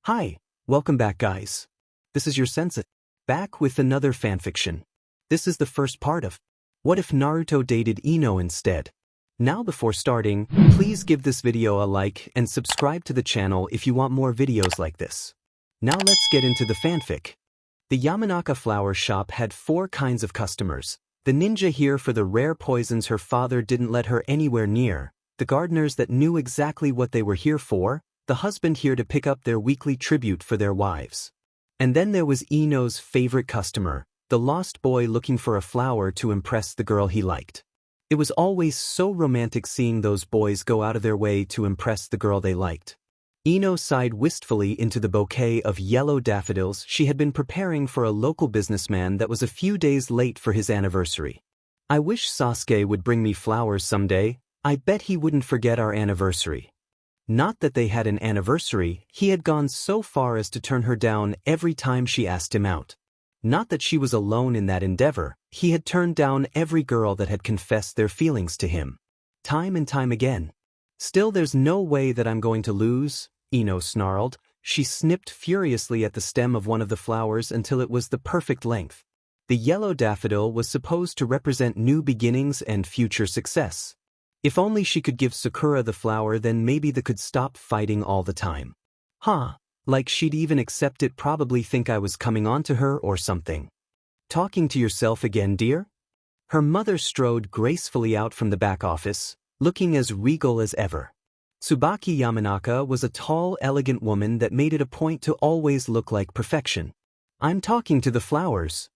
Hi, welcome back guys. This is your sensei, back with another fanfiction. This is the first part of What If Naruto Dated Ino Instead? Now before starting, please give this video a like and subscribe to the channel if you want more videos like this. Now let's get into the fanfic. The Yamanaka flower shop had 4 kinds of customers. The ninja here for the rare poisons her father didn't let her anywhere near, the gardeners that knew exactly what they were here for, the husband here to pick up their weekly tribute for their wives. And then there was Ino's favorite customer, the lost boy looking for a flower to impress the girl he liked. It was always so romantic seeing those boys go out of their way to impress the girl they liked. Ino sighed wistfully into the bouquet of yellow daffodils she had been preparing for a local businessman that was a few days late for his anniversary. I wish Sasuke would bring me flowers someday. I bet he wouldn't forget our anniversary. Not that they had an anniversary, he had gone so far as to turn her down every time she asked him out. Not that she was alone in that endeavor, he had turned down every girl that had confessed their feelings to him. Time and time again. Still, there's no way that I'm going to lose, Ino snarled. She snipped furiously at the stem of one of the flowers until it was the perfect length. The yellow daffodil was supposed to represent new beginnings and future success. If only she could give Sakura the flower, then maybe they could stop fighting all the time. Like she'd even accept it, probably think I was coming on to her or something. Talking to yourself again, dear? Her mother strode gracefully out from the back office, looking as regal as ever. Tsubaki Yamanaka was a tall, elegant woman that made it a point to always look like perfection. I'm talking to the flowers.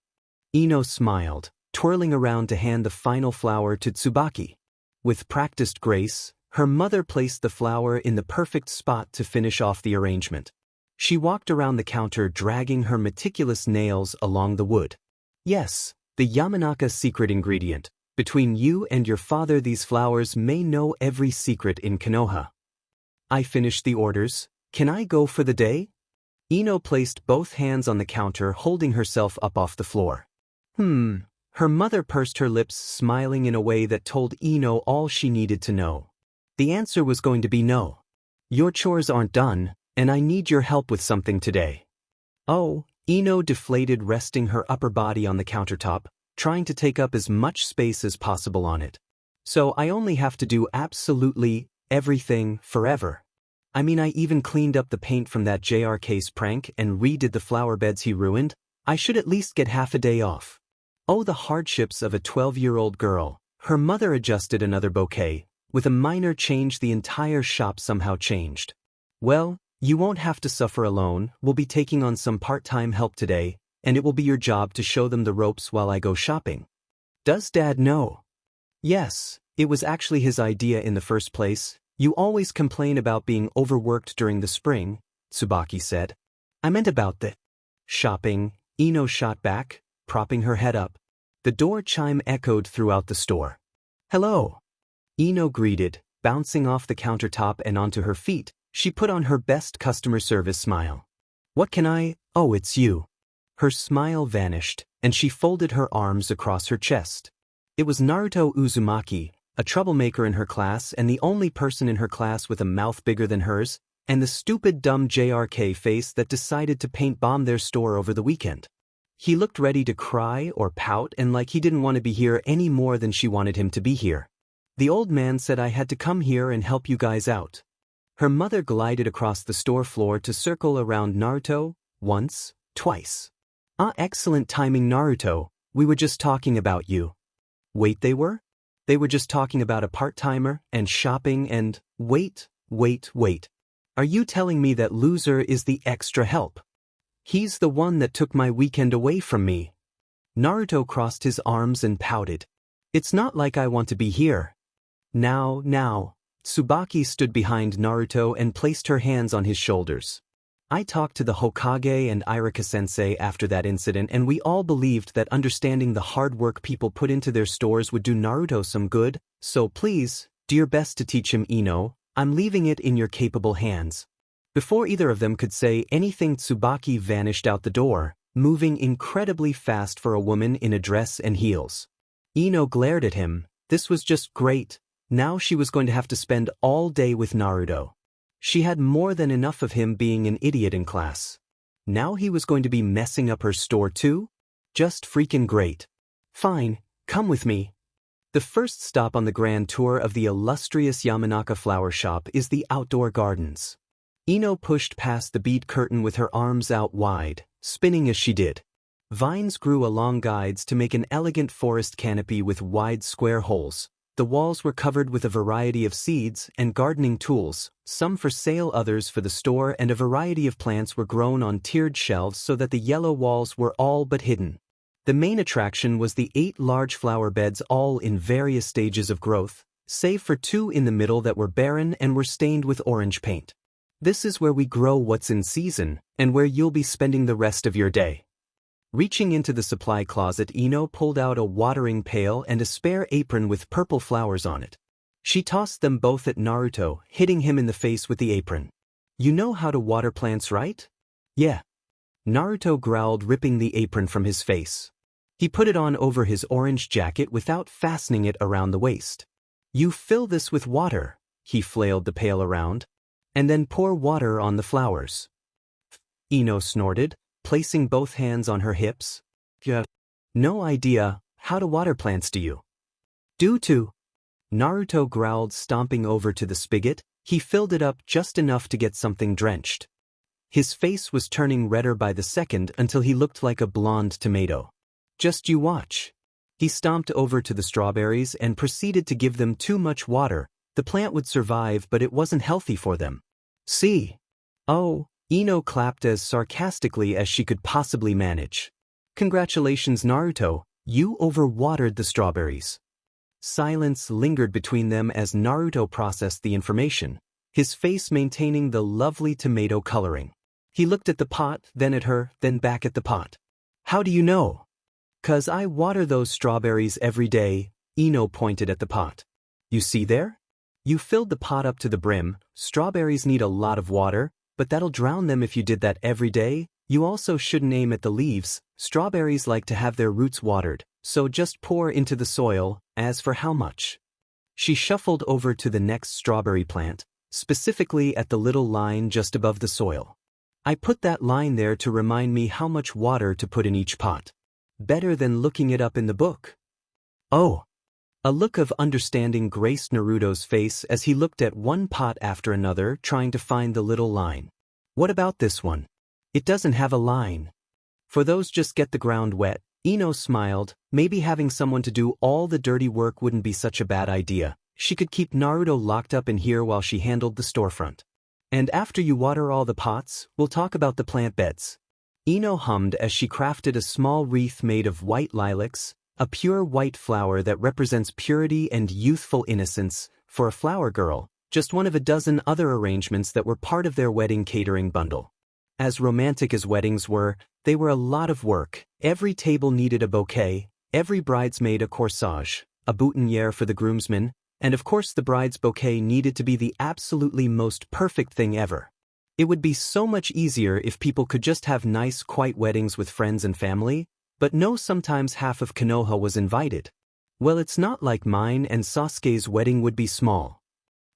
Ino smiled, twirling around to hand the final flower to Tsubaki. With practiced grace, her mother placed the flower in the perfect spot to finish off the arrangement. She walked around the counter dragging her meticulous nails along the wood. Yes, the Yamanaka secret ingredient. Between you and your father, these flowers may know every secret in Konoha. I finished the orders. Can I go for the day? Ino placed both hands on the counter, holding herself up off the floor. Her mother pursed her lips, smiling in a way that told Ino all she needed to know. The answer was going to be no. Your chores aren't done, and I need your help with something today. Oh, Ino deflated, resting her upper body on the countertop, trying to take up as much space as possible on it. So I only have to do absolutely everything forever. I mean, I even cleaned up the paint from that JRK's prank and redid the flower beds he ruined. I should at least get half a day off. Oh, the hardships of a 12-year-old girl. Her mother adjusted another bouquet. With a minor change, the entire shop somehow changed. Well, you won't have to suffer alone. We'll be taking on some part-time help today, and it will be your job to show them the ropes while I go shopping. Does Dad know? Yes, it was actually his idea in the first place. You always complain about being overworked during the spring, Tsubaki said. I meant about the shopping, Ino shot back, propping her head up. The door chime echoed throughout the store. Hello. Ino greeted, bouncing off the countertop and onto her feet. She put on her best customer service smile. What can I? Oh, it's you. Her smile vanished, and she folded her arms across her chest. It was Naruto Uzumaki, a troublemaker in her class and the only person in her class with a mouth bigger than hers, and the stupid dumb JRK face that decided to paint bomb their store over the weekend. He looked ready to cry or pout, and like he didn't want to be here any more than she wanted him to be here. The old man said I had to come here and help you guys out. Her mother glided across the store floor to circle around Naruto, once, twice. Excellent timing, Naruto. We were just talking about you. Wait, they were? They were just talking about a part-timer and shopping and… Wait. Are you telling me that loser is the extra help? He's the one that took my weekend away from me. Naruto crossed his arms and pouted. It's not like I want to be here. Now. Tsubaki stood behind Naruto and placed her hands on his shoulders. I talked to the Hokage and Irika-sensei after that incident, and we all believed that understanding the hard work people put into their stores would do Naruto some good, so please, do your best to teach him, Ino. I'm leaving it in your capable hands. Before either of them could say anything, Tsubaki vanished out the door, moving incredibly fast for a woman in a dress and heels. Ino glared at him. This was just great. Now she was going to have to spend all day with Naruto. She had more than enough of him being an idiot in class. Now he was going to be messing up her store too? Just freaking great. Fine, come with me. The first stop on the grand tour of the illustrious Yamanaka flower shop is the outdoor gardens. Ino pushed past the bead curtain with her arms out wide, spinning as she did. Vines grew along guides to make an elegant forest canopy with wide square holes. The walls were covered with a variety of seeds and gardening tools, some for sale, others for the store, and a variety of plants were grown on tiered shelves so that the yellow walls were all but hidden. The main attraction was the 8 large flower beds, all in various stages of growth, save for 2 in the middle that were barren and were stained with orange paint. This is where we grow what's in season, and where you'll be spending the rest of your day. Reaching into the supply closet, Ino pulled out a watering pail and a spare apron with purple flowers on it. She tossed them both at Naruto, hitting him in the face with the apron. You know how to water plants, right? Yeah. Naruto growled, ripping the apron from his face. He put it on over his orange jacket without fastening it around the waist. You fill this with water, he flailed the pail around, and then pour water on the flowers. Ino snorted, placing both hands on her hips. Yeah. No idea how to water plants, do you? Do too. Naruto growled, stomping over to the spigot. He filled it up just enough to get something drenched. His face was turning redder by the second until he looked like a blonde tomato. Just you watch. He stomped over to the strawberries and proceeded to give them too much water. The plant would survive, but it wasn't healthy for them. See? Oh, Ino clapped as sarcastically as she could possibly manage. Congratulations, Naruto, you overwatered the strawberries. Silence lingered between them as Naruto processed the information, his face maintaining the lovely tomato coloring. He looked at the pot, then at her, then back at the pot. How do you know? 'Cause I water those strawberries every day, Ino pointed at the pot. You see there? You filled the pot up to the brim. Strawberries need a lot of water, but that'll drown them if you did that every day. You also shouldn't aim at the leaves. Strawberries like to have their roots watered, so just pour into the soil. As for how much? She shuffled over to the next strawberry plant, specifically at the little line just above the soil. I put that line there to remind me how much water to put in each pot. Better than looking it up in the book. Oh. A look of understanding graced Naruto's face as he looked at one pot after another, trying to find the little line. What about this one? It doesn't have a line. For those just get the ground wet. Ino smiled. Maybe having someone to do all the dirty work wouldn't be such a bad idea. She could keep Naruto locked up in here while she handled the storefront. And after you water all the pots, we'll talk about the plant beds. Ino hummed as she crafted a small wreath made of white lilacs, a pure white flower that represents purity and youthful innocence. For a flower girl, just one of a dozen other arrangements that were part of their wedding catering bundle. As romantic as weddings were, they were a lot of work. Every table needed a bouquet, every bridesmaid a corsage, a boutonniere for the groomsmen, and of course the bride's bouquet needed to be the absolutely most perfect thing ever. It would be so much easier if people could just have nice, quiet weddings with friends and family, but no, sometimes half of Konoha was invited. Well, it's not like mine and Sasuke's wedding would be small.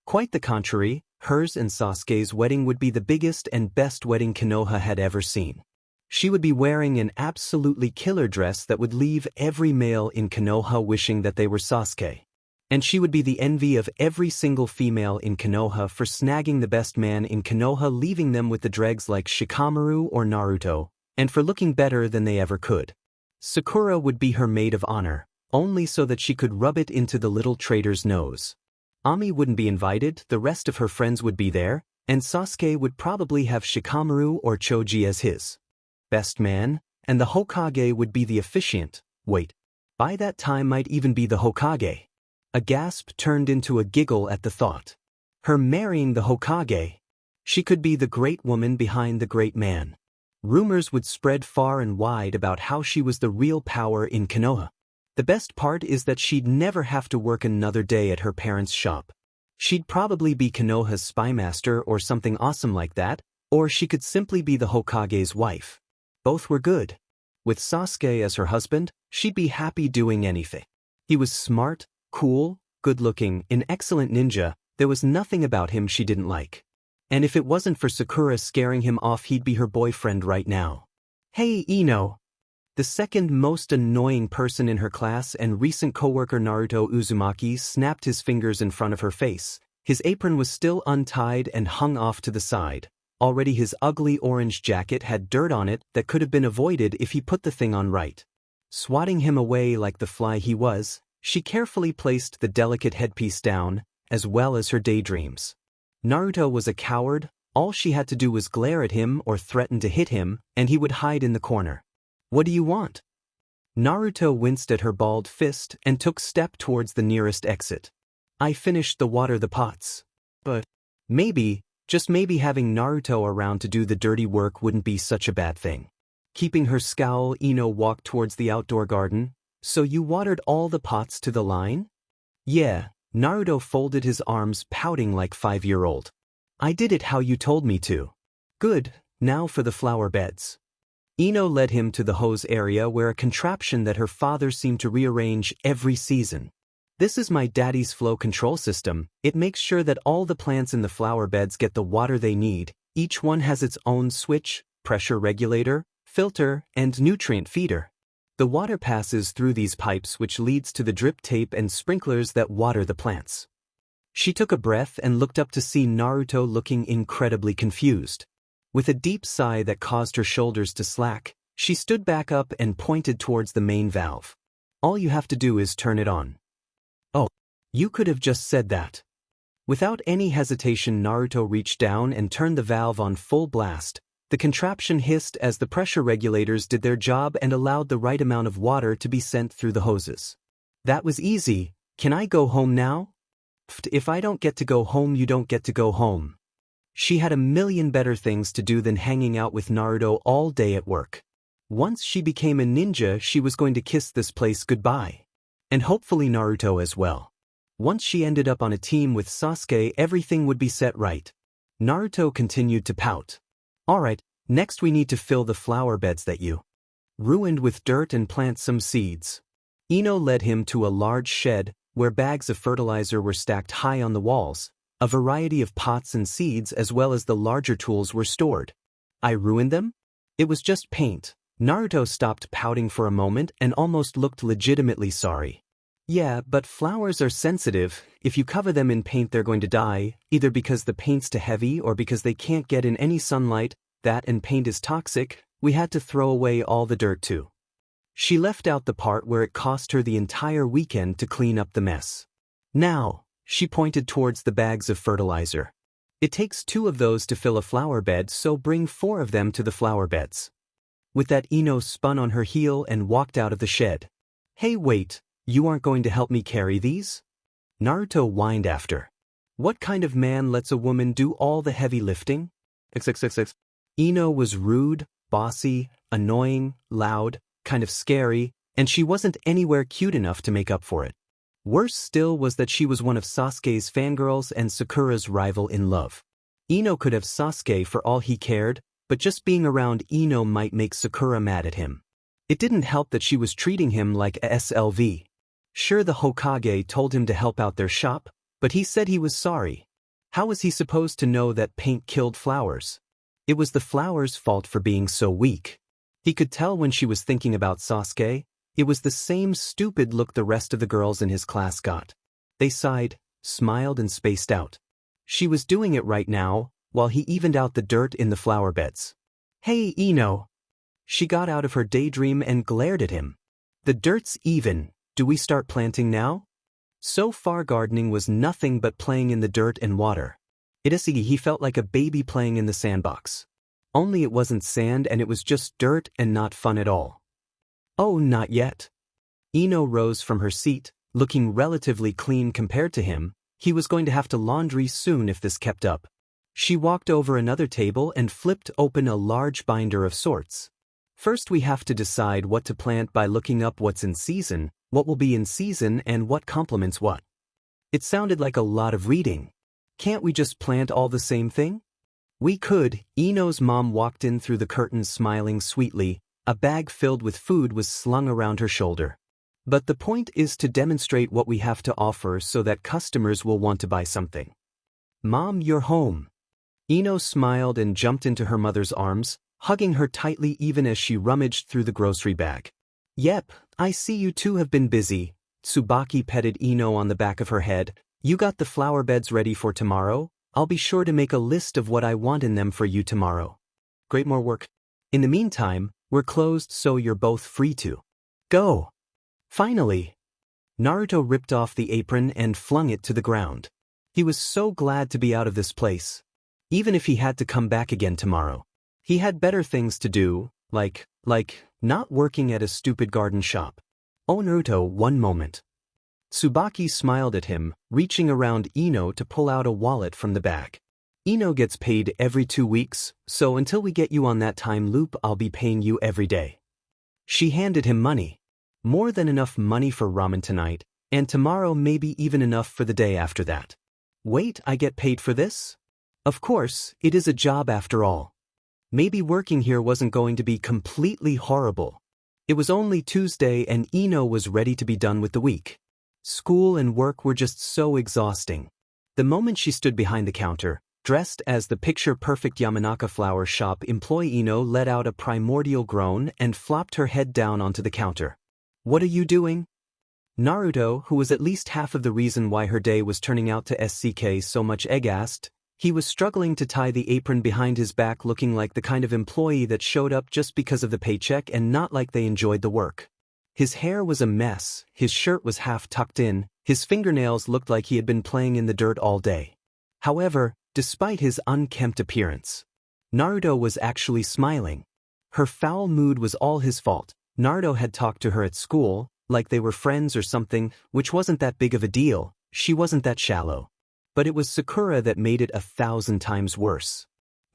Quite the contrary, hers and Sasuke's wedding would be the biggest and best wedding Konoha had ever seen. She would be wearing an absolutely killer dress that would leave every male in Konoha wishing that they were Sasuke. And she would be the envy of every single female in Konoha for snagging the best man in Konoha, leaving them with the dregs like Shikamaru or Naruto, and for looking better than they ever could. Sakura would be her maid of honor, only so that she could rub it into the little traitor's nose. Ami wouldn't be invited, the rest of her friends would be there, and Sasuke would probably have Shikamaru or Choji as his best man, and the Hokage would be the officiant. Wait, by that time might even be the Hokage. A gasp turned into a giggle at the thought. Her marrying the Hokage. She could be the great woman behind the great man. Rumors would spread far and wide about how she was the real power in Konoha. The best part is that she'd never have to work another day at her parents' shop. She'd probably be Konoha's spymaster or something awesome like that, or she could simply be the Hokage's wife. Both were good. With Sasuke as her husband, she'd be happy doing anything. He was smart, cool, good-looking, an excellent ninja. There was nothing about him she didn't like. And if it wasn't for Sakura scaring him off, he'd be her boyfriend right now. Hey Ino! The second most annoying person in her class and recent coworker Naruto Uzumaki snapped his fingers in front of her face. His apron was still untied and hung off to the side. Already his ugly orange jacket had dirt on it that could have been avoided if he put the thing on right. Swatting him away like the fly he was, she carefully placed the delicate headpiece down, as well as her daydreams. Naruto was a coward. All she had to do was glare at him or threaten to hit him, and he would hide in the corner. What do you want? Naruto winced at her balled fist and took step towards the nearest exit. I finished the water the pots. But maybe, just maybe having Naruto around to do the dirty work wouldn't be such a bad thing. Keeping her scowl, Ino walked towards the outdoor garden. So you watered all the pots to the line? Yeah, Naruto folded his arms, pouting like 5-year-old. I did it how you told me to. Good, now for the flower beds. Ino led him to the hose area, where a contraption that her father seemed to rearrange every season. This is my daddy's flow control system. It makes sure that all the plants in the flower beds get the water they need. Each one has its own switch, pressure regulator, filter, and nutrient feeder. The water passes through these pipes, which leads to the drip tape and sprinklers that water the plants. She took a breath and looked up to see Naruto looking incredibly confused. With a deep sigh that caused her shoulders to slack, she stood back up and pointed towards the main valve. All you have to do is turn it on. Oh, you could have just said that. Without any hesitation, Naruto reached down and turned the valve on full blast. The contraption hissed as the pressure regulators did their job and allowed the right amount of water to be sent through the hoses. That was easy. Can I go home now? If I don't get to go home, you don't get to go home. She had a million better things to do than hanging out with Naruto all day at work. Once she became a ninja, she was going to kiss this place goodbye. And hopefully Naruto as well. Once she ended up on a team with Sasuke, everything would be set right. Naruto continued to pout. Alright, next we need to fill the flower beds that you ruined with dirt and plant some seeds. Ino led him to a large shed, where bags of fertilizer were stacked high on the walls. A variety of pots and seeds as well as the larger tools were stored. I ruined them? It was just paint. Naruto stopped pouting for a moment and almost looked legitimately sorry. Yeah, but flowers are sensitive. If you cover them in paint, they're going to die, either because the paint's too heavy or because they can't get in any sunlight. That and paint is toxic. We had to throw away all the dirt too. She left out the part where it cost her the entire weekend to clean up the mess. Now, she pointed towards the bags of fertilizer. It takes 2 of those to fill a flower bed, so bring 4 of them to the flower beds. With that, Ino spun on her heel and walked out of the shed. Hey wait, you aren't going to help me carry these? Naruto whined after. What kind of man lets a woman do all the heavy lifting? XXXX. Ino was rude, bossy, annoying, loud, kind of scary, and she wasn't anywhere cute enough to make up for it. Worse still was that she was one of Sasuke's fangirls and Sakura's rival in love. Ino could have Sasuke for all he cared, but just being around Ino might make Sakura mad at him. It didn't help that she was treating him like a SLV. Sure, the Hokage told him to help out their shop, but he said he was sorry. How was he supposed to know that paint killed flowers? It was the flowers' fault for being so weak. He could tell when she was thinking about Sasuke. It was the same stupid look the rest of the girls in his class got. They sighed, smiled and spaced out. She was doing it right now, while he evened out the dirt in the flower beds. Hey Ino! She got out of her daydream and glared at him. The dirt's even. Do we start planting now? So far gardening was nothing but playing in the dirt and water. He felt like a baby playing in the sandbox. Only it wasn't sand and it was just dirt and not fun at all. Oh, not yet. Ino rose from her seat, looking relatively clean compared to him. He was going to have to laundry soon if this kept up. She walked over another table and flipped open a large binder of sorts. First we have to decide what to plant by looking up what's in season, what will be in season and what complements what. It sounded like a lot of reading. Can't we just plant all the same thing? We could. Ino's mom walked in through the curtains smiling sweetly. A bag filled with food was slung around her shoulder. But the point is to demonstrate what we have to offer so that customers will want to buy something. Mom, you're home. Ino smiled and jumped into her mother's arms, hugging her tightly even as she rummaged through the grocery bag. Yep, I see you two have been busy. Tsubaki petted Ino on the back of her head. You got the flower beds ready for tomorrow? I'll be sure to make a list of what I want in them for you tomorrow. Great, more work. In the meantime, we're closed so you're both free to go. Finally. Naruto ripped off the apron and flung it to the ground. He was so glad to be out of this place. Even if he had to come back again tomorrow. He had better things to do, like not working at a stupid garden shop. Oh Naruto, one moment. Tsubaki smiled at him, reaching around Ino to pull out a wallet from the bag. Ino gets paid every 2 weeks, so until we get you on that time loop I'll be paying you every day. She handed him money. More than enough money for ramen tonight, and tomorrow maybe even enough for the day after that. Wait, I get paid for this? Of course, it is a job after all. Maybe working here wasn't going to be completely horrible. It was only Tuesday and Ino was ready to be done with the week. School and work were just so exhausting. The moment she stood behind the counter, dressed as the picture-perfect Yamanaka flower shop employee, Ino let out a primordial groan and flopped her head down onto the counter. What are you doing? Naruto, who was at least half of the reason why her day was turning out to SCK so much, asked. He was struggling to tie the apron behind his back, looking like the kind of employee that showed up just because of the paycheck and not like they enjoyed the work. His hair was a mess, his shirt was half tucked in, his fingernails looked like he had been playing in the dirt all day. However, despite his unkempt appearance, Naruto was actually smiling. Her foul mood was all his fault. Naruto had talked to her at school, like they were friends or something, which wasn't that big of a deal. She wasn't that shallow. But it was Sakura that made it 1,000 times worse.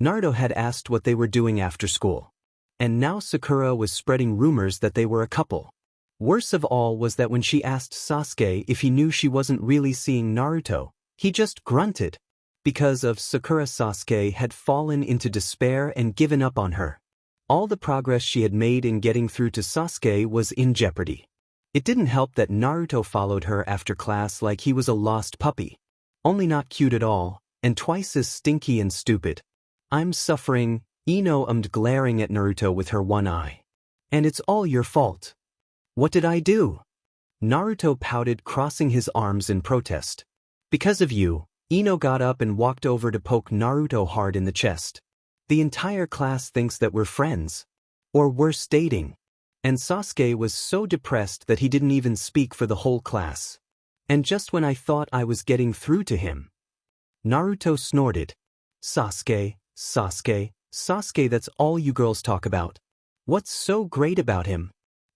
Naruto had asked what they were doing after school. And now Sakura was spreading rumors that they were a couple. Worse of all was that when she asked Sasuke if he knew she wasn't really seeing Naruto, he just grunted. Because of Sakura, Sasuke had fallen into despair and given up on her. All the progress she had made in getting through to Sasuke was in jeopardy. It didn't help that Naruto followed her after class like he was a lost puppy. Only not cute at all, and twice as stinky and stupid. I'm suffering, Ino ummed, glaring at Naruto with her one eye. And it's all your fault. What did I do? Naruto pouted, crossing his arms in protest. Because of you. Ino got up and walked over to poke Naruto hard in the chest. The entire class thinks that we're friends. Or worse, dating. And Sasuke was so depressed that he didn't even speak for the whole class. And just when I thought I was getting through to him. Naruto snorted. Sasuke, Sasuke, Sasuke, that's all you girls talk about. What's so great about him?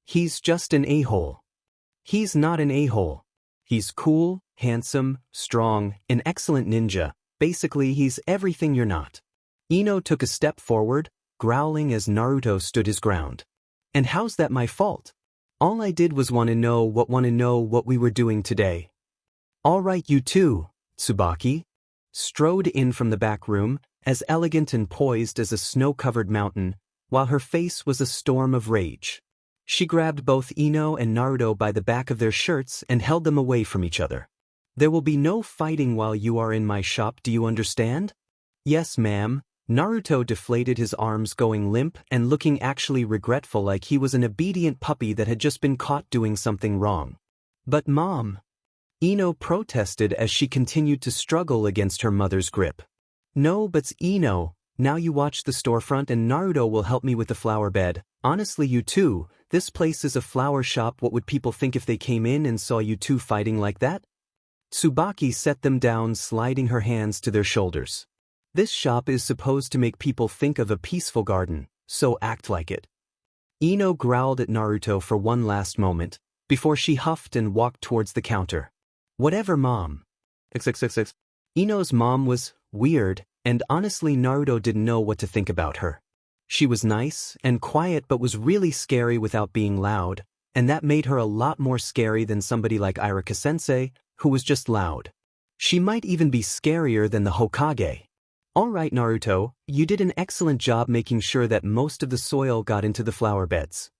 He's just an a-hole. He's not an a-hole. He's cool, handsome, strong, an excellent ninja. Basically, he's everything you're not. Ino took a step forward, growling as Naruto stood his ground. And how's that my fault? All I did was want to know what we were doing today. All right, you two. Tsubaki strode in from the back room, as elegant and poised as a snow-covered mountain, while her face was a storm of rage. She grabbed both Ino and Naruto by the back of their shirts and held them away from each other. There will be no fighting while you are in my shop, do you understand? Yes, ma'am. Naruto deflated his arms, going limp and looking actually regretful, like he was an obedient puppy that had just been caught doing something wrong. But Mom, Ino protested as she continued to struggle against her mother's grip. No, but Ino, now you watch the storefront and Naruto will help me with the flower bed. Honestly, you two, this place is a flower shop. What would people think if they came in and saw you two fighting like that? Tsubaki set them down, sliding her hands to their shoulders. This shop is supposed to make people think of a peaceful garden, so act like it. Ino growled at Naruto for one last moment, before she huffed and walked towards the counter. Whatever, Mom. XXXX. Ino's mom was weird, and honestly Naruto didn't know what to think about her. She was nice and quiet but was really scary without being loud, and that made her a lot more scary than somebody like Irika-sensei, who was just loud. She might even be scarier than the Hokage. All right, Naruto, you did an excellent job making sure that most of the soil got into the flower beds.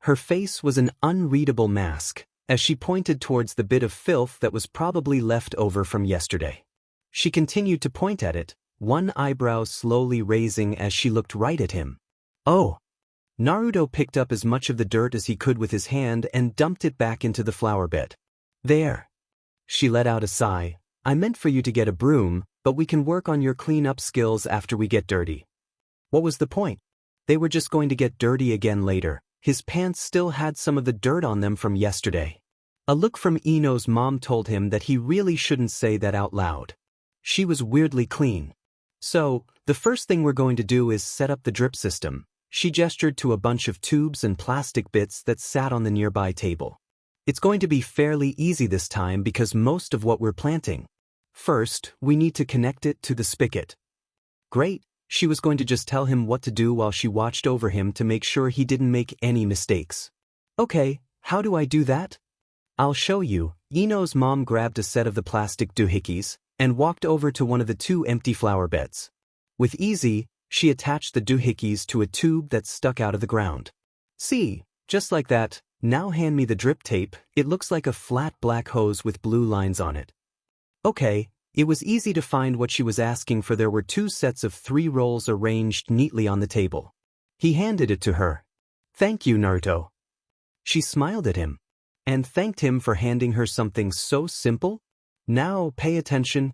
Her face was an unreadable mask, as she pointed towards the bit of filth that was probably left over from yesterday. She continued to point at it, one eyebrow slowly raising as she looked right at him. Oh! Naruto picked up as much of the dirt as he could with his hand and dumped it back into the flower bed. There. She let out a sigh. I meant for you to get a broom, but we can work on your clean-up skills after we get dirty. What was the point? They were just going to get dirty again later. His pants still had some of the dirt on them from yesterday. A look from Ino's mom told him that he really shouldn't say that out loud. She was weirdly clean. So, the first thing we're going to do is set up the drip system. She gestured to a bunch of tubes and plastic bits that sat on the nearby table. It's going to be fairly easy this time because most of what we're planting. First, we need to connect it to the spigot. Great, she was going to just tell him what to do while she watched over him to make sure he didn't make any mistakes. Okay, how do I do that? I'll show you. Ino's mom grabbed a set of the plastic doohickeys and walked over to one of the two empty flower beds. With ease, she attached the doohickeys to a tube that stuck out of the ground. See, just like that. Now hand me the drip tape. It looks like a flat black hose with blue lines on it. Okay, it was easy to find what she was asking for. There were 2 sets of 3 rolls arranged neatly on the table. He handed it to her. Thank you, Naruto. She smiled at him and thanked him for handing her something so simple. Now, pay attention.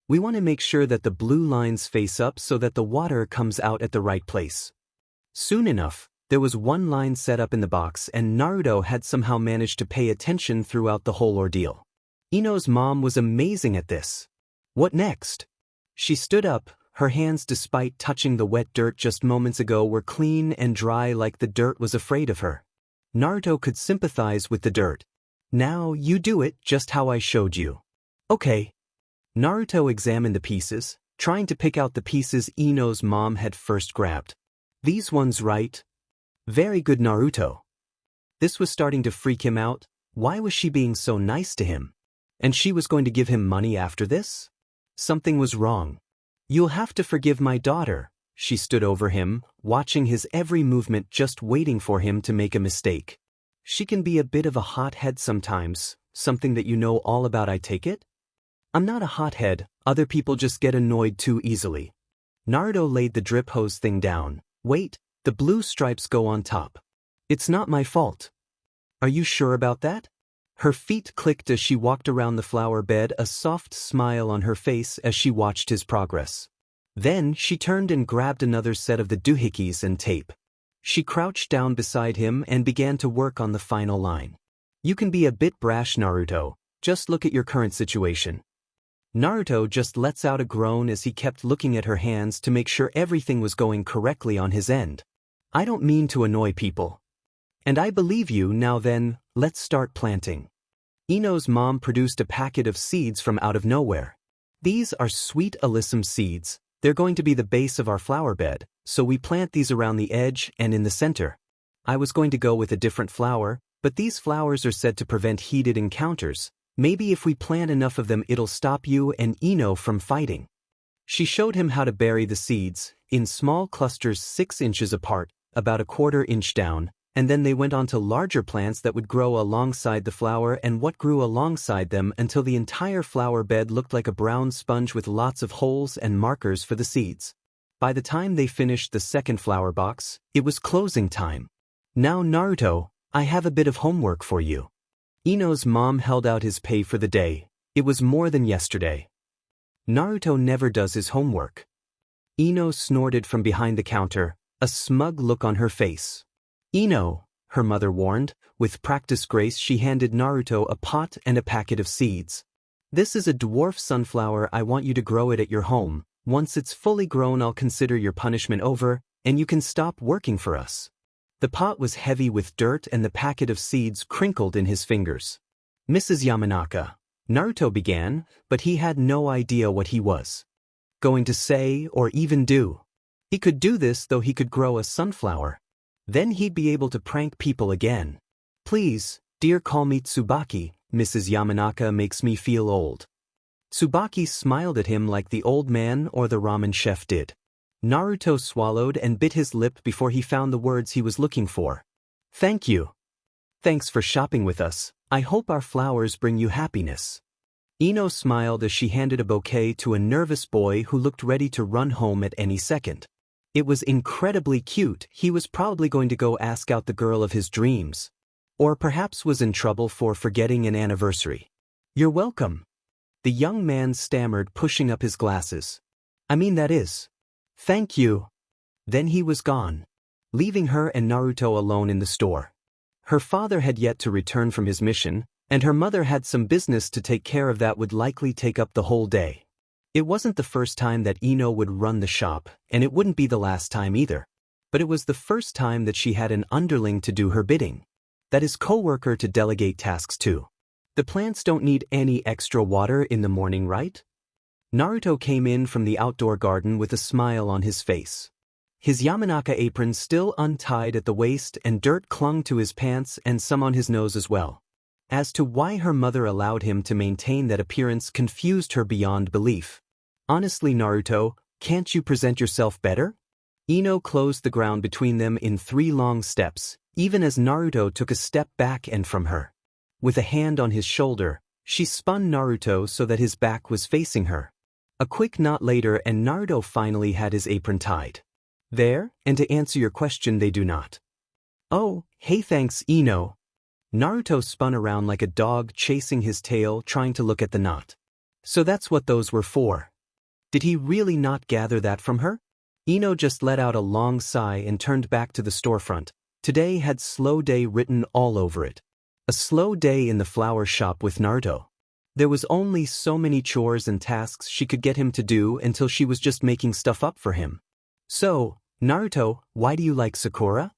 We want to make sure that the blue lines face up so that the water comes out at the right place. Soon enough, there was one line set up in the box and Naruto had somehow managed to pay attention throughout the whole ordeal. Ino's mom was amazing at this. What next? She stood up. Her hands, despite touching the wet dirt just moments ago, were clean and dry, like the dirt was afraid of her. Naruto could sympathize with the dirt. Now you do it just how I showed you. Okay. Naruto examined the pieces, trying to pick out the pieces Ino's mom had first grabbed. These ones, right? Very good, Naruto. This was starting to freak him out. Why was she being so nice to him? And she was going to give him money after this? Something was wrong. You'll have to forgive my daughter. She stood over him, watching his every movement, just waiting for him to make a mistake. She can be a bit of a hothead sometimes, something that you know all about, I take it? I'm not a hothead, other people just get annoyed too easily. Naruto laid the drip hose thing down. Wait, the blue stripes go on top. It's not my fault. Are you sure about that? Her feet clicked as she walked around the flower bed, a soft smile on her face as she watched his progress. Then she turned and grabbed another set of the doohickeys and tape. She crouched down beside him and began to work on the final line. You can be a bit brash, Naruto. Just look at your current situation. Naruto just lets out a groan as he kept looking at her hands to make sure everything was going correctly on his end. I don't mean to annoy people. And I believe you. Now then, let's start planting. Ino's mom produced a packet of seeds from out of nowhere. These are sweet alyssum seeds. They're going to be the base of our flower bed, so we plant these around the edge and in the center. I was going to go with a different flower, but these flowers are said to prevent heated encounters. Maybe if we plant enough of them, it'll stop you and Ino from fighting. She showed him how to bury the seeds, in small clusters 6 inches apart, about a 1/4 inch down, and then they went on to larger plants that would grow alongside the flower and what grew alongside them until the entire flower bed looked like a brown sponge with lots of holes and markers for the seeds. By the time they finished the second flower box, it was closing time. Now, Naruto, I have a bit of homework for you. Ino's mom held out his pay for the day. It was more than yesterday. Naruto never does his homework. Ino snorted from behind the counter, a smug look on her face. Ino, her mother warned. With practiced grace she handed Naruto a pot and a packet of seeds. This is a dwarf sunflower. I want you to grow it at your home. Once it's fully grown, I'll consider your punishment over, and you can stop working for us. The pot was heavy with dirt and the packet of seeds crinkled in his fingers. Mrs. Yamanaka, Naruto began, but he had no idea what he was going to say or even do. He could do this, though he could grow a sunflower. Then he'd be able to prank people again. Please, dear, call me Tsubaki. Mrs. Yamanaka makes me feel old. Tsubaki smiled at him like the old man or the ramen chef did. Naruto swallowed and bit his lip before he found the words he was looking for. Thank you. Thanks for shopping with us. I hope our flowers bring you happiness. Ino smiled as she handed a bouquet to a nervous boy who looked ready to run home at any second. It was incredibly cute. He was probably going to go ask out the girl of his dreams. Or perhaps was in trouble for forgetting an anniversary. "You're welcome." The young man stammered, pushing up his glasses. "I mean, that is. Thank you." Then he was gone, leaving her and Naruto alone in the store. Her father had yet to return from his mission, and her mother had some business to take care of that would likely take up the whole day. It wasn't the first time that Ino would run the shop, and it wouldn't be the last time either. But it was the first time that she had an underling to do her bidding. That is, co-worker to delegate tasks to. The plants don't need any extra water in the morning, right? Naruto came in from the outdoor garden with a smile on his face. His Yamanaka apron still untied at the waist, and dirt clung to his pants and some on his nose as well. As to why her mother allowed him to maintain that appearance confused her beyond belief. "Honestly, Naruto, can't you present yourself better?" Ino closed the ground between them in 3 long steps, even as Naruto took a step back and from her. With a hand on his shoulder, she spun Naruto so that his back was facing her. A quick knot later and Naruto finally had his apron tied. There, and to answer your question, they do not. "Oh, hey, thanks, Ino." Naruto spun around like a dog chasing his tail, trying to look at the knot. So that's what those were for. Did he really not gather that from her? Ino just let out a long sigh and turned back to the storefront. Today had slow day written all over it. A slow day in the flower shop with Naruto. There was only so many chores and tasks she could get him to do until she was just making stuff up for him. "So, Naruto, why do you like Sakura?"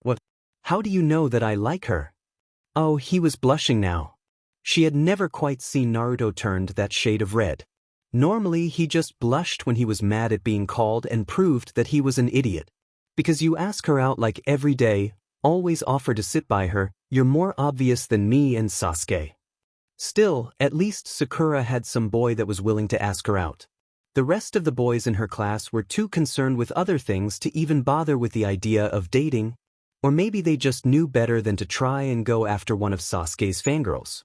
"What? How do you know that I like her?" Oh, he was blushing now. She had never quite seen Naruto turned that shade of red. Normally he just blushed when he was mad at being called and proved that he was an idiot. Because you ask her out like every day, always offer to sit by her, you're more obvious than me and Sasuke. Still, at least Sakura had some boy that was willing to ask her out. The rest of the boys in her class were too concerned with other things to even bother with the idea of dating. Or maybe they just knew better than to try and go after one of Sasuke's fangirls.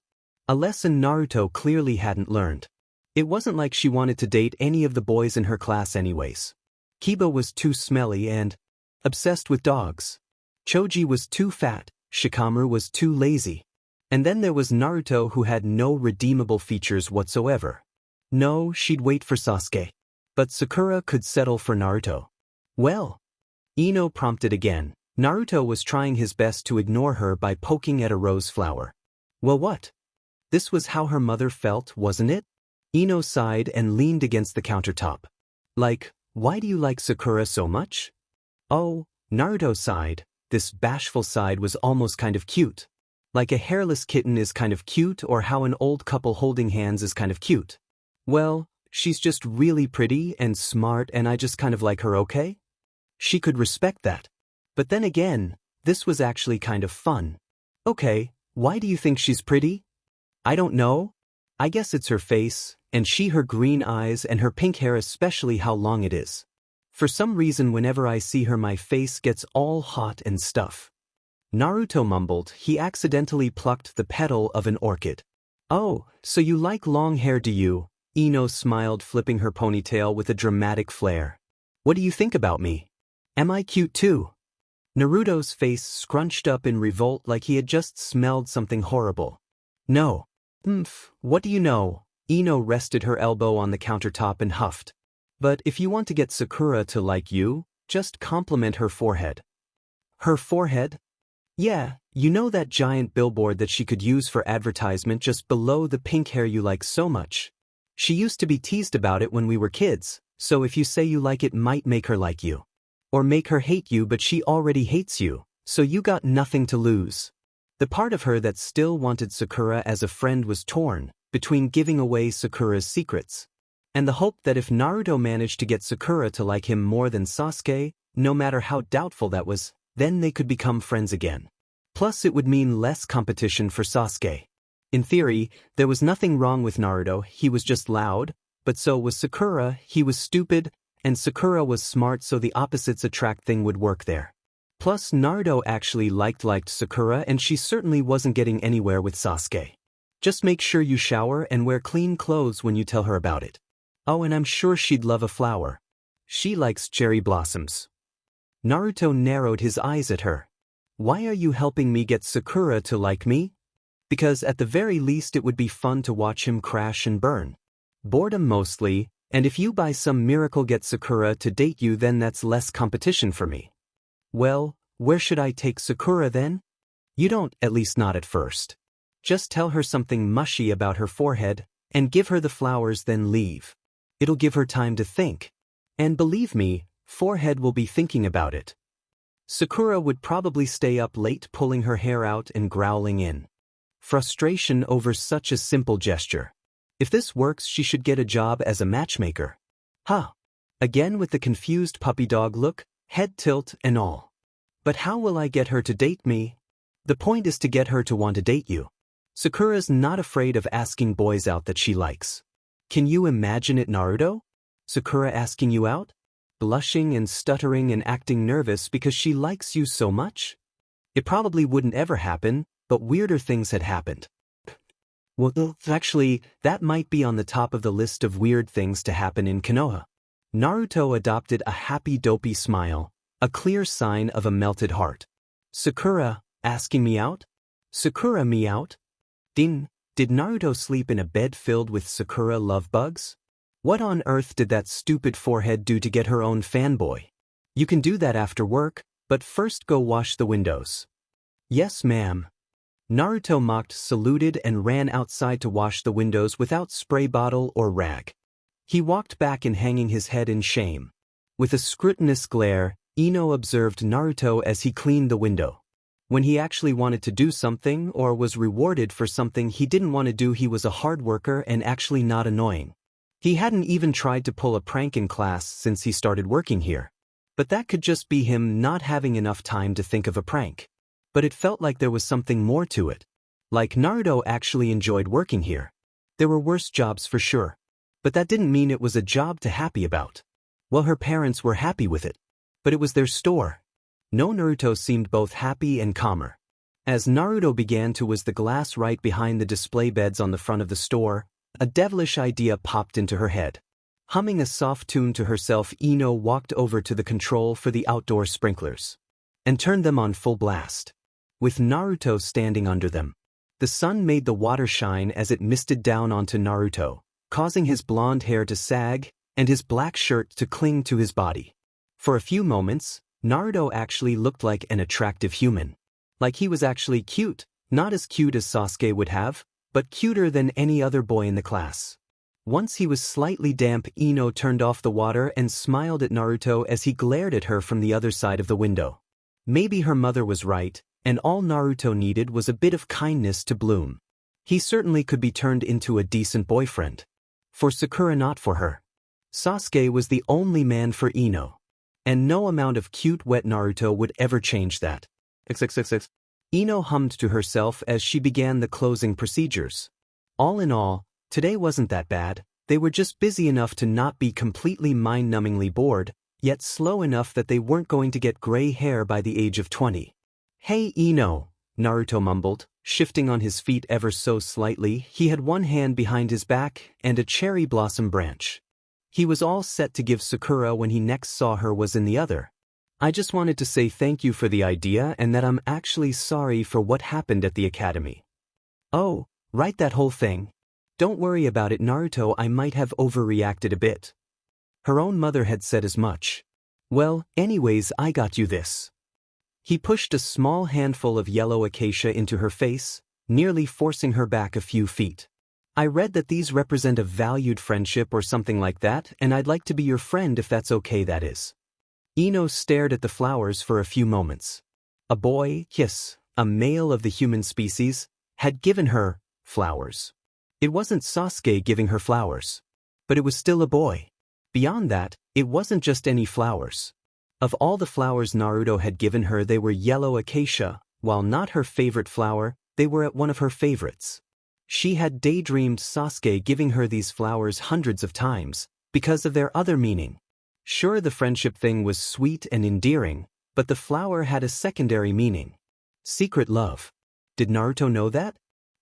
A lesson Naruto clearly hadn't learned. It wasn't like she wanted to date any of the boys in her class anyways. Kiba was too smelly and obsessed with dogs. Choji was too fat, Shikamaru was too lazy. And then there was Naruto, who had no redeemable features whatsoever. No, she'd wait for Sasuke. But Sakura could settle for Naruto. Well, Ino prompted again. Naruto was trying his best to ignore her by poking at a rose flower. Well, what? This was how her mother felt, wasn't it? Ino sighed and leaned against the countertop. Like, why do you like Sakura so much? Oh, Naruto sighed. This bashful side was almost kind of cute. Like a hairless kitten is kind of cute, or how an old couple holding hands is kind of cute. Well, she's just really pretty and smart, and I just kind of like her, okay? She could respect that. But then again, this was actually kind of fun. Okay, why do you think she's pretty? I don't know. I guess it's her face, and her green eyes, and her pink hair, especially how long it is. For some reason, whenever I see her, my face gets all hot and stuff. Naruto mumbled. He accidentally plucked the petal of an orchid. Oh, so you like long hair, do you? Ino smiled, flipping her ponytail with a dramatic flair. What do you think about me? Am I cute too? Naruto's face scrunched up in revolt like he had just smelled something horrible. No. What do you know? Ino rested her elbow on the countertop and huffed. But if you want to get Sakura to like you, just compliment her forehead. Her forehead? Yeah, you know that giant billboard that she could use for advertisement just below the pink hair you like so much. She used to be teased about it when we were kids, so if you say you like it might make her like you. Or make her hate you, but she already hates you, so you got nothing to lose. The part of her that still wanted Sakura as a friend was torn between giving away Sakura's secrets and the hope that if Naruto managed to get Sakura to like him more than Sasuke, no matter how doubtful that was, then they could become friends again. Plus it would mean less competition for Sasuke. In theory, there was nothing wrong with Naruto, he was just loud, but so was Sakura, he was stupid, and Sakura was smart, so the opposites attract thing would work there. Plus Naruto actually liked Sakura, and she certainly wasn't getting anywhere with Sasuke. Just make sure you shower and wear clean clothes when you tell her about it. Oh, and I'm sure she'd love a flower. She likes cherry blossoms. Naruto narrowed his eyes at her. Why are you helping me get Sakura to like me? Because at the very least it would be fun to watch him crash and burn. Boredom mostly, and if you by some miracle get Sakura to date you, then that's less competition for me. Well, where should I take Sakura then? You don't, at least not at first. Just tell her something mushy about her forehead, and give her the flowers, then leave. It'll give her time to think. And believe me, forehead will be thinking about it. Sakura would probably stay up late pulling her hair out and growling in frustration over such a simple gesture. If this works, she should get a job as a matchmaker. Huh. Again with the confused puppy dog look, head tilt and all. But how will I get her to date me? The point is to get her to want to date you. Sakura's not afraid of asking boys out that she likes. Can you imagine it, Naruto? Sakura asking you out? Blushing and stuttering and acting nervous because she likes you so much? It probably wouldn't ever happen, but weirder things had happened. Well, actually, that might be on the top of the list of weird things to happen in Konoha. Naruto adopted a happy dopey smile, a clear sign of a melted heart. Sakura, asking me out? Sakura me out? Did Naruto sleep in a bed filled with Sakura love bugs? What on earth did that stupid forehead do to get her own fanboy? You can do that after work, but first go wash the windows. Yes, ma'am. Naruto mocked, saluted, and ran outside to wash the windows without spray bottle or rag. He walked back and hanging his head in shame. With a scrutinous glare, Ino observed Naruto as he cleaned the window. When he actually wanted to do something or was rewarded for something he didn't want to do, he was a hard worker and actually not annoying. He hadn't even tried to pull a prank in class since he started working here. But that could just be him not having enough time to think of a prank. But it felt like there was something more to it. Like Naruto actually enjoyed working here. There were worse jobs for sure. But that didn't mean it was a job to happy about. Well, her parents were happy with it. But it was their store. No, Naruto seemed both happy and calmer. As Naruto began to was the glass right behind the display beds on the front of the store, a devilish idea popped into her head. Humming a soft tune to herself, Ino walked over to the control for the outdoor sprinklers and turned them on full blast. With Naruto standing under them, the sun made the water shine as it misted down onto Naruto, causing his blonde hair to sag and his black shirt to cling to his body. For a few moments, Naruto actually looked like an attractive human. Like he was actually cute, not as cute as Sasuke would have, but cuter than any other boy in the class. Once he was slightly damp, Ino turned off the water and smiled at Naruto as he glared at her from the other side of the window. Maybe her mother was right, and all Naruto needed was a bit of kindness to bloom. He certainly could be turned into a decent boyfriend. For Sakura, not for her. Sasuke was the only man for Ino. And no amount of cute wet Naruto would ever change that. XXXX. Ino hummed to herself as she began the closing procedures. All in all, today wasn't that bad. They were just busy enough to not be completely mind-numbingly bored, yet slow enough that they weren't going to get gray hair by the age of 20. Hey Ino, Naruto mumbled, shifting on his feet ever so slightly. He had one hand behind his back and a cherry blossom branch. He was all set to give Sakura when he next saw her was in the other. I just wanted to say thank you for the idea and that I'm actually sorry for what happened at the academy. Oh, right, that whole thing. Don't worry about it, Naruto, I might have overreacted a bit. Her own mother had said as much. Well, anyways, I got you this. He pushed a small handful of yellow acacia into her face, nearly forcing her back a few feet. I read that these represent a valued friendship or something like that, and I'd like to be your friend if that's okay, that is. Ino stared at the flowers for a few moments. A boy, yes, a male of the human species, had given her flowers. It wasn't Sasuke giving her flowers. But it was still a boy. Beyond that, it wasn't just any flowers. Of all the flowers Naruto had given her, they were yellow acacia. While not her favorite flower, they were one of her favorites. She had daydreamed Sasuke giving her these flowers hundreds of times, because of their other meaning. Sure, the friendship thing was sweet and endearing, but the flower had a secondary meaning. Secret love. Did Naruto know that?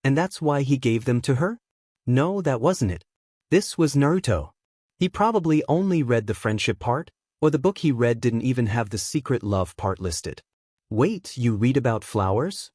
And that's why he gave them to her? No, that wasn't it. This was Naruto. He probably only read the friendship part, or the book he read didn't even have the secret love part listed. Wait, you read about flowers?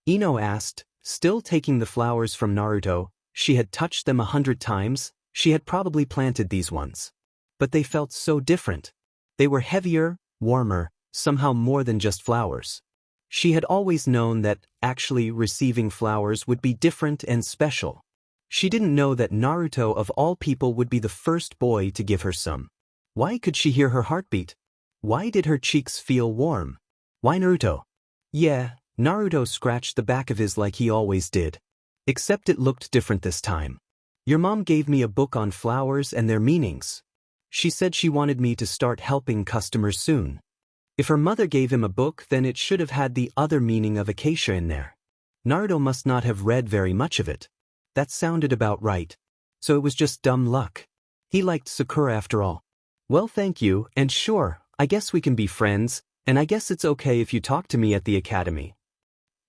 Ino asked, still taking the flowers from Naruto. She had touched them 100 times, she had probably planted these ones. But they felt so different. They were heavier, warmer, somehow more than just flowers. She had always known that actually receiving flowers would be different and special. She didn't know that Naruto of all people would be the first boy to give her some. Why could she hear her heartbeat? Why did her cheeks feel warm? Why Naruto? Yeah, Naruto scratched the back of his like he always did. Except it looked different this time. Your mom gave me a book on flowers and their meanings. She said she wanted me to start helping customers soon. If her mother gave him a book, then it should have had the other meaning of acacia in there. Naruto must not have read very much of it. That sounded about right. So it was just dumb luck. He liked Sakura after all. Well, thank you, and sure, I guess we can be friends, and I guess it's okay if you talk to me at the academy.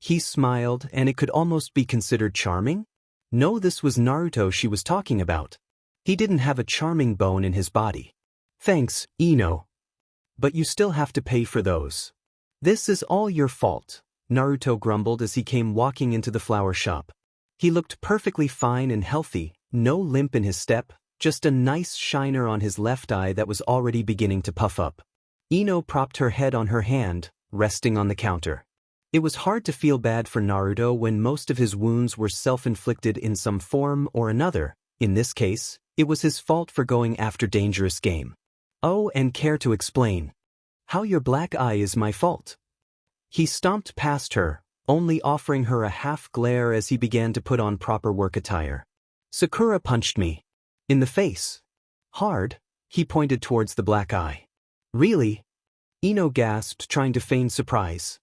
He smiled, and it could almost be considered charming? No, this was Naruto she was talking about. He didn't have a charming bone in his body. Thanks, Ino. But you still have to pay for those. This is all your fault, Naruto grumbled as he came walking into the flower shop. He looked perfectly fine and healthy, no limp in his step, just a nice shiner on his left eye that was already beginning to puff up. Ino propped her head on her hand, resting on the counter. It was hard to feel bad for Naruto when most of his wounds were self-inflicted in some form or another. In this case, it was his fault for going after dangerous game. Oh, and care to explain? How your black eye is my fault. He stomped past her, only offering her a half glare as he began to put on proper work attire. Sakura punched me. In the face. Hard, he pointed towards the black eye. Really? Ino gasped, trying to feign surprise.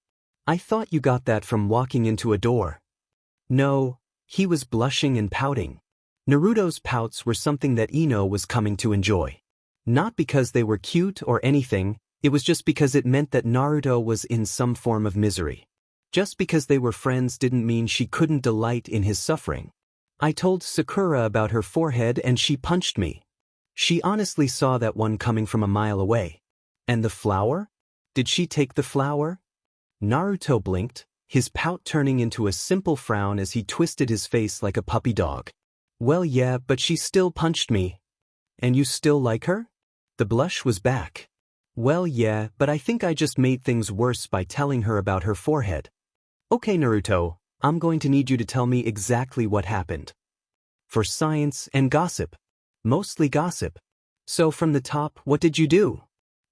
I thought you got that from walking into a door. No, he was blushing and pouting. Naruto's pouts were something that Ino was coming to enjoy. Not because they were cute or anything, it was just because it meant that Naruto was in some form of misery. Just because they were friends didn't mean she couldn't delight in his suffering. I told Sakura about her forehead and she punched me. She honestly saw that one coming from a mile away. And the flower? Did she take the flower? Naruto blinked, his pout turning into a simple frown as he twisted his face like a puppy dog. Well, yeah, but she still punched me. And you still like her? The blush was back. Well, yeah, but I think I just made things worse by telling her about her forehead. Okay, Naruto, I'm going to need you to tell me exactly what happened. For science and gossip. Mostly gossip. So from the top, what did you do?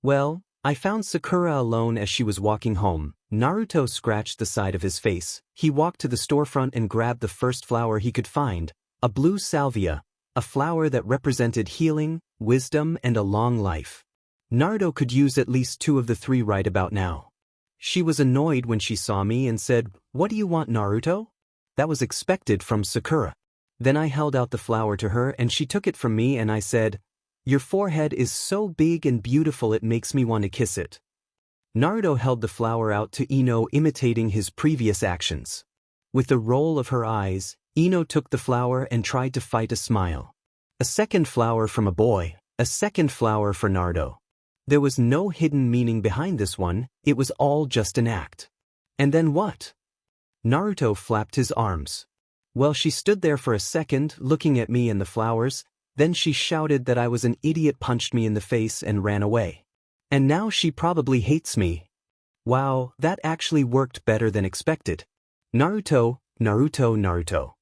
Well, I found Sakura alone as she was walking home. Naruto scratched the side of his face. He walked to the storefront and grabbed the first flower he could find, a blue salvia, a flower that represented healing, wisdom, and a long life. Naruto could use at least 2 of the 3 right about now. She was annoyed when she saw me and said, "What do you want, Naruto?" That was expected from Sakura. Then I held out the flower to her and she took it from me and I said, "Your forehead is so big and beautiful it makes me want to kiss it." Naruto held the flower out to Ino, imitating his previous actions. With the roll of her eyes, Ino took the flower and tried to fight a smile. A second flower from a boy, a second flower for Naruto. There was no hidden meaning behind this one, it was all just an act. And then what? Naruto flapped his arms. Well, she stood there for a second, looking at me and the flowers, then she shouted that I was an idiot, punched me in the face and ran away. And now she probably hates me. Wow, that actually worked better than expected. Naruto, Naruto, Naruto.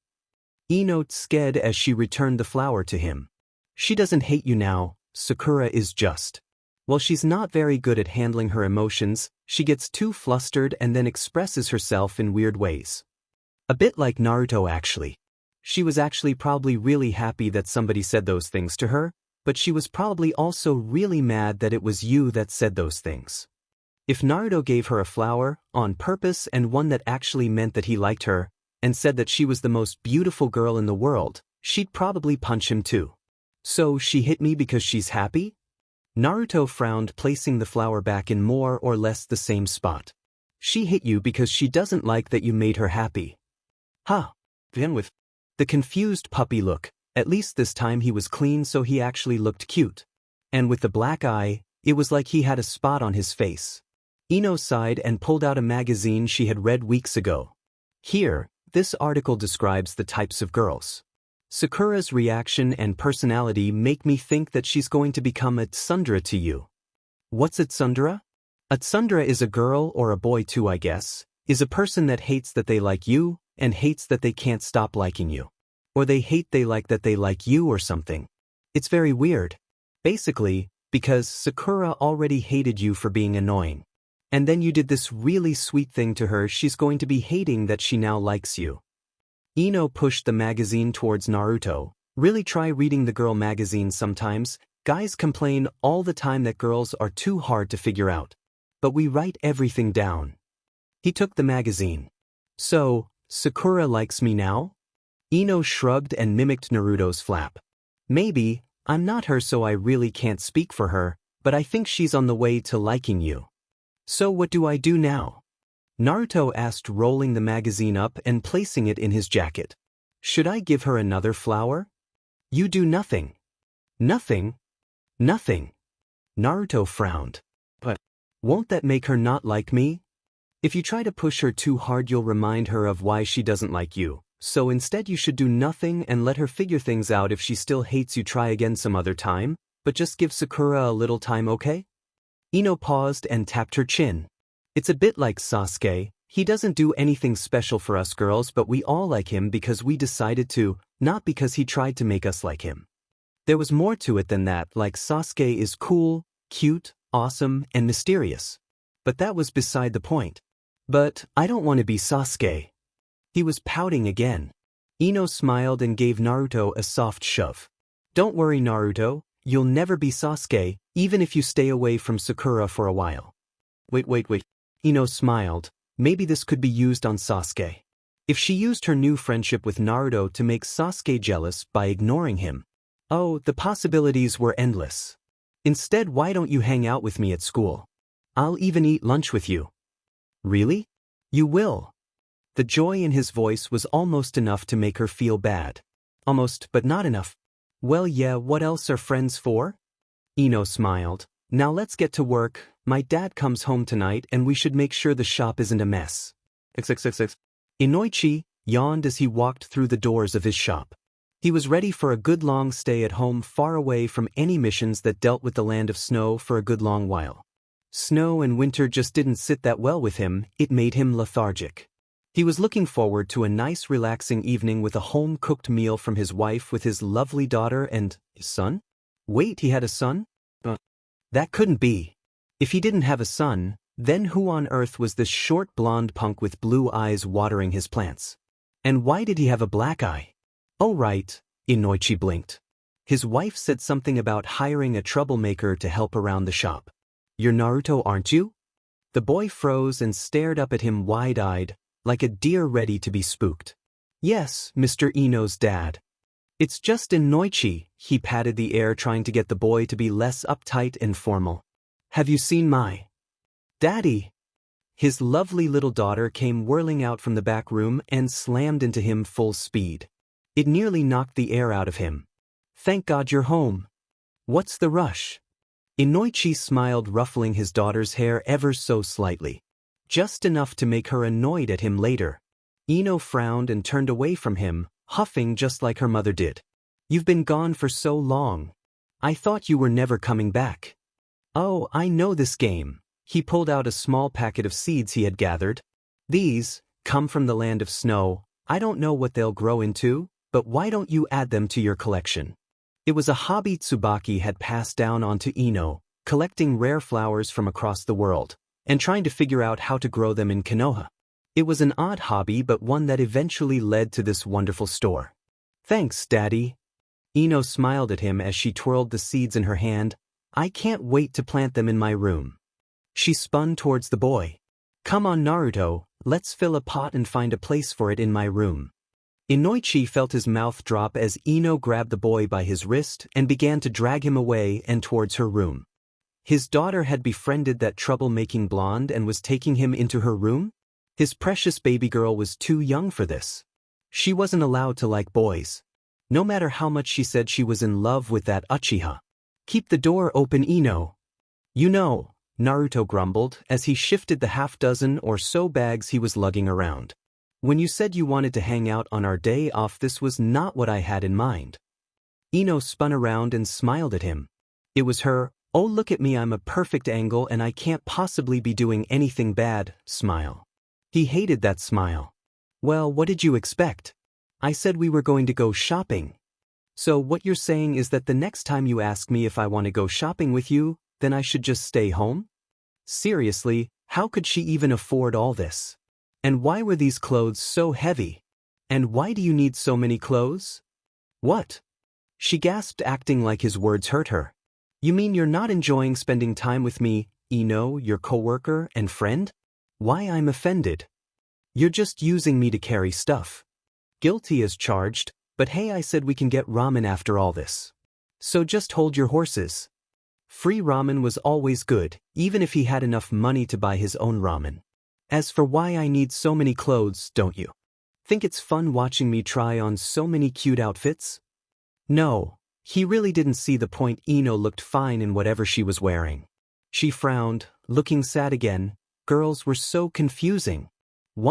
Ino sked as she returned the flower to him. She doesn't hate you now, Sakura is just. Well, she's not very good at handling her emotions, she gets too flustered and then expresses herself in weird ways. A bit like Naruto actually. She was actually probably really happy that somebody said those things to her, but she was probably also really mad that it was you that said those things. If Naruto gave her a flower, on purpose, and one that actually meant that he liked her, and said that she was the most beautiful girl in the world, she'd probably punch him too. So she hit me because she's happy? Naruto frowned, placing the flower back in more or less the same spot. She hit you because she doesn't like that you made her happy. Huh. begin with. The confused puppy look, at least this time he was clean so he actually looked cute. And with the black eye, it was like he had a spot on his face. Ino sighed and pulled out a magazine she had read weeks ago. Here, this article describes the types of girls. Sakura's reaction and personality make me think that she's going to become a tsundere to you. What's a tsundere? A tsundere is a girl or a boy too, I guess, is a person that hates that they like you and hates that they can't stop liking you. Or they hate they like you or something. It's very weird. Basically, because Sakura already hated you for being annoying. And then you did this really sweet thing to her, she's going to be hating that she now likes you. Ino pushed the magazine towards Naruto. Really try reading the girl magazine sometimes. Guys complain all the time that girls are too hard to figure out. But we write everything down. He took the magazine. So, Sakura likes me now? Ino shrugged and mimicked Naruto's flap. Maybe, I'm not her so I really can't speak for her, but I think she's on the way to liking you. So what do I do now? Naruto asked, rolling the magazine up and placing it in his jacket. Should I give her another flower? You do nothing. Nothing? Nothing. Naruto frowned. But won't that make her not like me? If you try to push her too hard you'll remind her of why she doesn't like you. So instead you should do nothing and let her figure things out. If she still hates you, try again some other time, but just give Sakura a little time, okay? Ino paused and tapped her chin. It's a bit like Sasuke. He doesn't do anything special for us girls, but we all like him because we decided to, not because he tried to make us like him. There was more to it than that, like Sasuke is cool, cute, awesome, and mysterious. But that was beside the point. But I don't want to be Sasuke. He was pouting again. Ino smiled and gave Naruto a soft shove. Don't worry, Naruto, you'll never be Sasuke, even if you stay away from Sakura for a while. Wait. Ino smiled. Maybe this could be used on Sasuke. If she used her new friendship with Naruto to make Sasuke jealous by ignoring him. Oh, the possibilities were endless. Instead, why don't you hang out with me at school? I'll even eat lunch with you. Really? You will. The joy in his voice was almost enough to make her feel bad. Almost, but not enough. Well, yeah, what else are friends for? Ino smiled. Now let's get to work. My dad comes home tonight and we should make sure the shop isn't a mess. Inoichi yawned as he walked through the doors of his shop. He was ready for a good long stay at home, far away from any missions that dealt with the land of snow for a good long while. Snow and winter just didn't sit that well with him, it made him lethargic. He was looking forward to a nice relaxing evening with a home-cooked meal from his wife with his lovely daughter and his son? Wait, he had a son? That couldn't be. If he didn't have a son, then who on earth was this short blonde punk with blue eyes watering his plants? And why did he have a black eye? Oh right, Inoichi blinked. His wife said something about hiring a troublemaker to help around the shop. You're Naruto, aren't you? The boy froze and stared up at him wide-eyed, like a deer ready to be spooked. Yes, Mr. Ino's dad. It's just Inoichi, he patted the air trying to get the boy to be less uptight and formal. Have you seen my daddy? His lovely little daughter came whirling out from the back room and slammed into him full speed. It nearly knocked the air out of him. Thank God you're home. What's the rush? Inoichi smiled, ruffling his daughter's hair ever so slightly. Just enough to make her annoyed at him later. Ino frowned and turned away from him, huffing just like her mother did. You've been gone for so long. I thought you were never coming back. Oh, I know this game. He pulled out a small packet of seeds he had gathered. These come from the land of snow. I don't know what they'll grow into, but why don't you add them to your collection? It was a hobby Tsubaki had passed down onto Ino, collecting rare flowers from across the world, and trying to figure out how to grow them in Konoha. It was an odd hobby, but one that eventually led to this wonderful store. Thanks, Daddy. Ino smiled at him as she twirled the seeds in her hand. I can't wait to plant them in my room. She spun towards the boy. Come on, Naruto, let's fill a pot and find a place for it in my room. Inoichi felt his mouth drop as Ino grabbed the boy by his wrist and began to drag him away and towards her room. His daughter had befriended that troublemaking blonde and was taking him into her room? His precious baby girl was too young for this. She wasn't allowed to like boys. No matter how much she said she was in love with that Uchiha. Keep the door open, Ino. You know, Naruto grumbled as he shifted the half-dozen or so bags he was lugging around. When you said you wanted to hang out on our day off, this was not what I had in mind. Ino spun around and smiled at him. It was her, "Oh look at me, I'm a perfect angle and I can't possibly be doing anything bad," smile. He hated that smile. Well, what did you expect? I said we were going to go shopping. So what you're saying is that the next time you ask me if I want to go shopping with you, then I should just stay home? Seriously, how could she even afford all this? And why were these clothes so heavy? And why do you need so many clothes? What? She gasped, acting like his words hurt her. You mean you're not enjoying spending time with me, Ino, your coworker and friend? Why, I'm offended. You're just using me to carry stuff. Guilty as charged, but hey, I said we can get ramen after all this. So just hold your horses. Free ramen was always good, even if he had enough money to buy his own ramen. As for why I need so many clothes, don't you think it's fun watching me try on so many cute outfits? No, he really didn't see the point. Ino looked fine in whatever she was wearing. She frowned, looking sad again. Girls were so confusing.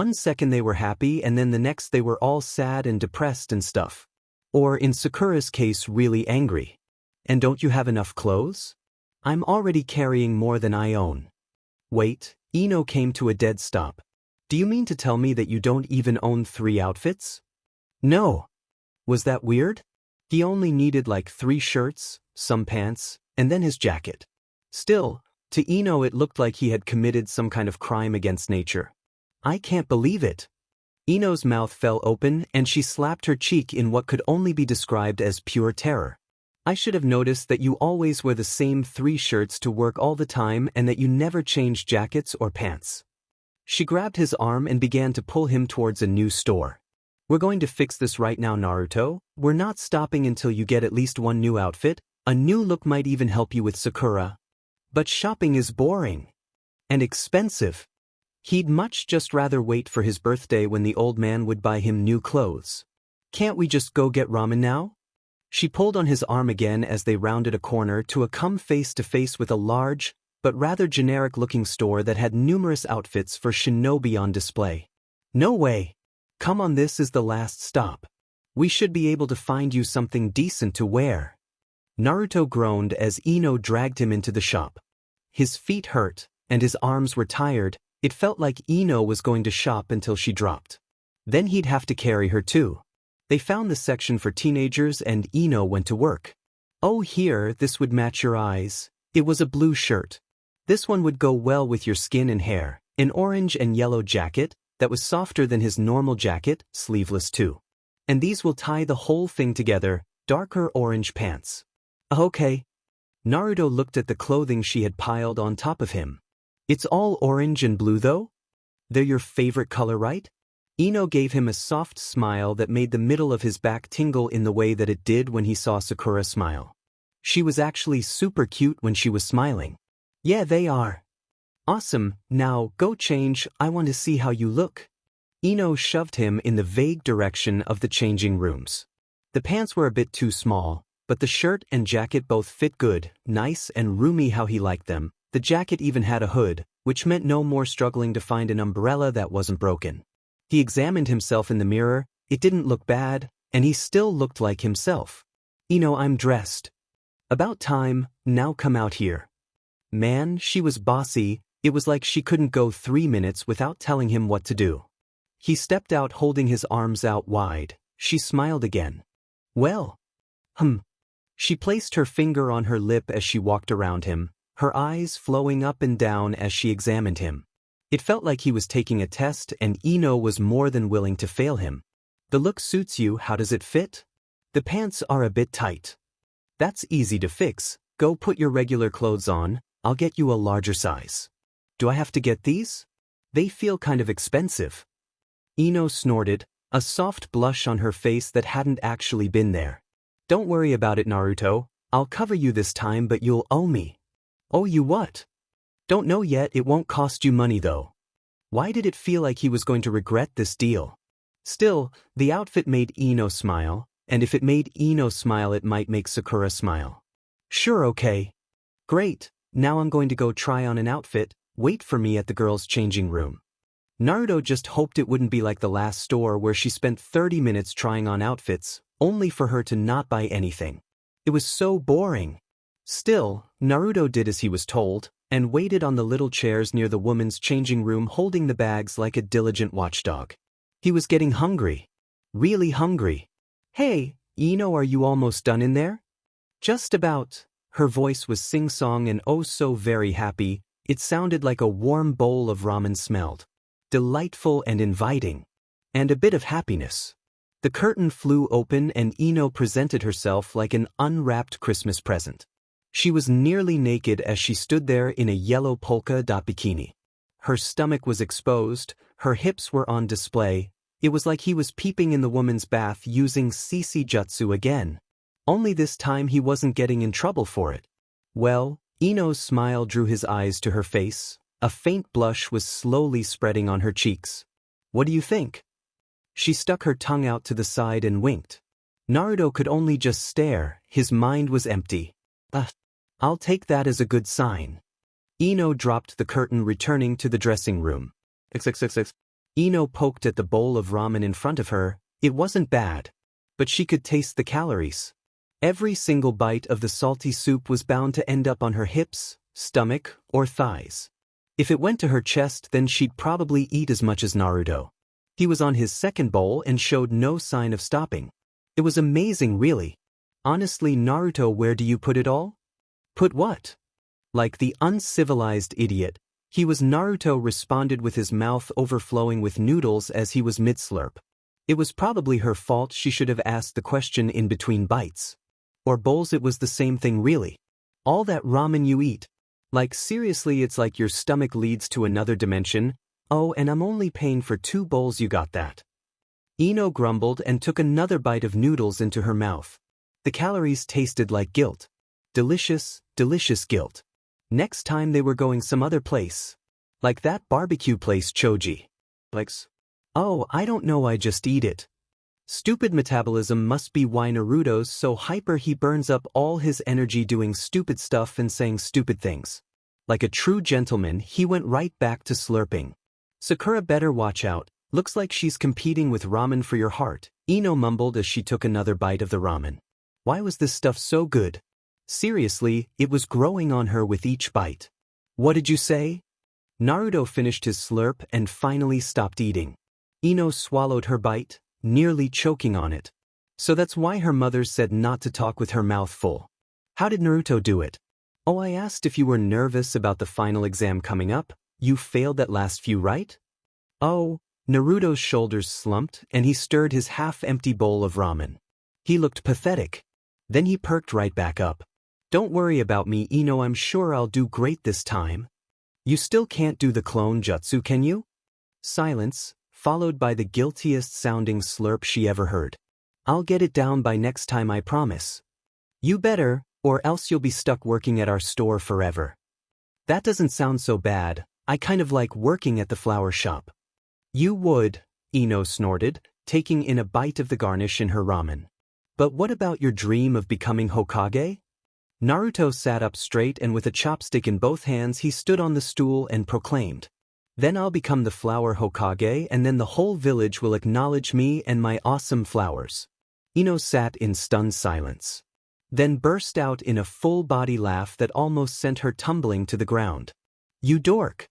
One second they were happy and then the next they were all sad and depressed and stuff. Or in Sakura's case, really angry. And don't you have enough clothes? I'm already carrying more than I own. Wait, Ino came to a dead stop. Do you mean to tell me that you don't even own 3 outfits? No. Was that weird? He only needed like 3 shirts, some pants, and then his jacket. Still, to Ino it looked like he had committed some kind of crime against nature. I can't believe it. Ino's mouth fell open and she slapped her cheek in what could only be described as pure terror. I should have noticed that you always wear the same 3 shirts to work all the time and that you never change jackets or pants. She grabbed his arm and began to pull him towards a new store. We're going to fix this right now, Naruto. We're not stopping until you get at least 1 new outfit. A new look might even help you with Sakura. But shopping is boring. And expensive. He'd much just rather wait for his birthday when the old man would buy him new clothes. Can't we just go get ramen now? She pulled on his arm again as they rounded a corner to come face to face with a large, but rather generic-looking store that had numerous outfits for shinobi on display. No way. Come on, this is the last stop. We should be able to find you something decent to wear. Naruto groaned as Ino dragged him into the shop. His feet hurt, and his arms were tired. It felt like Ino was going to shop until she dropped. Then he'd have to carry her too. They found the section for teenagers and Ino went to work. Oh, here, this would match your eyes. It was a blue shirt. This one would go well with your skin and hair. An orange and yellow jacket that was softer than his normal jacket, sleeveless too. And these will tie the whole thing together, darker orange pants. Okay. Naruto looked at the clothing she had piled on top of him. It's all orange and blue though? They're your favorite color, right? Ino gave him a soft smile that made the middle of his back tingle in the way that it did when he saw Sakura smile. She was actually super cute when she was smiling. Yeah, they are. Awesome, now go change, I want to see how you look. Ino shoved him in the vague direction of the changing rooms. The pants were a bit too small, but the shirt and jacket both fit good, nice and roomy how he liked them. The jacket even had a hood, which meant no more struggling to find an umbrella that wasn't broken. He examined himself in the mirror, it didn't look bad, and he still looked like himself. Ino, I'm dressed. About time, now come out here. Man, she was bossy, it was like she couldn't go 3 minutes without telling him what to do. He stepped out holding his arms out wide. She smiled again. Well. She placed her finger on her lip as she walked around him, her eyes flowing up and down as she examined him. It felt like he was taking a test and Ino was more than willing to fail him. The look suits you, how does it fit? The pants are a bit tight. That's easy to fix, go put your regular clothes on, I'll get you a larger size. Do I have to get these? They feel kind of expensive. Ino snorted, a soft blush on her face that hadn't actually been there. Don't worry about it, Naruto, I'll cover you this time but you'll owe me. Owe you what? Don't know yet, it won't cost you money though. Why did it feel like he was going to regret this deal? Still, the outfit made Ino smile, and if it made Ino smile it might make Sakura smile. Sure, okay. Great, now I'm going to go try on an outfit, wait for me at the girls' changing room. Naruto just hoped it wouldn't be like the last store where she spent 30 minutes trying on outfits, only for her to not buy anything. It was so boring. Still, Naruto did as he was told, and waited on the little chairs near the woman's changing room holding the bags like a diligent watchdog. He was getting hungry. Really hungry. Hey, Ino, are you almost done in there? Just about. Her voice was sing-song and oh so very happy, it sounded like a warm bowl of ramen smelled. Delightful and inviting. And a bit of happiness. The curtain flew open and Ino presented herself like an unwrapped Christmas present. She was nearly naked as she stood there in a yellow polka dot bikini. Her stomach was exposed, her hips were on display. It was like he was peeping in the woman's bath using CC jutsu again. Only this time he wasn't getting in trouble for it. Well, Ino's smile drew his eyes to her face. A faint blush was slowly spreading on her cheeks. What do you think? She stuck her tongue out to the side and winked. Naruto could only just stare, his mind was empty. I'll take that as a good sign. Ino dropped the curtain, returning to the dressing room. Ino poked at the bowl of ramen in front of her. It wasn't bad. But she could taste the calories. Every single bite of the salty soup was bound to end up on her hips, stomach, or thighs. If it went to her chest, then she'd probably eat as much as Naruto. He was on his second bowl and showed no sign of stopping. It was amazing, really. Honestly, Naruto, where do you put it all? Put what? Like the uncivilized idiot, Naruto responded with his mouth overflowing with noodles as he was mid-slurp. It was probably her fault. She should have asked the question in between bites. Or bowls, it was the same thing really. All that ramen you eat. Like seriously, it's like your stomach leads to another dimension. Oh, and I'm only paying for 2 bowls, you got that. Ino grumbled and took another bite of noodles into her mouth. The calories tasted like guilt. Delicious, delicious guilt. Next time they were going some other place. Like that barbecue place Choji. Oh, I don't know, I just eat it. Stupid metabolism must be why Naruto's so hyper. He burns up all his energy doing stupid stuff and saying stupid things. Like a true gentleman, he went right back to slurping. Sakura better watch out, looks like she's competing with ramen for your heart, Ino mumbled as she took another bite of the ramen. Why was this stuff so good? Seriously, it was growing on her with each bite. What did you say? Naruto finished his slurp and finally stopped eating. Ino swallowed her bite, nearly choking on it. So that's why her mother said not to talk with her mouth full. How did Naruto do it? Oh, I asked if you were nervous about the final exam coming up. You failed that last few, right? Oh, Naruto's shoulders slumped and he stirred his half-empty bowl of ramen. He looked pathetic. Then he perked right back up. Don't worry about me, Ino, I'm sure I'll do great this time. You still can't do the clone jutsu, can you? Silence, followed by the guiltiest sounding slurp she ever heard. I'll get it down by next time, I promise. You better, or else you'll be stuck working at our store forever. That doesn't sound so bad. I kind of like working at the flower shop. You would, Ino snorted, taking in a bite of the garnish in her ramen. But what about your dream of becoming Hokage? Naruto sat up straight and with a chopstick in both hands he stood on the stool and proclaimed. Then I'll become the flower Hokage and then the whole village will acknowledge me and my awesome flowers. Ino sat in stunned silence. Then burst out in a full-body laugh that almost sent her tumbling to the ground. You dork!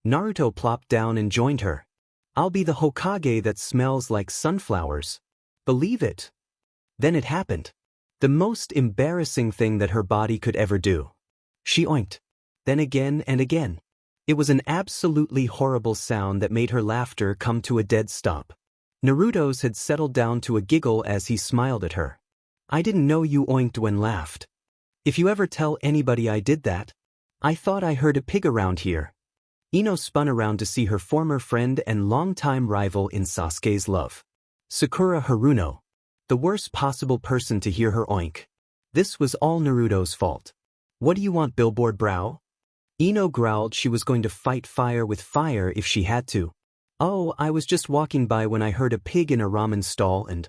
Naruto plopped down and joined her. I'll be the Hokage that smells like sunflowers. Believe it. Then it happened. The most embarrassing thing that her body could ever do. She oinked. Then again and again. It was an absolutely horrible sound that made her laughter come to a dead stop. Naruto's had settled down to a giggle as he smiled at her. I didn't know you oinked when laughed. If you ever tell anybody I did that. I thought I heard a pig around here. Ino spun around to see her former friend and longtime rival in Sasuke's love. Sakura Haruno. The worst possible person to hear her oink. This was all Naruto's fault. What do you want, billboard brow? Ino growled she was going to fight fire with fire if she had to. Oh, I was just walking by when I heard a pig in a ramen stall and…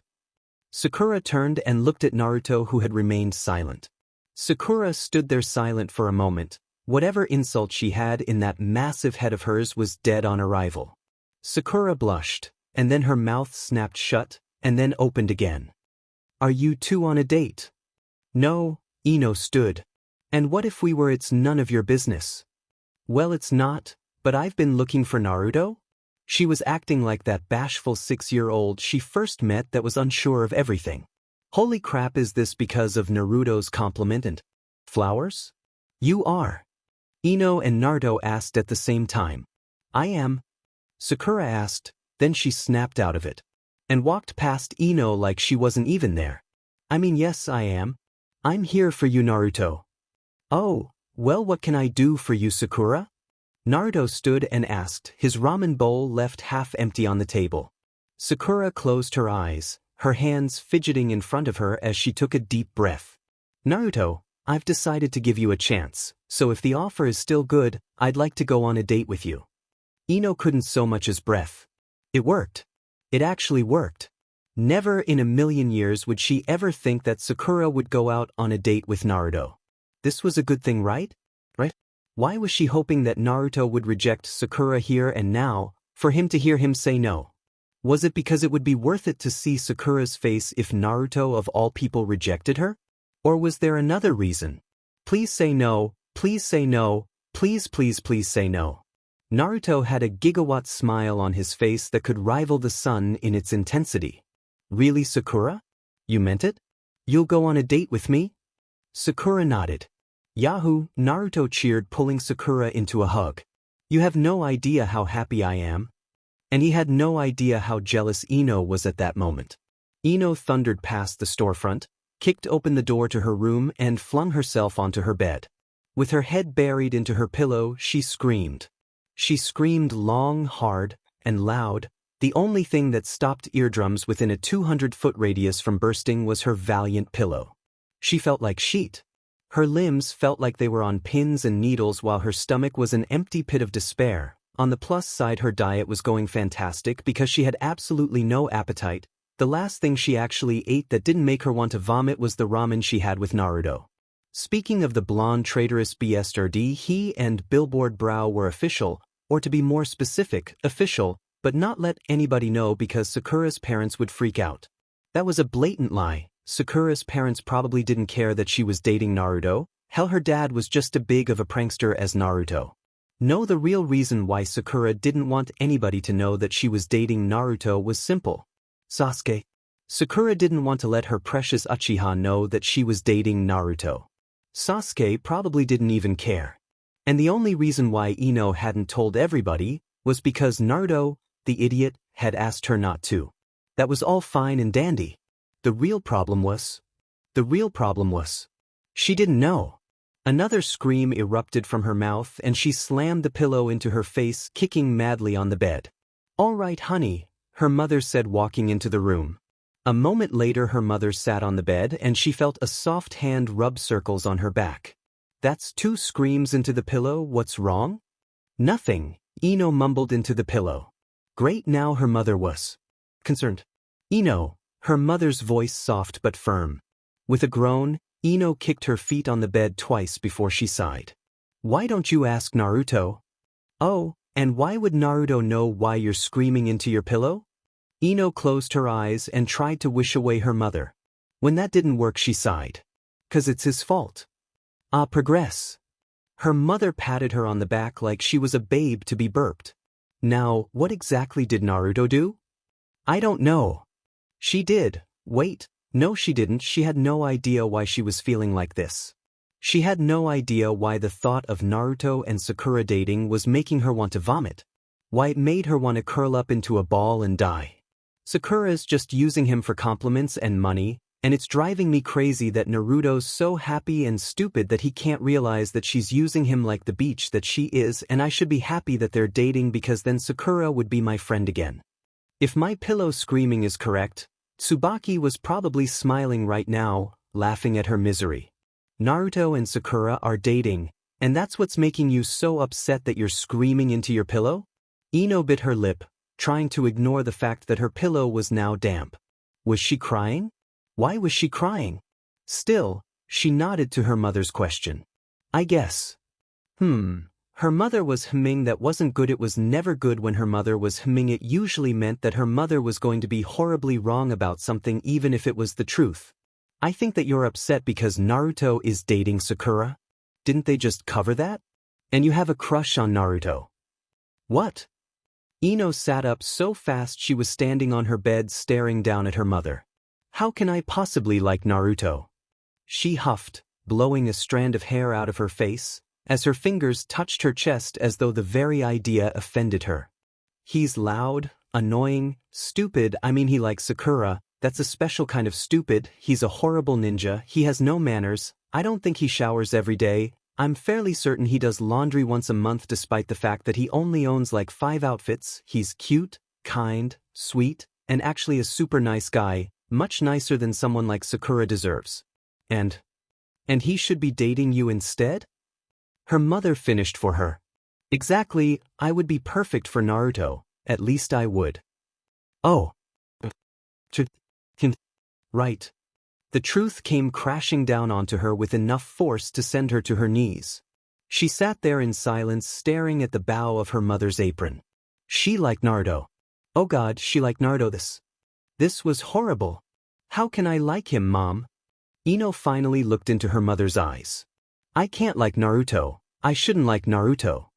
Sakura turned and looked at Naruto, who had remained silent. Sakura stood there silent for a moment. Whatever insult she had in that massive head of hers was dead on arrival. Sakura blushed, and then her mouth snapped shut, and then opened again. Are you two on a date? No, Ino stood. And what if we were? It's none of your business. Well, it's not, but I've been looking for Naruto? She was acting like that bashful 6-year-old she first met that was unsure of everything. Holy crap, is this because of Naruto's compliment and flowers? You are. Ino and Naruto asked at the same time. I am. Sakura asked, then she snapped out of it. And walked past Ino like she wasn't even there. I mean, yes, I am. I'm here for you, Naruto. Oh, well, what can I do for you, Sakura? Naruto stood and asked, his ramen bowl left half empty on the table. Sakura closed her eyes, her hands fidgeting in front of her as she took a deep breath. Naruto, I've decided to give you a chance, so if the offer is still good, I'd like to go on a date with you. Ino couldn't so much as breath. It worked. It actually worked. Never in a million years would she ever think that Sakura would go out on a date with Naruto. This was a good thing, right? Right? Why was she hoping that Naruto would reject Sakura here and now, for him to hear him say no? Was it because it would be worth it to see Sakura's face if Naruto of all people rejected her? Or was there another reason? Please say no, please say no, please please please say no. Naruto had a gigawatt smile on his face that could rival the sun in its intensity. Really, Sakura? You meant it? You'll go on a date with me? Sakura nodded. Yahoo! Naruto cheered, pulling Sakura into a hug. You have no idea how happy I am. And he had no idea how jealous Ino was at that moment. Ino thundered past the storefront, kicked open the door to her room and flung herself onto her bed. With her head buried into her pillow, she screamed. She screamed long, hard, and loud. The only thing that stopped eardrums within a 200-foot radius from bursting was her valiant pillow. She felt like sheet. Her limbs felt like they were on pins and needles while her stomach was an empty pit of despair. On the plus side, her diet was going fantastic because she had absolutely no appetite. The last thing she actually ate that didn't make her want to vomit was the ramen she had with Naruto. Speaking of the blonde traitorous BSRD, he and Billboard Brow were official, or to be more specific, official, but not let anybody know because Sakura's parents would freak out. That was a blatant lie. Sakura's parents probably didn't care that she was dating Naruto. Hell, her dad was just as big of a prankster as Naruto. No, the real reason why Sakura didn't want anybody to know that she was dating Naruto was simple. Sasuke. Sakura didn't want to let her precious Uchiha know that she was dating Naruto. Sasuke probably didn't even care. And the only reason why Ino hadn't told everybody was because Naruto, the idiot, had asked her not to. That was all fine and dandy. The real problem was, she didn't know. Another scream erupted from her mouth and she slammed the pillow into her face, kicking madly on the bed. All right, honey, her mother said, walking into the room. A moment later, her mother sat on the bed and she felt a soft hand rub circles on her back. That's 2 screams into the pillow. What's wrong? Nothing, Ino mumbled into the pillow. Great, now her mother was concerned. Ino, her mother's voice soft but firm. With a groan, Ino kicked her feet on the bed twice before she sighed. Why don't you ask Naruto? Oh, and why would Naruto know why you're screaming into your pillow? Ino closed her eyes and tried to wish away her mother. When that didn't work, she sighed. 'Cause it's his fault. Progress. Her mother patted her on the back like she was a babe to be burped. Now, what exactly did Naruto do? I don't know. She did. Wait, no she didn't. She had no idea why she was feeling like this. She had no idea why the thought of Naruto and Sakura dating was making her want to vomit. Why it made her want to curl up into a ball and die. Sakura's just using him for compliments and money, and it's driving me crazy that Naruto's so happy and stupid that he can't realize that she's using him like the beach that she is, and I should be happy that they're dating because then Sakura would be my friend again. If my pillow screaming is correct, Tsubaki was probably smiling right now, laughing at her misery. Naruto and Sakura are dating, and that's what's making you so upset that you're screaming into your pillow? Ino bit her lip, trying to ignore the fact that her pillow was now damp. Was she crying? Why was she crying? Still, she nodded to her mother's question. I guess. Her mother was humming that wasn't good. It was never good when her mother was humming. It usually meant that her mother was going to be horribly wrong about something even if it was the truth. I think that you're upset because Naruto is dating Sakura. Didn't they just cover that? And you have a crush on Naruto. What? Ino sat up so fast she was standing on her bed staring down at her mother. How can I possibly like Naruto? She huffed, blowing a strand of hair out of her face, as her fingers touched her chest as though the very idea offended her. He's loud, annoying, stupid. I mean, he likes Sakura. That's a special kind of stupid. He's a horrible ninja. He has no manners. I don't think he showers every day. I'm fairly certain he does laundry once a month despite the fact that he only owns like 5 outfits. He's cute, kind, sweet, and actually a super nice guy, much nicer than someone like Sakura deserves. And he should be dating you instead? Her mother finished for her. Exactly, I would be perfect for Naruto, at least I would. Oh. Right. The truth came crashing down onto her with enough force to send her to her knees. She sat there in silence staring at the bow of her mother's apron. She liked Naruto. Oh God, she liked Naruto. This was horrible. How can I like him, Mom? Ino finally looked into her mother's eyes. I can't like Naruto. I shouldn't like Naruto.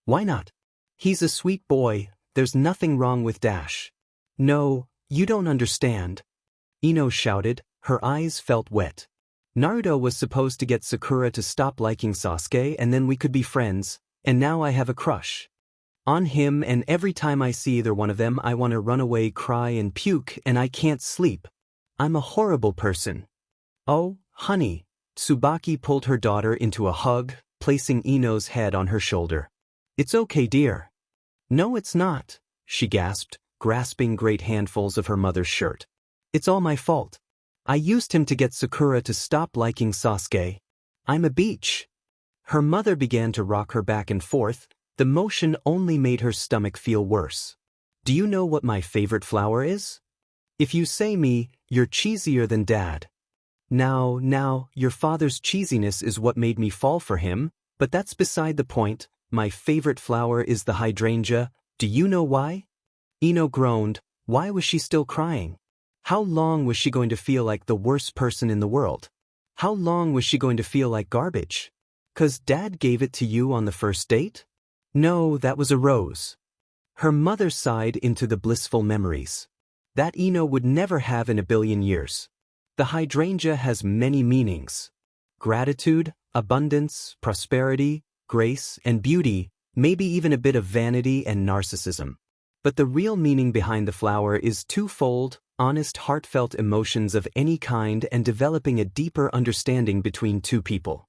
Why not? He's a sweet boy. There's nothing wrong with Dash. No, you don't understand. Ino shouted. Her eyes felt wet. Naruto was supposed to get Sakura to stop liking Sasuke and then we could be friends, and now I have a crush on him, and every time I see either one of them I want to run away, cry and puke, and I can't sleep. I'm a horrible person. Oh, honey. Tsubaki pulled her daughter into a hug, placing Ino's head on her shoulder. It's okay, dear. No, it's not, she gasped, grasping great handfuls of her mother's shirt. It's all my fault. I used him to get Sakura to stop liking Sasuke. I'm a beach. Her mother began to rock her back and forth. The motion only made her stomach feel worse. Do you know what my favorite flower is? If you say me, you're cheesier than Dad. Now, your father's cheesiness is what made me fall for him, but that's beside the point. My favorite flower is the hydrangea. Do you know why? Ino groaned. Why was she still crying? How long was she going to feel like the worst person in the world? How long was she going to feel like garbage? 'Cause Dad gave it to you on the first date? No, that was a rose. Her mother sighed into the blissful memories. That Ino would never have in a billion years. The hydrangea has many meanings. Gratitude, abundance, prosperity, grace, and beauty, maybe even a bit of vanity and narcissism. But the real meaning behind the flower is twofold: honest, heartfelt emotions of any kind and developing a deeper understanding between two people.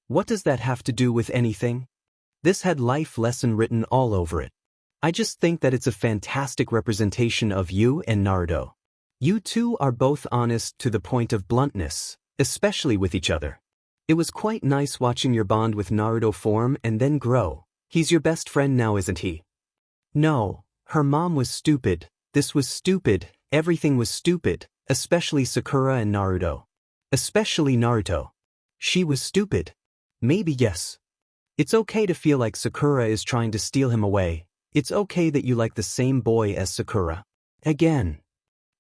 What does that have to do with anything? This had life lesson written all over it. I just think that it's a fantastic representation of you and Naruto. You two are both honest to the point of bluntness, especially with each other. It was quite nice watching your bond with Naruto form and then grow. He's your best friend now, isn't he? No, her mom was stupid. This was stupid. Everything was stupid, especially Sakura and Naruto. Especially Naruto. She was stupid. Maybe yes. It's okay to feel like Sakura is trying to steal him away. It's okay that you like the same boy as Sakura. Again.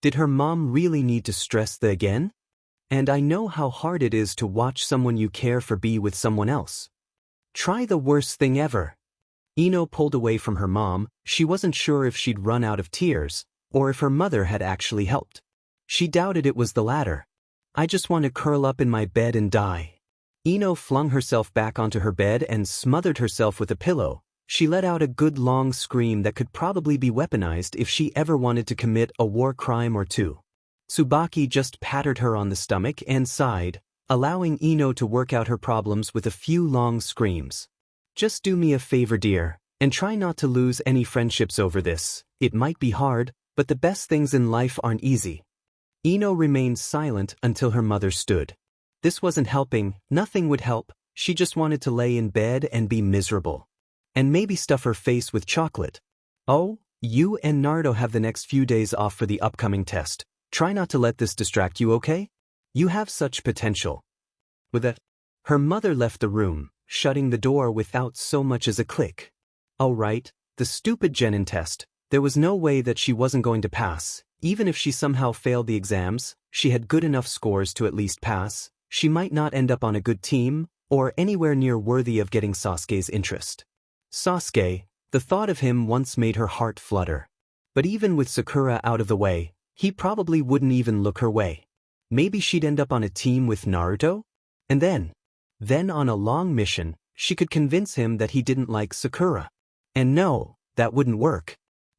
Did her mom really need to stress the again? And I know how hard it is to watch someone you care for be with someone else. Try the worst thing ever. Ino pulled away from her mom. She wasn't sure if she'd run out of tears, or if her mother had actually helped. She doubted it was the latter. I just want to curl up in my bed and die. Ino flung herself back onto her bed and smothered herself with a pillow. She let out a good long scream that could probably be weaponized if she ever wanted to commit a war crime or two. Tsubaki just patted her on the stomach and sighed, allowing Ino to work out her problems with a few long screams. Just do me a favor, dear, and try not to lose any friendships over this. It might be hard, but the best things in life aren't easy. Ino remained silent until her mother stood. This wasn't helping. Nothing would help. She just wanted to lay in bed and be miserable. And maybe stuff her face with chocolate. Oh, You and Naruto have the next few days off for the upcoming test. Try not to let this distract you, okay? You have such potential. With that, her mother left the room, shutting the door without so much as a click. All right, the stupid genin test. There was no way that she wasn't going to pass. Even if she somehow failed the exams, she had good enough scores to at least pass. She might not end up on a good team, or anywhere near worthy of getting Sasuke's interest. Sasuke, the thought of him once made her heart flutter. But even with Sakura out of the way, he probably wouldn't even look her way. Maybe she'd end up on a team with Naruto? And then on a long mission, she could convince him that he didn't like Sakura. And no, that wouldn't work.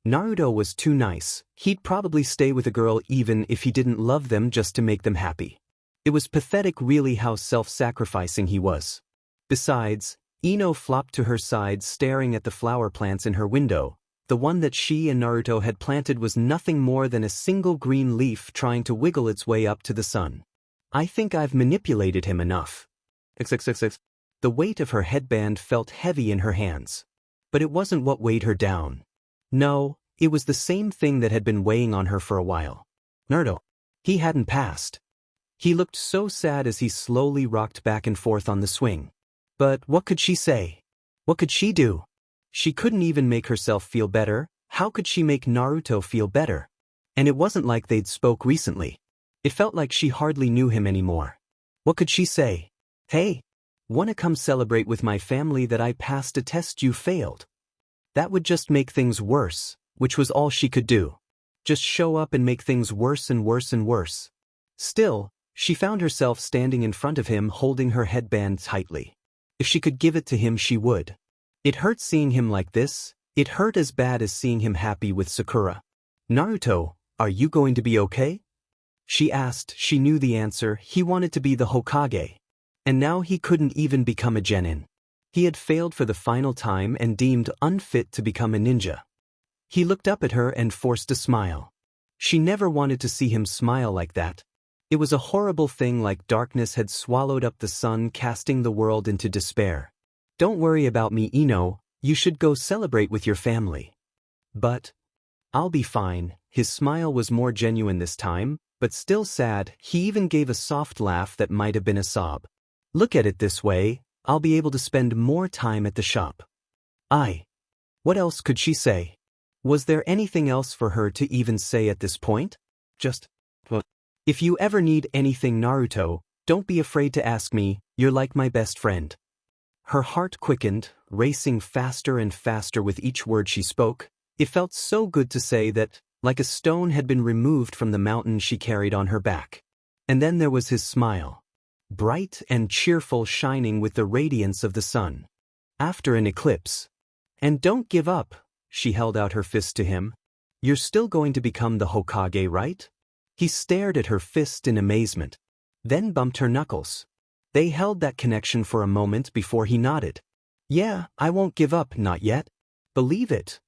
Naruto was too nice. He'd probably stay with a girl even if he didn't love them just to make them happy. It was pathetic really how self-sacrificing he was. Besides, Ino flopped to her side staring at the flower plants in her window. The one that she and Naruto had planted was nothing more than a single green leaf trying to wiggle its way up to the sun. I think I've manipulated him enough. XXXX. The weight of her headband felt heavy in her hands. But it wasn't what weighed her down. No, it was the same thing that had been weighing on her for a while. Naruto. He hadn't passed. He looked so sad as he slowly rocked back and forth on the swing. But what could she say? What could she do? She couldn't even make herself feel better. How could she make Naruto feel better? And it wasn't like they'd spoke recently. It felt like she hardly knew him anymore. What could she say? Hey, wanna come celebrate with my family that I passed a test you failed? That would just make things worse, which was all she could do. Just show up and make things worse and worse and worse. Still, she found herself standing in front of him holding her headband tightly. If she could give it to him, she would. It hurt seeing him like this. It hurt as bad as seeing him happy with Sakura. Naruto, are you going to be okay? She asked. She knew the answer. He wanted to be the Hokage. And now he couldn't even become a genin. He had failed for the final time and deemed unfit to become a ninja. He looked up at her and forced a smile. She never wanted to see him smile like that. It was a horrible thing, like darkness had swallowed up the sun, casting the world into despair. Don't worry about me, Ino. You should go celebrate with your family. But I'll be fine. His smile was more genuine this time, but still sad. He even gave a soft laugh that might have been a sob. Look at it this way. I'll be able to spend more time at the shop. What else could she say? Was there anything else for her to even say at this point? Just, well, if you ever need anything, Naruto, don't be afraid to ask me. You're like my best friend. Her heart quickened, racing faster and faster with each word she spoke. It felt so good to say that, like a stone had been removed from the mountain she carried on her back. And then there was his smile. Bright and cheerful, shining with the radiance of the sun. After an eclipse. And don't give up, she held out her fist to him. You're still going to become the Hokage, right? He stared at her fist in amazement. Then bumped her knuckles. They held that connection for a moment before he nodded. Yeah, I won't give up, not yet. Believe it.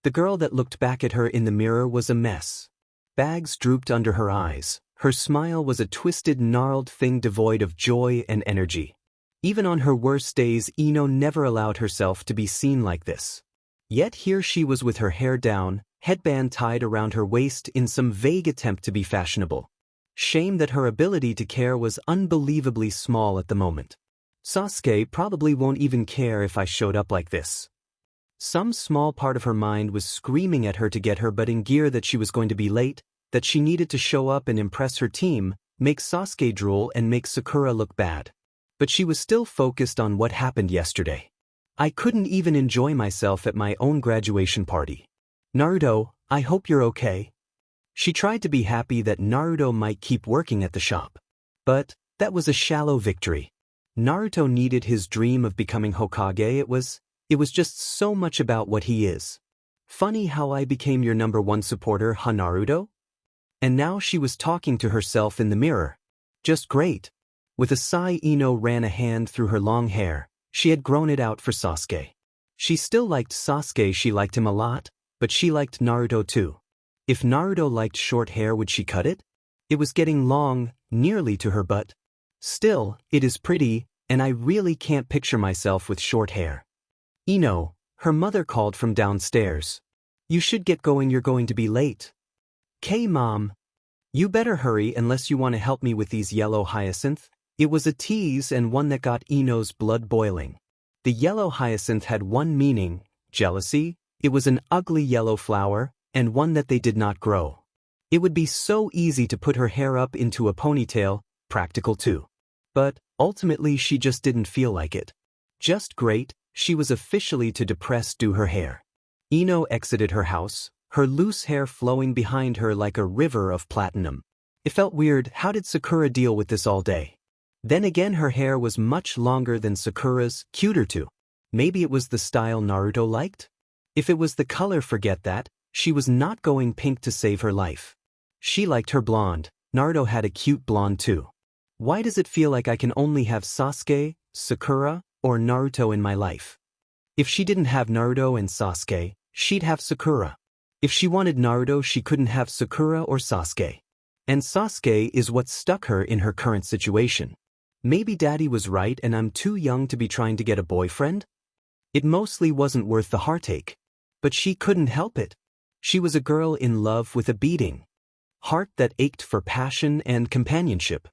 The girl that looked back at her in the mirror was a mess. Bags drooped under her eyes. Her smile was a twisted, gnarled thing devoid of joy and energy. Even on her worst days, Ino never allowed herself to be seen like this. Yet here she was with her hair down, headband tied around her waist in some vague attempt to be fashionable. Shame that her ability to care was unbelievably small at the moment. Sasuke probably won't even care if I showed up like this. Some small part of her mind was screaming at her to get her butt in gear, that she was going to be late, that she needed to show up and impress her team, make Sasuke drool and make Sakura look bad. But she was still focused on what happened yesterday. I couldn't even enjoy myself at my own graduation party. Naruto, I hope you're okay. She tried to be happy that Naruto might keep working at the shop. But that was a shallow victory. Naruto needed his dream of becoming Hokage. It was just so much about what he is. Funny how I became your #1 supporter, huh, Naruto? And now she was talking to herself in the mirror. Just great. With a sigh, Ino ran a hand through her long hair. She had grown it out for Sasuke. She still liked Sasuke, she liked him a lot, but she liked Naruto too. If Naruto liked short hair, would she cut it? It was getting long, nearly to her butt. Still, it is pretty, and I really can't picture myself with short hair. Ino, her mother called from downstairs. You should get going, you're going to be late. "'Kay, Mom. You better hurry unless you want to help me with these yellow hyacinth." It was a tease and one that got Ino's blood boiling. The yellow hyacinth had one meaning, jealousy. It was an ugly yellow flower, and one that they did not grow. It would be so easy to put her hair up into a ponytail, practical too. But, ultimately she just didn't feel like it. Just great, she was officially to depress do her hair. Ino exited her house, her loose hair flowing behind her like a river of platinum. It felt weird, how did Sakura deal with this all day? Then again her hair was much longer than Sakura's, cuter too. Maybe it was the style Naruto liked? If it was the color, forget that, she was not going pink to save her life. She liked her blonde, Naruto had a cute blonde too. Why does it feel like I can only have Sasuke, Sakura, or Naruto in my life? If she didn't have Naruto and Sasuke, she'd have Sakura. If she wanted Naruto, she couldn't have Sakura or Sasuke. And Sasuke is what stuck her in her current situation. Maybe Daddy was right and I'm too young to be trying to get a boyfriend? It mostly wasn't worth the heartache. But she couldn't help it. She was a girl in love with a beating heart that ached for passion and companionship.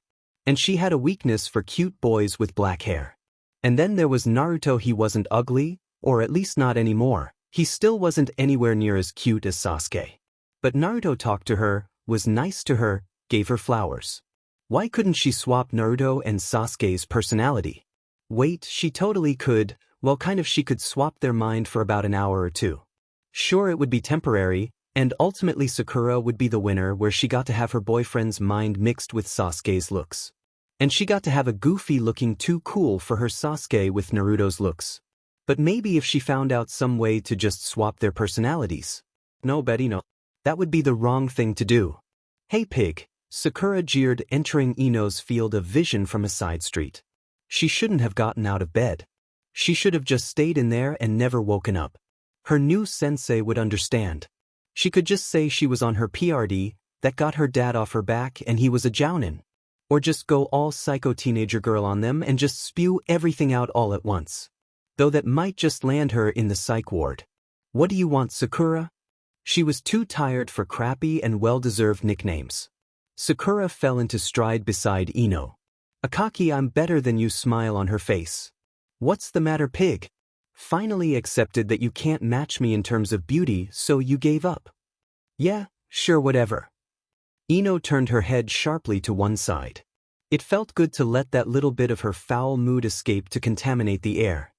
And she had a weakness for cute boys with black hair. And then there was Naruto. He wasn't ugly, or at least not anymore. He still wasn't anywhere near as cute as Sasuke. But Naruto talked to her, was nice to her, gave her flowers. Why couldn't she swap Naruto and Sasuke's personality? Wait, she totally could. Well, kind of, she could swap their mind for about an hour or two. Sure, it would be temporary, and ultimately Sakura would be the winner, where she got to have her boyfriend's mind mixed with Sasuke's looks. And she got to have a goofy looking too cool for her Sasuke with Naruto's looks. But maybe if she found out some way to just swap their personalities. No, Betty, no. That would be the wrong thing to do. "Hey, pig," Sakura jeered, entering Ino's field of vision from a side street. She shouldn't have gotten out of bed. She should have just stayed in there and never woken up. Her new sensei would understand. She could just say she was on her PRD, that got her dad off her back and he was a jounin. Or just go all psycho teenager girl on them and just spew everything out all at once. Though that might just land her in the psych ward. What do you want, Sakura? She was too tired for crappy and well-deserved nicknames. Sakura fell into stride beside Ino. A cocky "I'm better than you" smile on her face. "What's the matter, pig? Finally accepted that you can't match me in terms of beauty, so you gave up?" "Yeah, sure, whatever." Ino turned her head sharply to one side. It felt good to let that little bit of her foul mood escape to contaminate the air.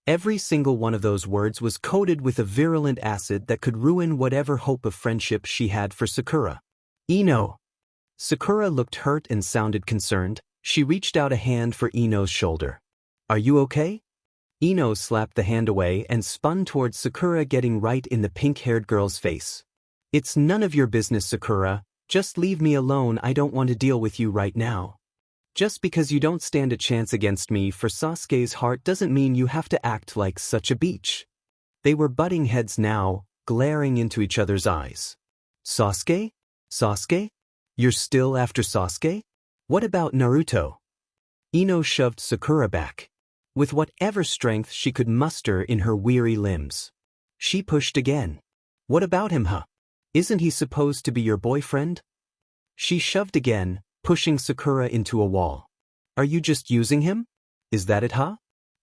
Every single one of those words was coated with a virulent acid that could ruin whatever hope of friendship she had for Sakura. "Ino." Sakura looked hurt and sounded concerned. She reached out a hand for Ino's shoulder. "Are you okay?" Ino slapped the hand away and spun towards Sakura, getting right in the pink-haired girl's face. "It's none of your business, Sakura. Just leave me alone. I don't want to deal with you right now. Just because you don't stand a chance against me for Sasuke's heart doesn't mean you have to act like such a beach." They were butting heads now, glaring into each other's eyes. "Sasuke? Sasuke? You're still after Sasuke? What about Naruto?" Ino shoved Sakura back. With whatever strength she could muster in her weary limbs. She pushed again. "What about him, huh? Isn't he supposed to be your boyfriend?" She shoved again, pushing Sakura into a wall. "Are you just using him? Is that it, huh?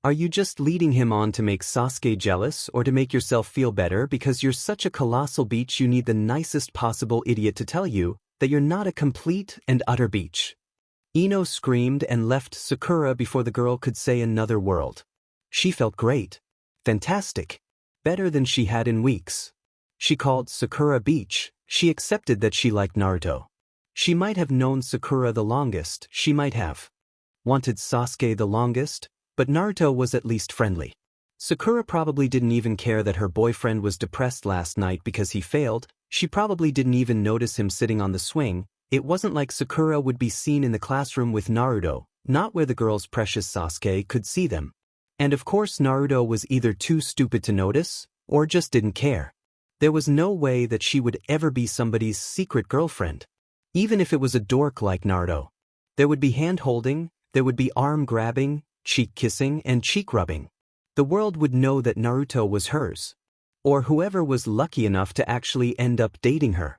Are you just leading him on to make Sasuke jealous or to make yourself feel better because you're such a colossal beach you need the nicest possible idiot to tell you that you're not a complete and utter beach?" Ino screamed and left Sakura before the girl could say another word. She felt great. Fantastic. Better than she had in weeks. She called Sakura Beach. She accepted that she liked Naruto. She might have known Sakura the longest, she might have wanted Sasuke the longest, but Naruto was at least friendly. Sakura probably didn't even care that her boyfriend was depressed last night because he failed. She probably didn't even notice him sitting on the swing. It wasn't like Sakura would be seen in the classroom with Naruto, not where the girl's precious Sasuke could see them. And of course Naruto was either too stupid to notice, or just didn't care. There was no way that she would ever be somebody's secret girlfriend. Even if it was a dork like Naruto. There would be hand-holding, there would be arm-grabbing, cheek-kissing, and cheek-rubbing. The world would know that Naruto was hers. or whoever was lucky enough to actually end up dating her.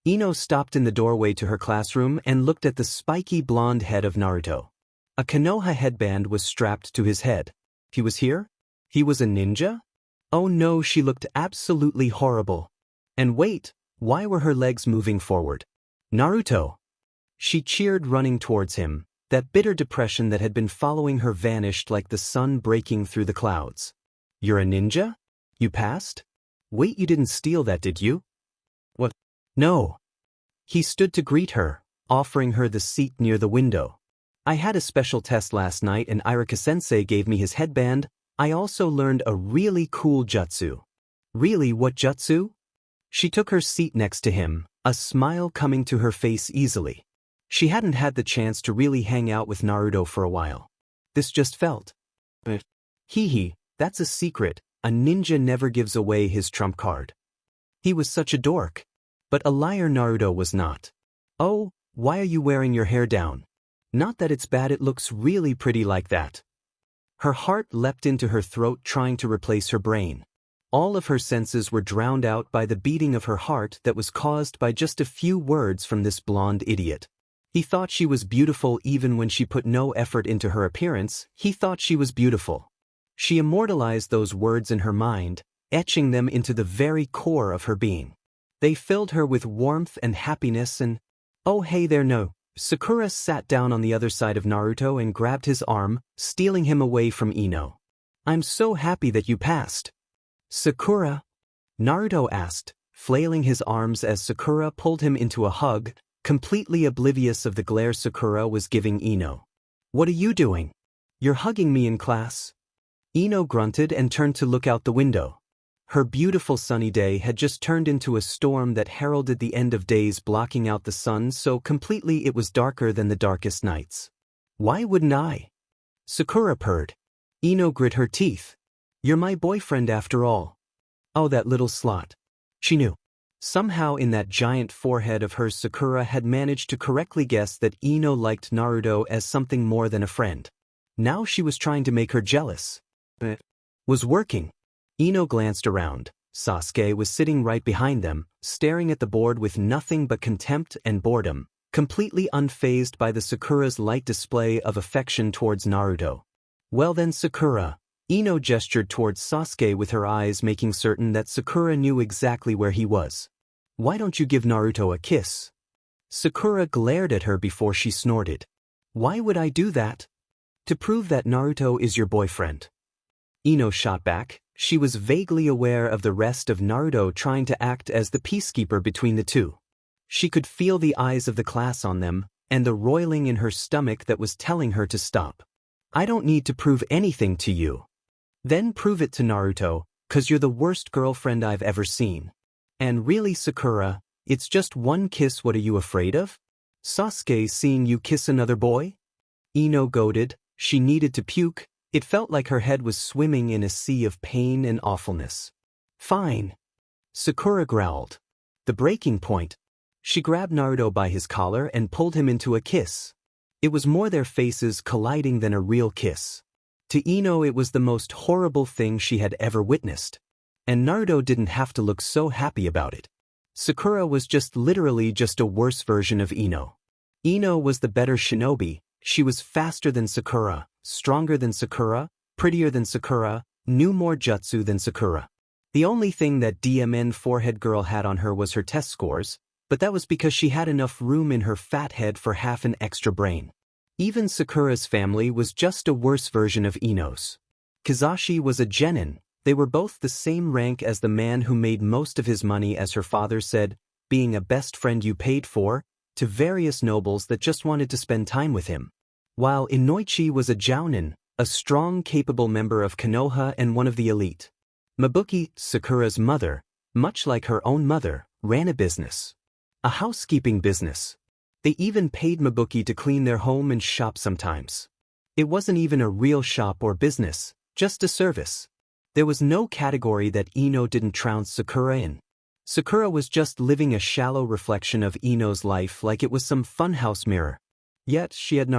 Ino stopped in the doorway to her classroom and looked at the spiky blonde head of Naruto. A Konoha headband was strapped to his head. He was here? He was a ninja? Oh no, she looked absolutely horrible. And wait, why were her legs moving forward? Naruto! She cheered, running towards him. That bitter depression that had been following her vanished like the sun breaking through the clouds. You're a ninja? You passed? Wait, you didn't steal that, did you? What? No. He stood to greet her, offering her the seat near the window. I had a special test last night and Irika-sensei gave me his headband. I also learned a really cool jutsu. Really, what jutsu? She took her seat next to him, a smile coming to her face easily. She hadn't had the chance to really hang out with Naruto for a while. This just felt. Hee, that's a secret. A ninja never gives away his trump card. He was such a dork. But a liar Naruto was not. Oh, why are you wearing your hair down? Not that it's bad, it looks really pretty like that. Her heart leapt into her throat, trying to replace her brain. All of her senses were drowned out by the beating of her heart that was caused by just a few words from this blonde idiot. He thought she was beautiful even when she put no effort into her appearance. He thought she was beautiful. She immortalized those words in her mind, etching them into the very core of her being. They filled her with warmth and happiness and, oh hey there, no. Sakura sat down on the other side of Naruto and grabbed his arm, stealing him away from Ino. I'm so happy that you passed. Sakura? Naruto asked, flailing his arms as Sakura pulled him into a hug, completely oblivious of the glare Sakura was giving Ino. What are you doing? You're hugging me in class? Ino grunted and turned to look out the window. Her beautiful sunny day had just turned into a storm that heralded the end of days, blocking out the sun so completely it was darker than the darkest nights. Why wouldn't I? Sakura purred. Ino grit her teeth. You're my boyfriend after all. Oh, that little slut. She knew. Somehow in that giant forehead of hers, Sakura had managed to correctly guess that Ino liked Naruto as something more than a friend. Now she was trying to make her jealous. It was working. Ino glanced around. Sasuke was sitting right behind them, staring at the board with nothing but contempt and boredom, completely unfazed by the Sakura's light display of affection towards Naruto. Well then, Sakura. Ino gestured towards Sasuke with her eyes, making certain that Sakura knew exactly where he was. Why don't you give Naruto a kiss? Sakura glared at her before she snorted. Why would I do that? To prove that Naruto is your boyfriend. Ino shot back. She was vaguely aware of the rest of Naruto trying to act as the peacekeeper between the two. She could feel the eyes of the class on them, and the roiling in her stomach that was telling her to stop. I don't need to prove anything to you. Then prove it to Naruto, 'cause you're the worst girlfriend I've ever seen. And really, Sakura, it's just one kiss, what are you afraid of? Sasuke seeing you kiss another boy? Ino goaded. She needed to puke. It felt like her head was swimming in a sea of pain and awfulness. Fine. Sakura growled. The breaking point. She grabbed Naruto by his collar and pulled him into a kiss. It was more their faces colliding than a real kiss. To Ino it was the most horrible thing she had ever witnessed. And Naruto didn't have to look so happy about it. Sakura was just literally just a worse version of Ino. Ino was the better shinobi. She was faster than Sakura, stronger than Sakura, prettier than Sakura, knew more jutsu than Sakura. The only thing that DMN forehead girl had on her was her test scores, but that was because she had enough room in her fat head for half an extra brain. Even Sakura's family was just a worse version of Ino's. Kizashi was a genin. They were both the same rank as the man who made most of his money, as her father said, being a best friend you paid for, to various nobles that just wanted to spend time with him. While Inoichi was a jounin, a strong, capable member of Konoha and one of the elite. Mabuki, Sakura's mother, much like her own mother, ran a business. A housekeeping business. They even paid Mabuki to clean their home and shop sometimes. It wasn't even a real shop or business, just a service. There was no category that Ino didn't trounce Sakura in. Sakura was just living a shallow reflection of Ino's life like it was some funhouse mirror. Yet she had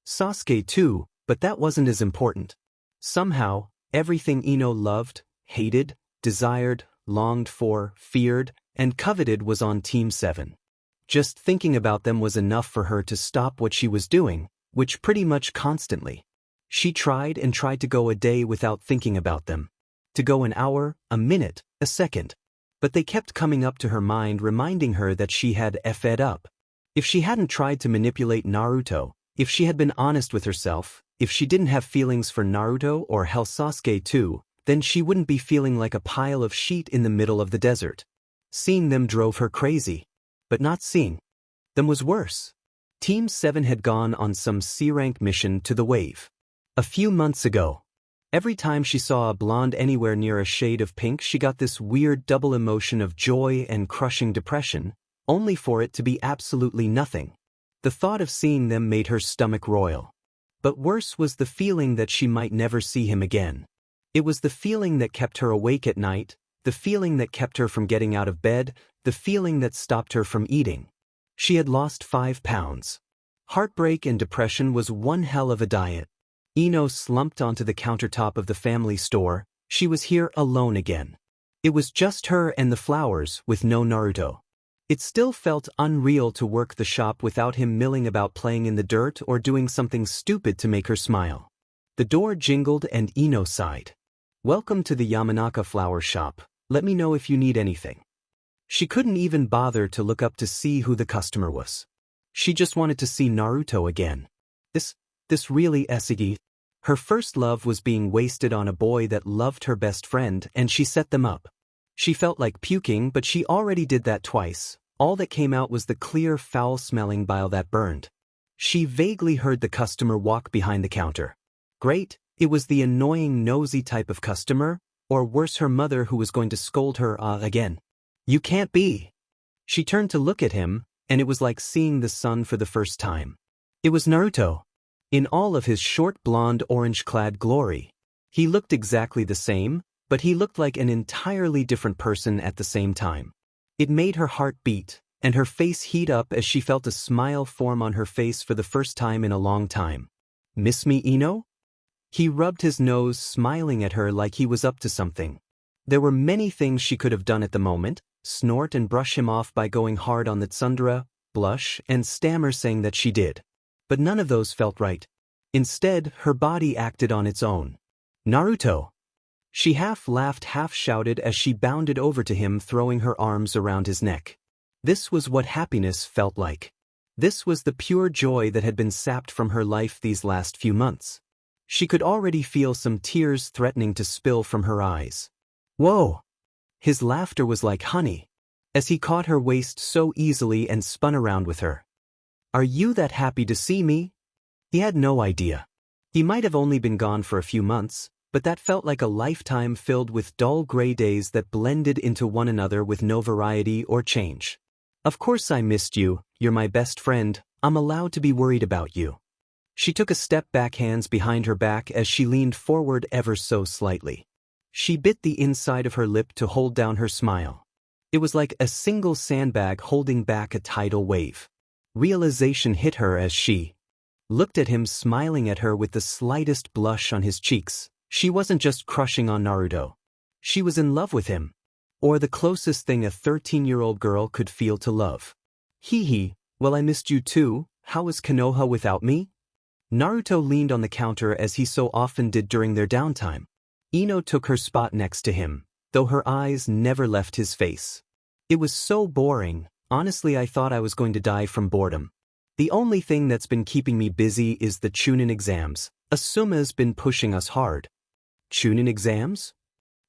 Sasuke too, but that wasn't as important. Somehow, everything Ino loved, hated, desired, longed for, feared, and coveted was on Team 7. Just thinking about them was enough for her to stop what she was doing, which pretty much constantly. She tried and tried to go a day without thinking about them. To go an hour, a minute, a second. But they kept coming up to her mind, reminding her that she had fed up. If she hadn't tried to manipulate Naruto, if she had been honest with herself, if she didn't have feelings for Naruto or hell Sasuke too, then she wouldn't be feeling like a pile of shit in the middle of the desert. Seeing them drove her crazy. But not seeing them was worse. Team 7 had gone on some C-rank mission to the wave. A few months ago. Every time she saw a blonde anywhere near a shade of pink, she got this weird double emotion of joy and crushing depression, only for it to be absolutely nothing. The thought of seeing them made her stomach roil. But worse was the feeling that she might never see him again. It was the feeling that kept her awake at night, the feeling that kept her from getting out of bed, the feeling that stopped her from eating. She had lost 5 pounds. Heartbreak and depression was one hell of a diet. Ino slumped onto the countertop of the family store. She was here alone again. It was just her and the flowers, with no Naruto. It still felt unreal to work the shop without him milling about playing in the dirt or doing something stupid to make her smile. The door jingled and Ino sighed. "Welcome to the Yamanaka flower shop. Let me know if you need anything." She couldn't even bother to look up to see who the customer was. She just wanted to see Naruto again. This really Esigi. Her first love was being wasted on a boy that loved her best friend, and she set them up. She felt like puking, but she already did that twice. All that came out was the clear, foul-smelling bile that burned. She vaguely heard the customer walk behind the counter. Great, it was the annoying, nosy type of customer, or worse, her mother who was going to scold her again. "You can't be." She turned to look at him, and it was like seeing the sun for the first time. It was Naruto. In all of his short blonde orange-clad glory. He looked exactly the same, but he looked like an entirely different person at the same time. It made her heart beat, and her face heat up as she felt a smile form on her face for the first time in a long time. "Miss me, Ino?" He rubbed his nose, smiling at her like he was up to something. There were many things she could have done at the moment: snort and brush him off by going hard on the tsundere, blush, and stammer saying that she did. But none of those felt right. Instead, her body acted on its own. "Naruto!" She half laughed, half shouted as she bounded over to him, throwing her arms around his neck. This was what happiness felt like. This was the pure joy that had been sapped from her life these last few months. She could already feel some tears threatening to spill from her eyes. "Whoa!" His laughter was like honey, as he caught her waist so easily and spun around with her. "Are you that happy to see me?" He had no idea. He might have only been gone for a few months, but that felt like a lifetime filled with dull gray days that blended into one another with no variety or change. "Of course I missed you, you're my best friend, I'm allowed to be worried about you." She took a step back, hands behind her back as she leaned forward ever so slightly. She bit the inside of her lip to hold down her smile. It was like a single sandbag holding back a tidal wave. Realization hit her as she looked at him, smiling at her with the slightest blush on his cheeks. She wasn't just crushing on Naruto. She was in love with him. Or the closest thing a 13-year-old girl could feel to love. Hee, well, I missed you too. How was Konoha without me? Naruto leaned on the counter as he so often did during their downtime. Ino took her spot next to him, though her eyes never left his face. It was so boring. Honestly, I thought I was going to die from boredom. The only thing that's been keeping me busy is the Chunin exams. Asuma's been pushing us hard. Chunin exams?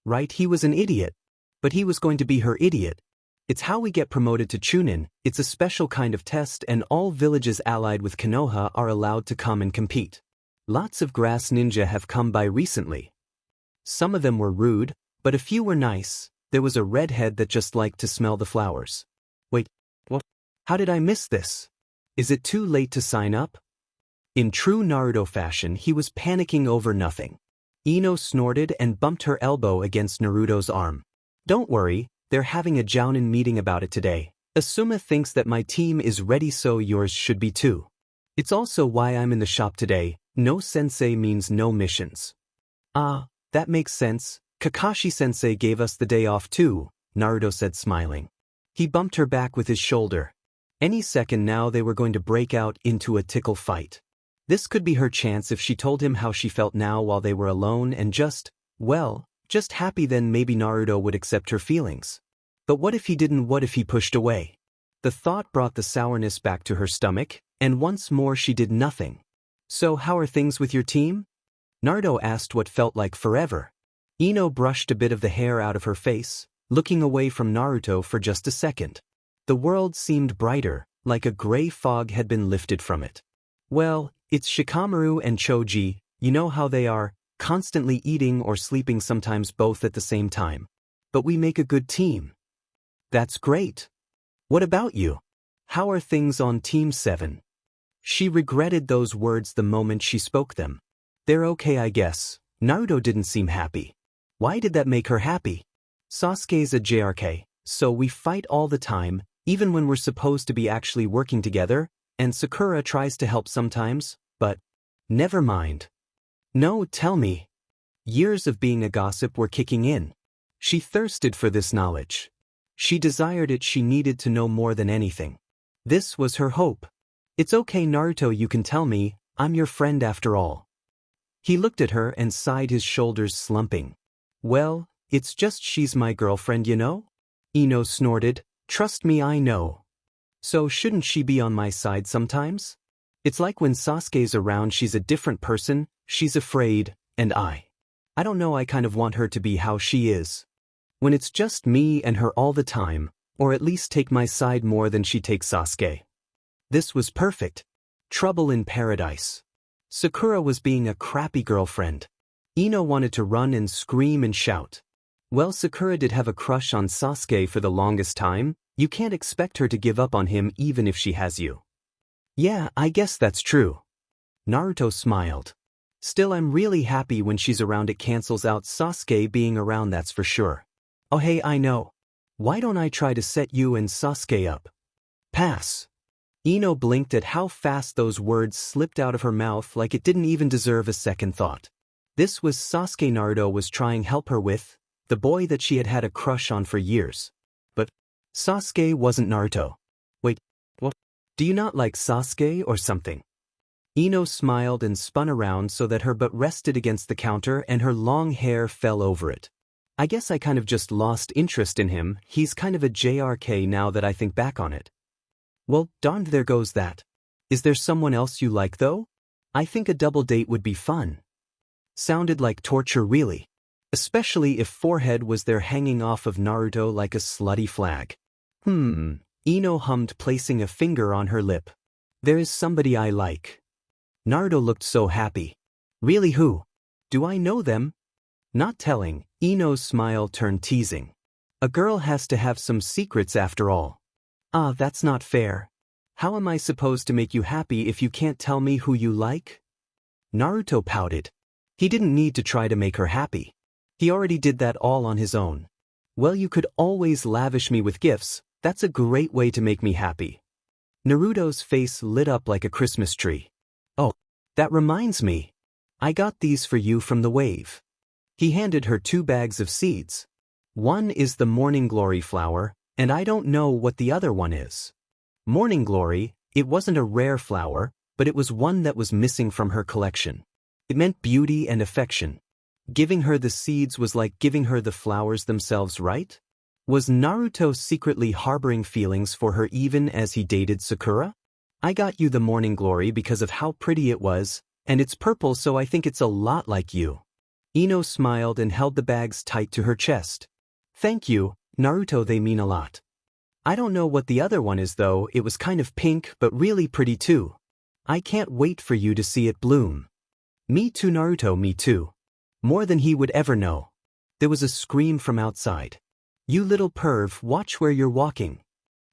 Right, he was an idiot. But he was going to be her idiot. It's how we get promoted to Chunin. It's a special kind of test, and all villages allied with Konoha are allowed to come and compete. Lots of grass ninja have come by recently. Some of them were rude, but a few were nice. There was a redhead that just liked to smell the flowers. Wait, what? How did I miss this? Is it too late to sign up? In true Naruto fashion, he was panicking over nothing. Ino snorted and bumped her elbow against Naruto's arm. "Don't worry, they're having a jounin meeting about it today. Asuma thinks that my team is ready, so yours should be too. It's also why I'm in the shop today. No sensei means no missions." "Ah, that makes sense. Kakashi-sensei gave us the day off too, Naruto said smiling. He bumped her back with his shoulder. Any second now they were going to break out into a tickle fight. This could be her chance if she told him how she felt now while they were alone and just happy. Then maybe Naruto would accept her feelings. But what if he didn't? What if he pushed away? The thought brought the sourness back to her stomach, and once more she did nothing. So how are things with your team? Naruto asked what felt like forever. Ino brushed a bit of the hair out of her face, looking away from Naruto for just a second. The world seemed brighter, like a gray fog had been lifted from it. Well, it's Shikamaru and Choji, you know how they are, constantly eating or sleeping, sometimes both at the same time. But we make a good team. That's great. What about you? How are things on Team 7? She regretted those words the moment she spoke them. They're okay, I guess. Naruto didn't seem happy. Why did that make her happy? Sasuke's a JRK, so we fight all the time, even when we're supposed to be actually working together, and Sakura tries to help sometimes, but never mind. No, tell me. Years of being a gossip were kicking in. She thirsted for this knowledge. She desired it. She needed to know more than anything. This was her hope. It's okay, Naruto, you can tell me, I'm your friend after all. He looked at her and sighed, his shoulders slumping. Well, it's just she's my girlfriend, you know? Ino snorted. Trust me, I know. So shouldn't she be on my side sometimes? It's like when Sasuke's around, she's a different person, she's afraid, and I don't know, I kind of want her to be how she is. When it's just me and her all the time, or at least take my side more than she takes Sasuke. This was perfect. Trouble in paradise. Sakura was being a crappy girlfriend. Ino wanted to run and scream and shout. Well, Sakura did have a crush on Sasuke for the longest time. You can't expect her to give up on him even if she has you. Yeah, I guess that's true. Naruto smiled. Still, I'm really happy when she's around. It cancels out Sasuke being around, that's for sure. Oh hey, I know. Why don't I try to set you and Sasuke up? Pass. Ino blinked at how fast those words slipped out of her mouth, like it didn't even deserve a second thought. This was Sasuke Naruto was trying to help her with, the boy that she had had a crush on for years. But Sasuke wasn't Naruto. Wait, what? Do you not like Sasuke or something? Ino smiled and spun around so that her butt rested against the counter and her long hair fell over it. I guess I kind of just lost interest in him. He's kind of a JRK now that I think back on it. Well, darned, there goes that. Is there someone else you like though? I think a double date would be fun. Sounded like torture, really. Especially if forehead was there hanging off of Naruto like a slutty flag. Ino hummed, placing a finger on her lip. There is somebody I like. Naruto looked so happy. Really, who? Do I know them? Not telling. Ino's smile turned teasing. A girl has to have some secrets after all. Ah, that's not fair. How am I supposed to make you happy if you can't tell me who you like? Naruto pouted. He didn't need to try to make her happy. He already did that all on his own. Well, you could always lavish me with gifts. That's a great way to make me happy. Naruto's face lit up like a Christmas tree. Oh, that reminds me. I got these for you from the wave. He handed her 2 bags of seeds. One is the morning glory flower, and I don't know what the other one is. Morning glory, it wasn't a rare flower, but it was one that was missing from her collection. It meant beauty and affection. Giving her the seeds was like giving her the flowers themselves, right? Was Naruto secretly harboring feelings for her even as he dated Sakura? I got you the morning glory because of how pretty it was, and it's purple, so I think it's a lot like you. Ino smiled and held the bags tight to her chest. Thank you, Naruto, they mean a lot. I don't know what the other one is though. It was kind of pink but really pretty too. I can't wait for you to see it bloom. Me too, Naruto, me too. More than he would ever know. There was a scream from outside. You little perv, watch where you're walking.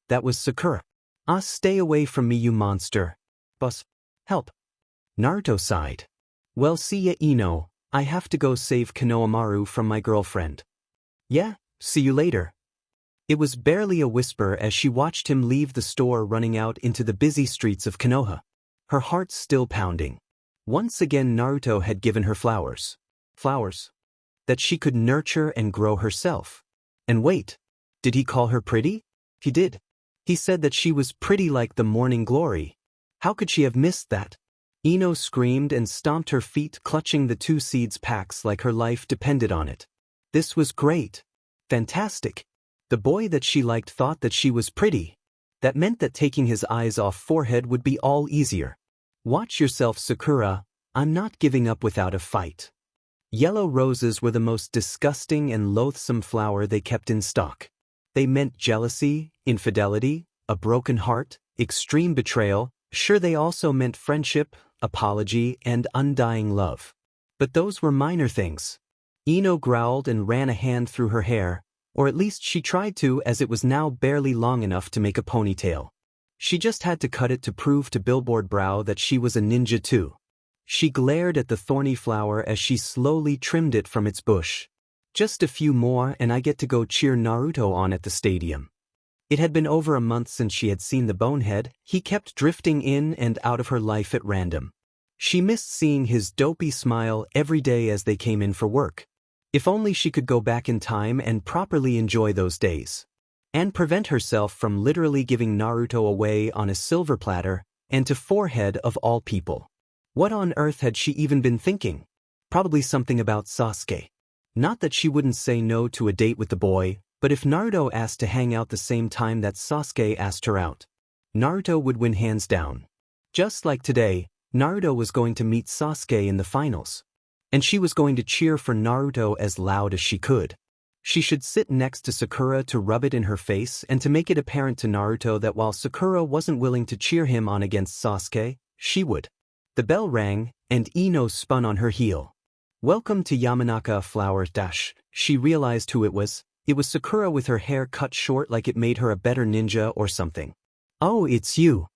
That was Sakura. Ah, stay away from me, you monster. Boss, help. Naruto sighed. Well, see ya, Ino. I have to go save Konohamaru from my girlfriend. Yeah, see you later. It was barely a whisper as she watched him leave the store, running out into the busy streets of Konoha. Her heart still pounding. Once again Naruto had given her flowers. Flowers that she could nurture and grow herself. And wait, did he call her pretty? He did. He said that she was pretty like the morning glory. How could she have missed that? Ino screamed and stomped her feet, clutching the 2 seeds packs like her life depended on it. This was great. Fantastic. The boy that she liked thought that she was pretty. That meant that taking his eyes off forehead would be all easier. Watch yourself, Sakura. I'm not giving up without a fight. Yellow roses were the most disgusting and loathsome flower they kept in stock. They meant jealousy, infidelity, a broken heart, extreme betrayal. Sure, they also meant friendship, apology, and undying love. But those were minor things. Ino growled and ran a hand through her hair, or at least she tried to, as it was now barely long enough to make a ponytail. She just had to cut it to prove to Billboard Brow that she was a ninja too. She glared at the thorny flower as she slowly trimmed it from its bush. Just a few more and I get to go cheer Naruto on at the stadium. It had been over a month since she had seen the bonehead. He kept drifting in and out of her life at random. She missed seeing his dopey smile every day as they came in for work. If only she could go back in time and properly enjoy those days. And prevent herself from literally giving Naruto away on a silver platter, and to forehead of all people. What on earth had she even been thinking? Probably something about Sasuke. Not that she wouldn't say no to a date with the boy, but if Naruto asked to hang out the same time that Sasuke asked her out, Naruto would win hands down. Just like today, Naruto was going to meet Sasuke in the finals. And she was going to cheer for Naruto as loud as she could. She should sit next to Sakura to rub it in her face and to make it apparent to Naruto that while Sakura wasn't willing to cheer him on against Sasuke, she would. The bell rang, and Ino spun on her heel. Welcome to Yamanaka Flower Dash. She realized who it was. It was Sakura with her hair cut short like it made her a better ninja or something. Oh, it's you.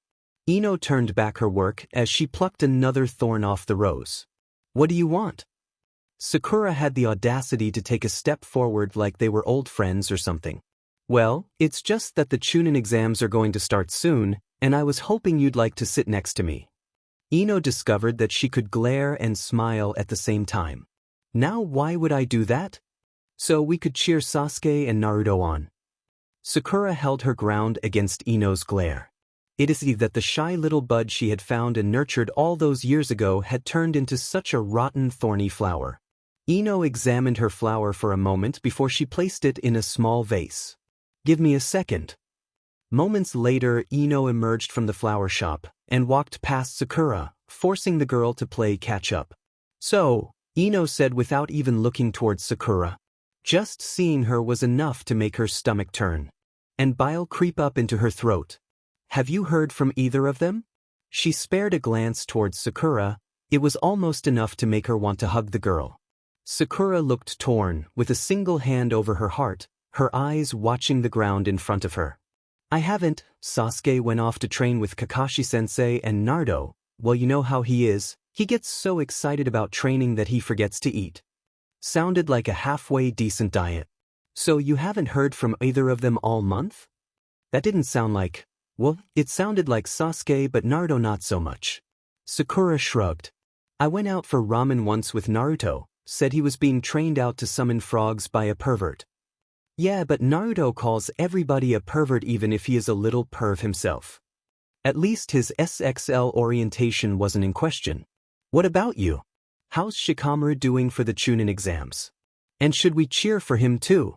Ino turned back her work as she plucked another thorn off the rose. What do you want? Sakura had the audacity to take a step forward like they were old friends or something. Well, it's just that the Chunin exams are going to start soon, and I was hoping you'd like to sit next to me. Ino discovered that she could glare and smile at the same time. Now why would I do that? So we could cheer Sasuke and Naruto on. Sakura held her ground against Ino's glare. It is that the shy little bud she had found and nurtured all those years ago had turned into such a rotten, thorny flower. Ino examined her flower for a moment before she placed it in a small vase. Give me a second. Moments later, Ino emerged from the flower shop and walked past Sakura, forcing the girl to play catch-up. So, Ino said without even looking towards Sakura. Just seeing her was enough to make her stomach turn. And bile creep up into her throat. Have you heard from either of them? She spared a glance towards Sakura. It was almost enough to make her want to hug the girl. Sakura looked torn, with a single hand over her heart, her eyes watching the ground in front of her. I haven't. Sasuke went off to train with Kakashi-sensei and Naruto. Well, you know how he is. He gets so excited about training that he forgets to eat. Sounded like a halfway decent diet. So you haven't heard from either of them all month? That didn't sound like... Well, it sounded like Sasuke but Naruto not so much. Sakura shrugged. I went out for ramen once with Naruto, said he was being trained out to summon frogs by a pervert. Yeah, but Naruto calls everybody a pervert even if he is a little perv himself. At least his SXL orientation wasn't in question. What about you? How's Shikamaru doing for the Chunin exams? And should we cheer for him too?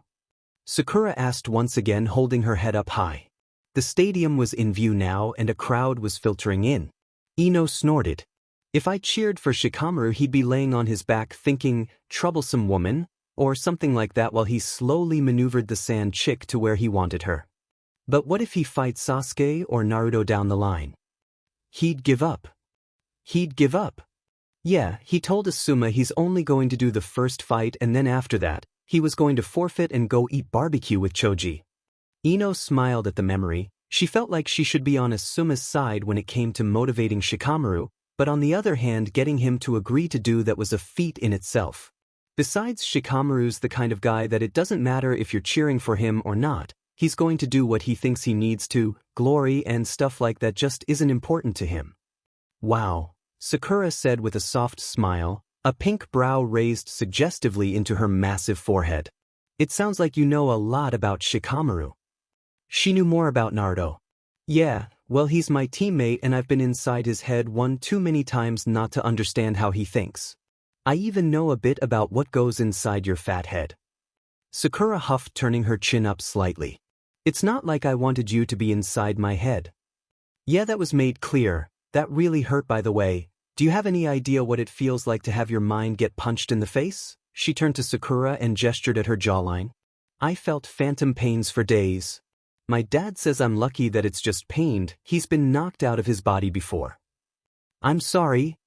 Sakura asked once again, holding her head up high. The stadium was in view now and a crowd was filtering in. Ino snorted. If I cheered for Shikamaru, he'd be laying on his back thinking, troublesome woman, or something like that while he slowly maneuvered the sand chick to where he wanted her. But what if he fights Sasuke or Naruto down the line? He'd give up. He'd give up. Yeah, he told Asuma he's only going to do the first fight and then after that, he was going to forfeit and go eat barbecue with Choji. Ino smiled at the memory. She felt like she should be on Asuma's side when it came to motivating Shikamaru, but on the other hand getting him to agree to do that was a feat in itself. Besides, Shikamaru's the kind of guy that it doesn't matter if you're cheering for him or not, he's going to do what he thinks he needs to, glory and stuff like that just isn't important to him. Wow, Sakura said with a soft smile, A pink brow raised suggestively into her massive forehead. It sounds like you know a lot about Shikamaru. She knew more about Naruto. Yeah, well, he's my teammate and I've been inside his head one too many times not to understand how he thinks. I even know a bit about what goes inside your fat head. Sakura huffed, turning her chin up slightly. It's not like I wanted you to be inside my head. Yeah, that was made clear. That really hurt, by the way. Do you have any idea what it feels like to have your mind get punched in the face? She turned to Sakura and gestured at her jawline. I felt phantom pains for days. My dad says I'm lucky that it's just pain. He's been knocked out of his body before. I'm sorry.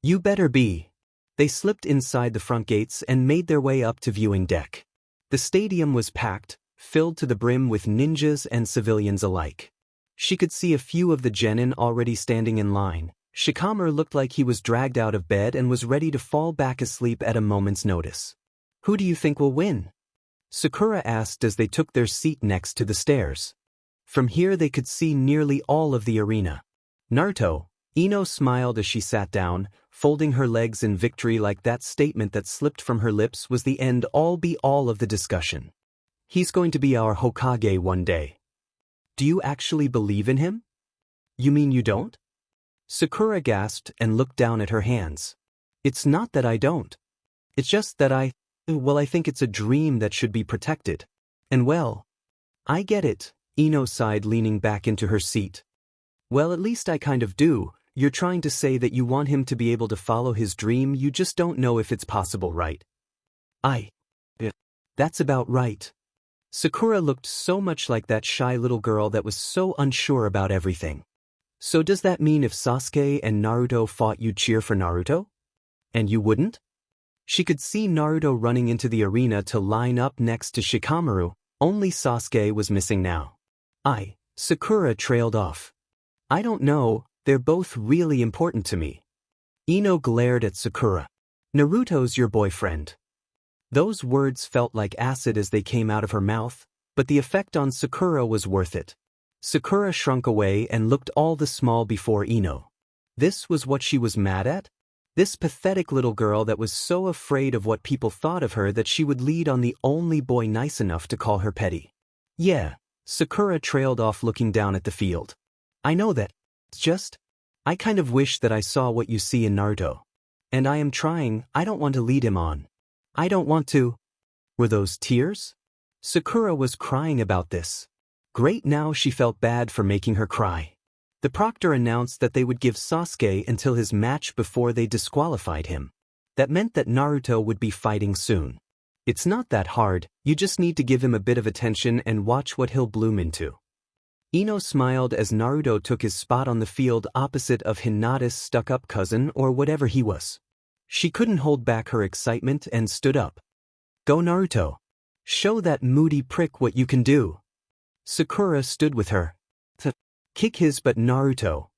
You better be. They slipped inside the front gates and made their way up to viewing deck. The stadium was packed, filled to the brim with ninjas and civilians alike. She could see a few of the genin already standing in line. Shikamaru looked like he was dragged out of bed and was ready to fall back asleep at a moment's notice. Who do you think will win? Sakura asked as they took their seat next to the stairs. From here they could see nearly all of the arena. Naruto. Ino smiled as she sat down, folding her legs in victory like that statement that slipped from her lips was the end-all be-all of the discussion. He's going to be our Hokage one day. Do you actually believe in him? You mean you don't? Sakura gasped and looked down at her hands. It's not that I don't. It's just that I think it's a dream that should be protected. And well, I get it, Ino sighed, leaning back into her seat. Well, at least I kind of do. You're trying to say that you want him to be able to follow his dream, you just don't know if it's possible, right? That's about right. Sakura looked so much like that shy little girl that was so unsure about everything. So does that mean if Sasuke and Naruto fought you'd cheer for Naruto? And you wouldn't? She could see Naruto running into the arena to line up next to Shikamaru, only Sasuke was missing now. Sakura trailed off. I don't know, they're both really important to me. Ino glared at Sakura. Naruto's your boyfriend. Those words felt like acid as they came out of her mouth, but the effect on Sakura was worth it. Sakura shrunk away and looked all the small before Ino. This was what she was mad at? This pathetic little girl that was so afraid of what people thought of her that she would lead on the only boy nice enough to call her petty. Yeah, Sakura trailed off, looking down at the field. I know that. It's just, I kind of wish that I saw what you see in Naruto. And I am trying. I don't want to lead him on. I don't want to. Were those tears? Sakura was crying about this. Great, now she felt bad for making her cry. The proctor announced that they would give Sasuke until his match before they disqualified him. That meant that Naruto would be fighting soon. It's not that hard, you just need to give him a bit of attention and watch what he'll bloom into. Ino smiled as Naruto took his spot on the field opposite of Hinata's stuck-up cousin or whatever he was. She couldn't hold back her excitement and stood up. Go Naruto. Show that moody prick what you can do. Sakura stood with her. Kick his butt, Naruto.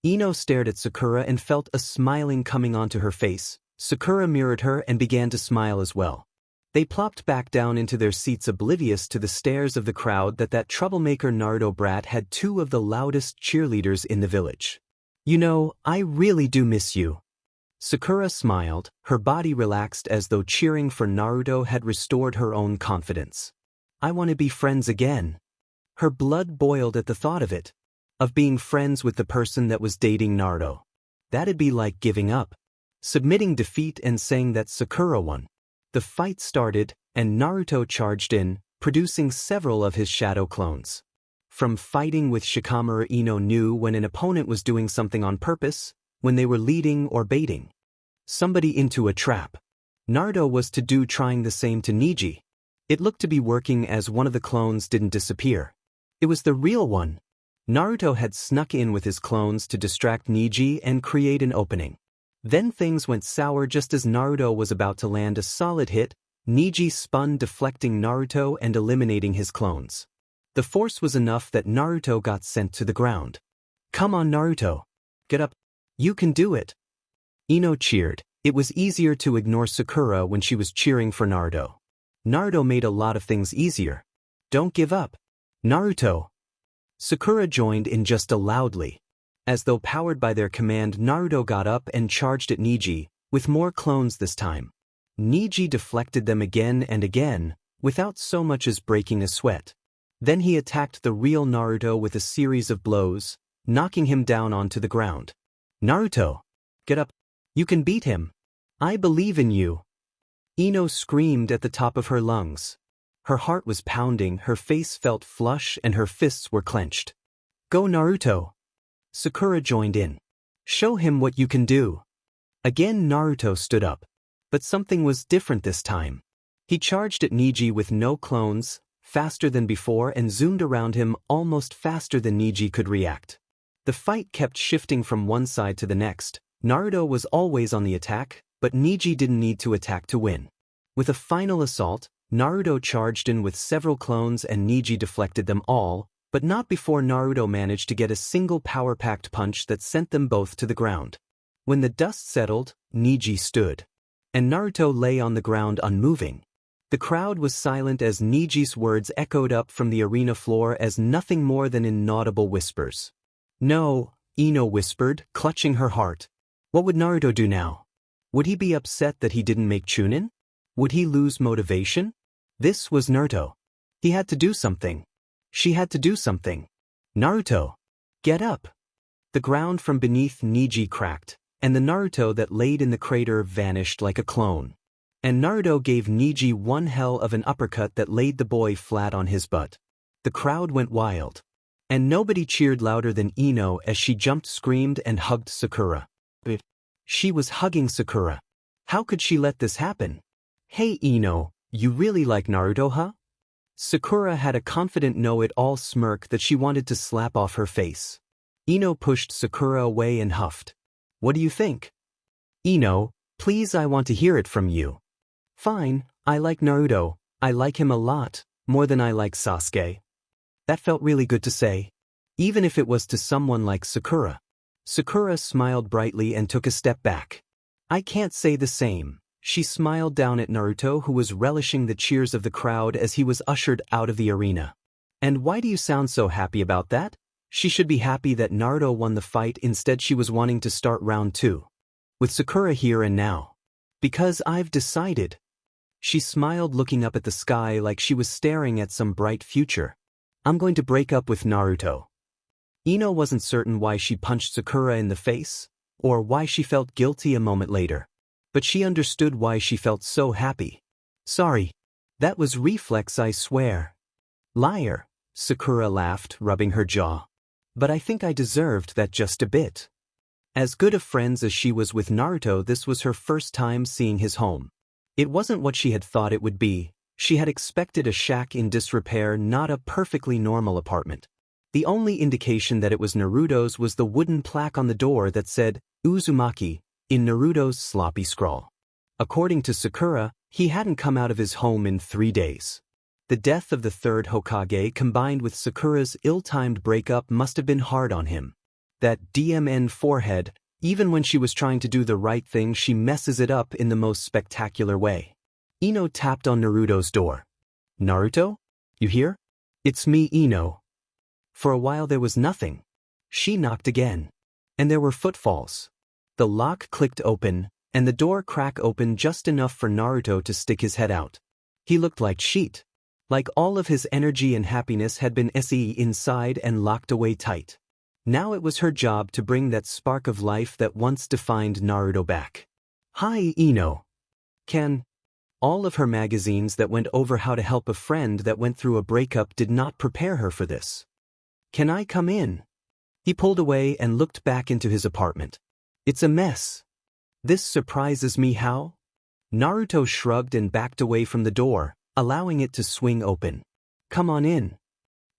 Ino stared at Sakura and felt a smiling coming onto her face. Sakura mirrored her and began to smile as well. They plopped back down into their seats, oblivious to the stares of the crowd that troublemaker Naruto brat had two of the loudest cheerleaders in the village. You know, I really do miss you. Sakura smiled, her body relaxed as though cheering for Naruto had restored her own confidence. I want to be friends again. Her blood boiled at the thought of it. Of being friends with the person that was dating Naruto. That'd be like giving up. Submitting defeat and saying that Sakura won. The fight started, and Naruto charged in, producing several of his shadow clones. From fighting with Shikamaru, Ino knew when an opponent was doing something on purpose, when they were leading or baiting somebody into a trap. Naruto was to do trying the same to Neji. It looked to be working as one of the clones didn't disappear. It was the real one. Naruto had snuck in with his clones to distract Neji and create an opening. Then things went sour just as Naruto was about to land a solid hit. Neji spun, deflecting Naruto and eliminating his clones. The force was enough that Naruto got sent to the ground. Come on Naruto. Get up. You can do it. Ino cheered. It was easier to ignore Sakura when she was cheering for Naruto. Naruto made a lot of things easier. Don't give up. Naruto. Sakura joined in just as loudly. As though powered by their command, Naruto got up and charged at Neji, with more clones this time. Niji deflected them again and again, without so much as breaking a sweat. Then he attacked the real Naruto with a series of blows, knocking him down onto the ground. Naruto! Get up! You can beat him! I believe in you! Ino screamed at the top of her lungs. Her heart was pounding, her face felt flush, and her fists were clenched. Go Naruto! Sakura joined in. Show him what you can do. Again Naruto stood up. But something was different this time. He charged at Niji with no clones, faster than before, and zoomed around him almost faster than Niji could react. The fight kept shifting from one side to the next. Naruto was always on the attack, but Niji didn't need to attack to win. With a final assault, Naruto charged in with several clones and Niji deflected them all, but not before Naruto managed to get a single power-packed punch that sent them both to the ground. When the dust settled, Niji stood. And Naruto lay on the ground unmoving. The crowd was silent as Niji's words echoed up from the arena floor as nothing more than inaudible whispers. No, Ino whispered, clutching her heart. What would Naruto do now? Would he be upset that he didn't make Chunin? Would he lose motivation? This was Naruto. He had to do something. She had to do something. Naruto! Get up! The ground from beneath Niji cracked, and the Naruto that laid in the crater vanished like a clone. And Naruto gave Niji one hell of an uppercut that laid the boy flat on his butt. The crowd went wild. And nobody cheered louder than Ino as she jumped, screamed, and hugged Sakura. She was hugging Sakura. How could she let this happen? Hey Ino, you really like Naruto, huh? Sakura had a confident know-it-all smirk that she wanted to slap off her face. Ino pushed Sakura away and huffed. What do you think? Ino, please, I want to hear it from you. Fine, I like Naruto. I like him a lot, more than I like Sasuke. That felt really good to say. Even if it was to someone like Sakura. Sakura smiled brightly and took a step back. I can't say the same. She smiled down at Naruto, who was relishing the cheers of the crowd as he was ushered out of the arena. And why do you sound so happy about that? She should be happy that Naruto won the fight, instead she was wanting to start round 2. With Sakura here and now. Because I've decided. She smiled, looking up at the sky like she was staring at some bright future. I'm going to break up with Naruto. Ino wasn't certain why she punched Sakura in the face, or why she felt guilty a moment later. But she understood why she felt so happy. Sorry. That was reflex, I swear. Liar, Sakura laughed, rubbing her jaw. But I think I deserved that just a bit. As good of friends as she was with Naruto, this was her first time seeing his home. It wasn't what she had thought it would be. She had expected a shack in disrepair, not a perfectly normal apartment. The only indication that it was Naruto's was the wooden plaque on the door that said, Uzumaki, in Naruto's sloppy scrawl. According to Sakura, he hadn't come out of his home in 3 days. The death of the third Hokage combined with Sakura's ill-timed breakup must have been hard on him. That DMN forehead, even when she was trying to do the right thing, she messes it up in the most spectacular way. Ino tapped on Naruto's door. Naruto? You here? It's me, Ino. For a while there was nothing. She knocked again. And there were footfalls. The lock clicked open, and the door cracked open just enough for Naruto to stick his head out. He looked like sheet. Like all of his energy and happiness had been inside and locked away tight. Now it was her job to bring that spark of life that once defined Naruto back. Hi, Ino. All of her magazines that went over how to help a friend that went through a breakup did not prepare her for this. Can I come in? He pulled away and looked back into his apartment. It's a mess. This surprises me. How? Naruto shrugged and backed away from the door, allowing it to swing open. Come on in.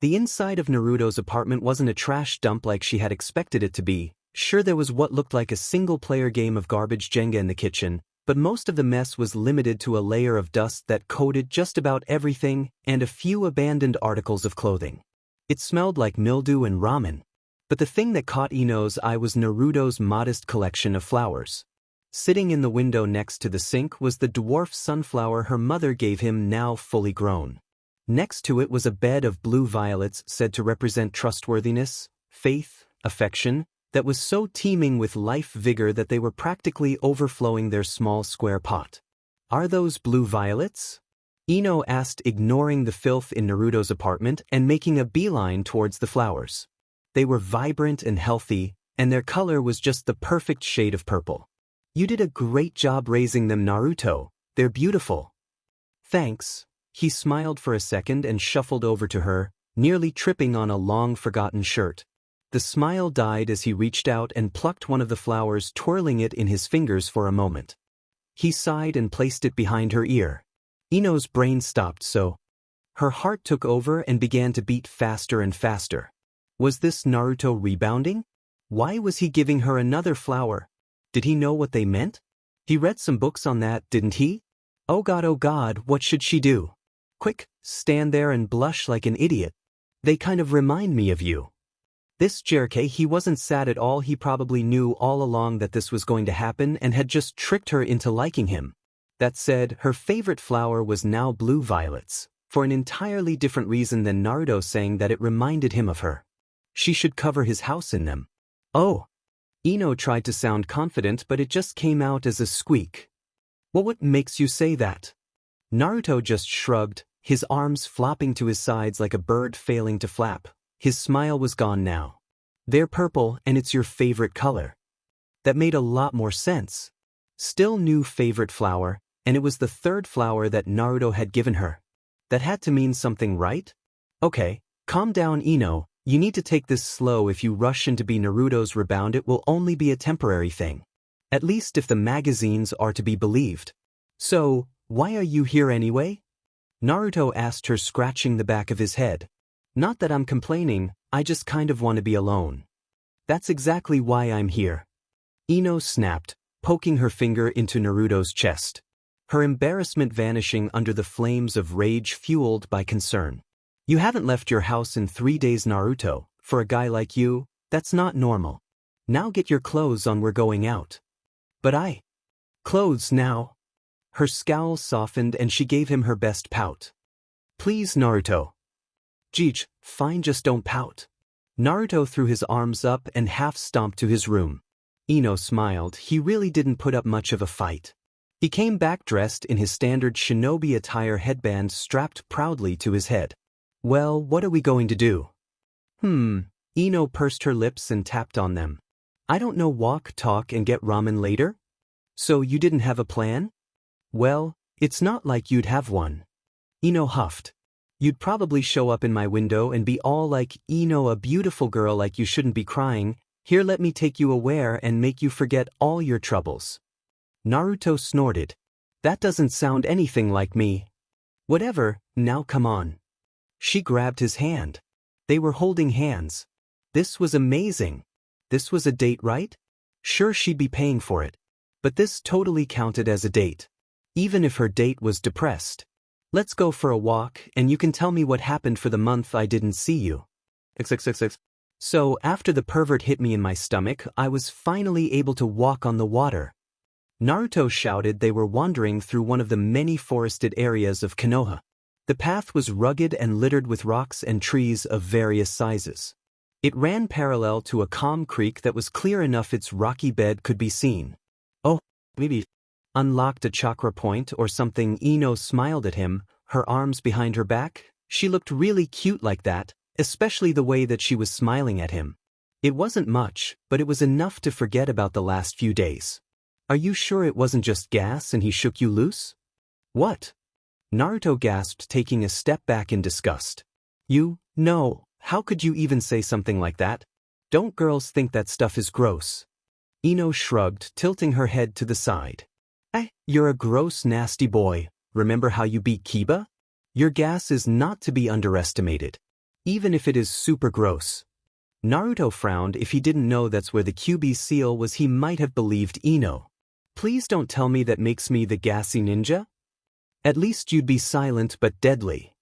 The inside of Naruto's apartment wasn't a trash dump like she had expected it to be. Sure, there was what looked like a single-player game of garbage Jenga in the kitchen, but most of the mess was limited to a layer of dust that coated just about everything and a few abandoned articles of clothing. It smelled like mildew and ramen. But the thing that caught Ino's eye was Naruto's modest collection of flowers. Sitting in the window next to the sink was the dwarf sunflower her mother gave him, now fully grown. Next to it was a bed of blue violets said to represent trustworthiness, faith, affection, that was so teeming with life vigor that they were practically overflowing their small square pot. "Are those blue violets?" Ino asked, ignoring the filth in Naruto's apartment and making a beeline towards the flowers. They were vibrant and healthy, and their color was just the perfect shade of purple. "You did a great job raising them, Naruto. They're beautiful." "Thanks." He smiled for a second and shuffled over to her, nearly tripping on a long-forgotten shirt. The smile died as he reached out and plucked one of the flowers, twirling it in his fingers for a moment. He sighed and placed it behind her ear. Ino's brain stopped, so her heart took over and began to beat faster and faster. Was this Naruto rebounding? Why was he giving her another flower? Did he know what they meant? He read some books on that, didn't he? Oh God, what should she do? Quick, stand there and blush like an idiot. They kind of remind me of you. This Jerke, he wasn't sad at all. He probably knew all along that this was going to happen and had just tricked her into liking him. That said, her favorite flower was now blue violets, for an entirely different reason than Naruto saying that it reminded him of her. She should cover his house in them. Oh. Ino tried to sound confident, but it just came out as a squeak. "Well, what makes you say that?" Naruto just shrugged, his arms flopping to his sides like a bird failing to flap. His smile was gone now. "They're purple, and it's your favorite color." That made a lot more sense. Still new favorite flower, and it was the third flower that Naruto had given her. That had to mean something, right? "Okay, calm down, Ino. You need to take this slow. If you rush in to be Naruto's rebound, it will only be a temporary thing. At least if the magazines are to be believed." "So, why are you here anyway?" Naruto asked her, scratching the back of his head. "Not that I'm complaining, I just kind of want to be alone." "That's exactly why I'm here." Ino snapped, poking her finger into Naruto's chest. Her embarrassment vanishing under the flames of rage fueled by concern. "You haven't left your house in 3 days, Naruto. For a guy like you, that's not normal. Now get your clothes on, we're going out." "But Clothes now?" Her scowl softened and she gave him her best pout. "Please, Naruto." "Jeej, fine, just don't pout." Naruto threw his arms up and half-stomped to his room. Ino smiled. He really didn't put up much of a fight. He came back dressed in his standard shinobi attire, headband strapped proudly to his head. "Well, what are we going to do?" Ino pursed her lips and tapped on them. "I don't know, walk, talk, and get ramen later?" "So you didn't have a plan?" "Well, it's not like you'd have one." Ino huffed. "You'd probably show up in my window and be all like, 'Ino, a beautiful girl like you shouldn't be crying. Here, let me take you away and make you forget all your troubles.'" Naruto snorted. "That doesn't sound anything like me." "Whatever, now come on." She grabbed his hand. They were holding hands. This was amazing. This was a date, right? Sure, she'd be paying for it. But this totally counted as a date. Even if her date was depressed. "Let's go for a walk, and you can tell me what happened for the month I didn't see you." XXXX. "So, after the pervert hit me in my stomach, I was finally able to walk on the water." Naruto shouted. They were wandering through one of the many forested areas of Konoha. The path was rugged and littered with rocks and trees of various sizes. It ran parallel to a calm creek that was clear enough its rocky bed could be seen. "Oh, maybe unlocked a chakra point or something." Ino smiled at him, her arms behind her back. She looked really cute like that, especially the way that she was smiling at him. It wasn't much, but it was enough to forget about the last few days. "Are you sure it wasn't just gas and he shook you loose?" "What?" Naruto gasped, taking a step back in disgust. No, how could you even say something like that? Don't girls think that stuff is gross?" Ino shrugged, tilting her head to the side. You're a gross, nasty boy. Remember how you beat Kiba? Your gas is not to be underestimated, even if it is super gross." Naruto frowned. If he didn't know that's where the QB seal was, he might have believed Ino. "Please don't tell me that makes me the gassy ninja? At least you'd be silent but deadly."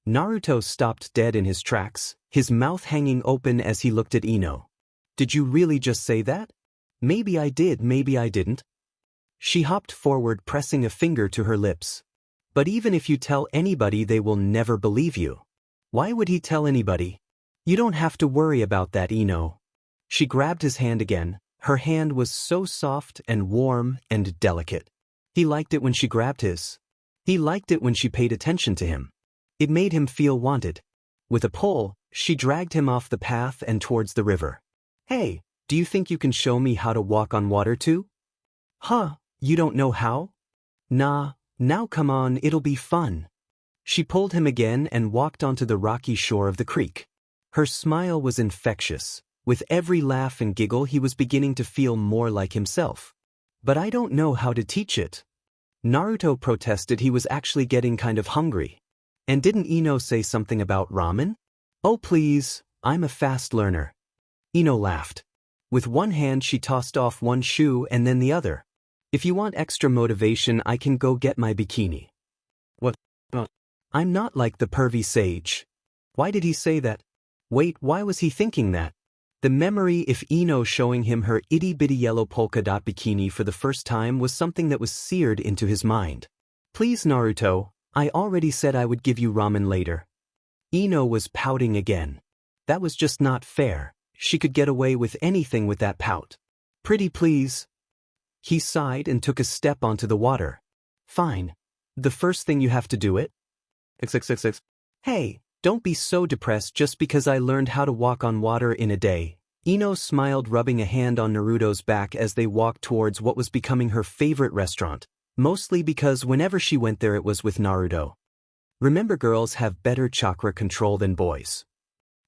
Naruto stopped dead in his tracks, his mouth hanging open as he looked at Ino. "Did you really just say that?" "Maybe I did, maybe I didn't." She hopped forward, pressing a finger to her lips. "But even if you tell anybody, they will never believe you." "Why would he tell anybody?" "You don't have to worry about that, Ino." She grabbed his hand again. Her hand was so soft and warm and delicate. He liked it when she grabbed his. He liked it when she paid attention to him. It made him feel wanted. With a pull, she dragged him off the path and towards the river. Hey, do you think you can show me how to walk on water too? Huh, you don't know how? Nah, now come on, it'll be fun. She pulled him again and walked onto the rocky shore of the creek. Her smile was infectious. With every laugh and giggle he was beginning to feel more like himself. But I don't know how to teach it. Naruto protested he was actually getting kind of hungry. And didn't Ino say something about ramen? Oh please, I'm a fast learner. Ino laughed. With one hand she tossed off one shoe and then the other. If you want extra motivation I can go get my bikini. What? I'm not like the pervy sage. Why did he say that? Wait, why was he thinking that? The memory of Ino showing him her itty-bitty yellow polka dot bikini for the first time was something that was seared into his mind. Please Naruto, I already said I would give you ramen later. Ino was pouting again. That was just not fair. She could get away with anything with that pout. Pretty please. He sighed and took a step onto the water. Fine. The first thing you have to do it. XXXX. Hey, don't be so depressed just because I learned how to walk on water in a day. Ino smiled, rubbing a hand on Naruto's back as they walked towards what was becoming her favorite restaurant, mostly because whenever she went there it was with Naruto. Remember, girls have better chakra control than boys.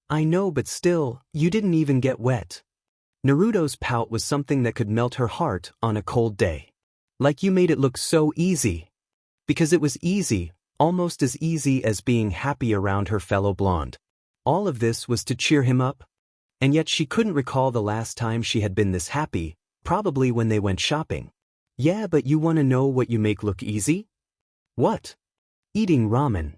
I know, but still, you didn't even get wet. Naruto's pout was something that could melt her heart on a cold day. Like you made it look so easy. Because it was easy, almost as easy as being happy around her fellow blonde. All of this was to cheer him up. And yet she couldn't recall the last time she had been this happy, probably when they went shopping. Yeah, but you want to know what you make look easy? What? Eating ramen.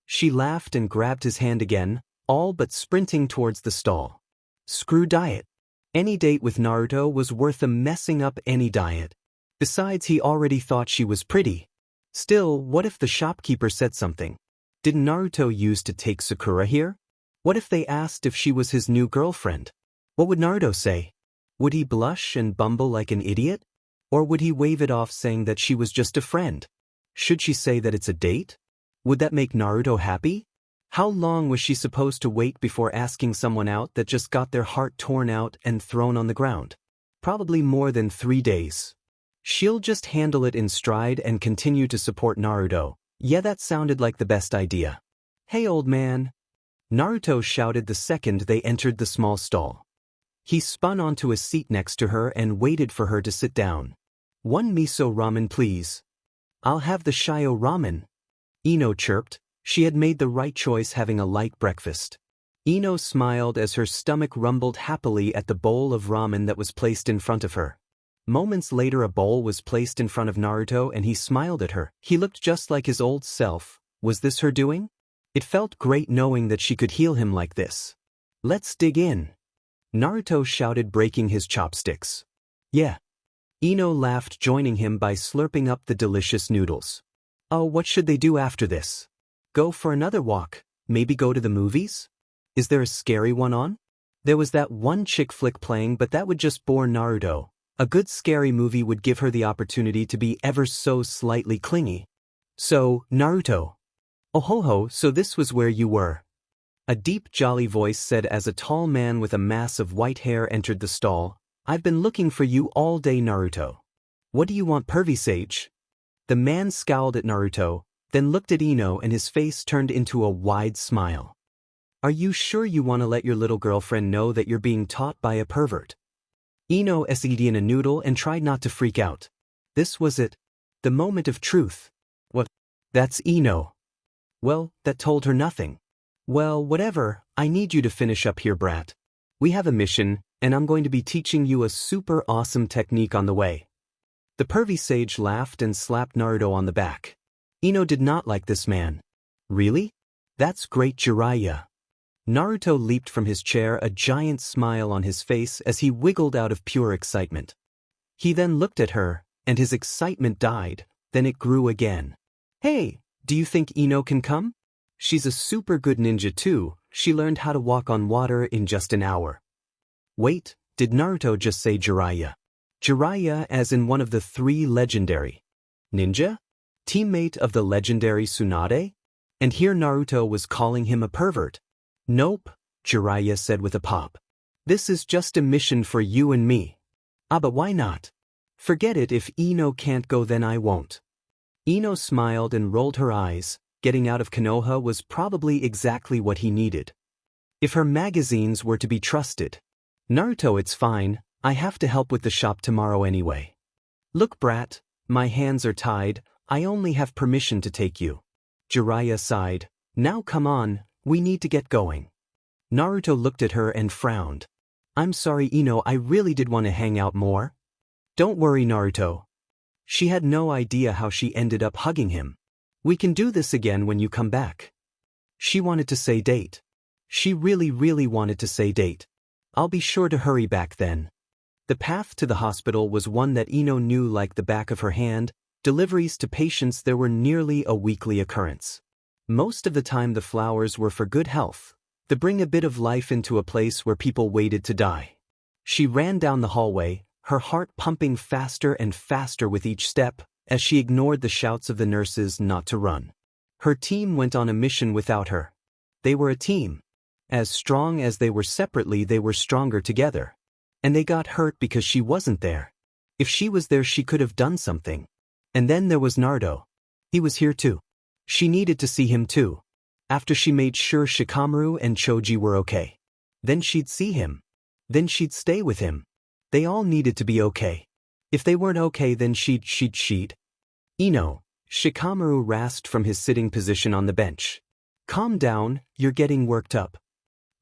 She laughed and grabbed his hand again, all but sprinting towards the stall. Screw diet. Any date with Naruto was worth a messing up any diet. Besides, he already thought she was pretty. Still, what if the shopkeeper said something? Did Naruto used to take Sakura here? What if they asked if she was his new girlfriend? What would Naruto say? Would he blush and bumble like an idiot? Or would he wave it off saying that she was just a friend? Should she say that it's a date? Would that make Naruto happy? How long was she supposed to wait before asking someone out that just got their heart torn out and thrown on the ground? Probably more than 3 days. She'll just handle it in stride and continue to support Naruto. Yeah, that sounded like the best idea. Hey old man. Naruto shouted the second they entered the small stall. He spun onto a seat next to her and waited for her to sit down. One miso ramen please. I'll have the shio ramen. Ino chirped. She had made the right choice having a light breakfast. Ino smiled as her stomach rumbled happily at the bowl of ramen that was placed in front of her. Moments later a bowl was placed in front of Naruto and he smiled at her. He looked just like his old self. Was this her doing? It felt great knowing that she could heal him like this. Let's dig in. Naruto shouted, breaking his chopsticks. Yeah. Ino laughed, joining him by slurping up the delicious noodles. Oh, what should they do after this? Go for another walk? Maybe go to the movies? Is there a scary one on? There was that one chick flick playing, but that would just bore Naruto. A good scary movie would give her the opportunity to be ever so slightly clingy. So, Naruto. Oh ho ho, so this was where you were. A deep, jolly voice said as a tall man with a mass of white hair entered the stall. I've been looking for you all day, Naruto. What do you want, pervy sage? The man scowled at Naruto, then looked at Ino and his face turned into a wide smile. Are you sure you want to let your little girlfriend know that you're being taught by a pervert? Ino ate in a noodle and tried not to freak out. This was it. The moment of truth. What? That's Ino. Well, that told her nothing. Well, whatever, I need you to finish up here, brat. We have a mission, and I'm going to be teaching you a super awesome technique on the way. The pervy sage laughed and slapped Naruto on the back. Ino did not like this man. Really? That's great, Jiraiya. Naruto leaped from his chair, a giant smile on his face as he wiggled out of pure excitement. He then looked at her, and his excitement died, then it grew again. Hey, do you think Ino can come? She's a super good ninja too. She learned how to walk on water in just an hour. Wait, Did Naruto just say Jiraiya? Jiraiya as in one of the 3 legendary ninja? Teammate of the legendary Tsunade? And here Naruto was calling him a pervert. Nope, Jiraiya said with a pop. This is just a mission for you and me. Ah, but why not? Forget it, if Ino can't go then I won't. Ino smiled and rolled her eyes. Getting out of Konoha was probably exactly what he needed. If her magazines were to be trusted. Naruto, it's fine, I have to help with the shop tomorrow anyway. Look brat, my hands are tied, I only have permission to take you. Jiraiya sighed. Now come on, we need to get going. Naruto looked at her and frowned. I'm sorry Ino, I really did want to hang out more. Don't worry Naruto. She had no idea how she ended up hugging him. We can do this again when you come back. She wanted to say date. She really wanted to say date. I'll be sure to hurry back then. The path to the hospital was one that Ino knew like the back of her hand. Deliveries to patients there were nearly a weekly occurrence. Most of the time the flowers were for good health, to bring a bit of life into a place where people waited to die. She ran down the hallway, her heart pumping faster and faster with each step, as she ignored the shouts of the nurses not to run. Her team went on a mission without her. They were a team. As strong as they were separately, they were stronger together. And they got hurt because she wasn't there. If she was there she could have done something. And then there was Naruto. He was here too. She needed to see him too. After she made sure Shikamaru and Choji were okay. Then she'd see him. Then she'd stay with him. They all needed to be okay. If they weren't okay then she'd. Ino, Shikamaru rasped from his sitting position on the bench. Calm down, you're getting worked up.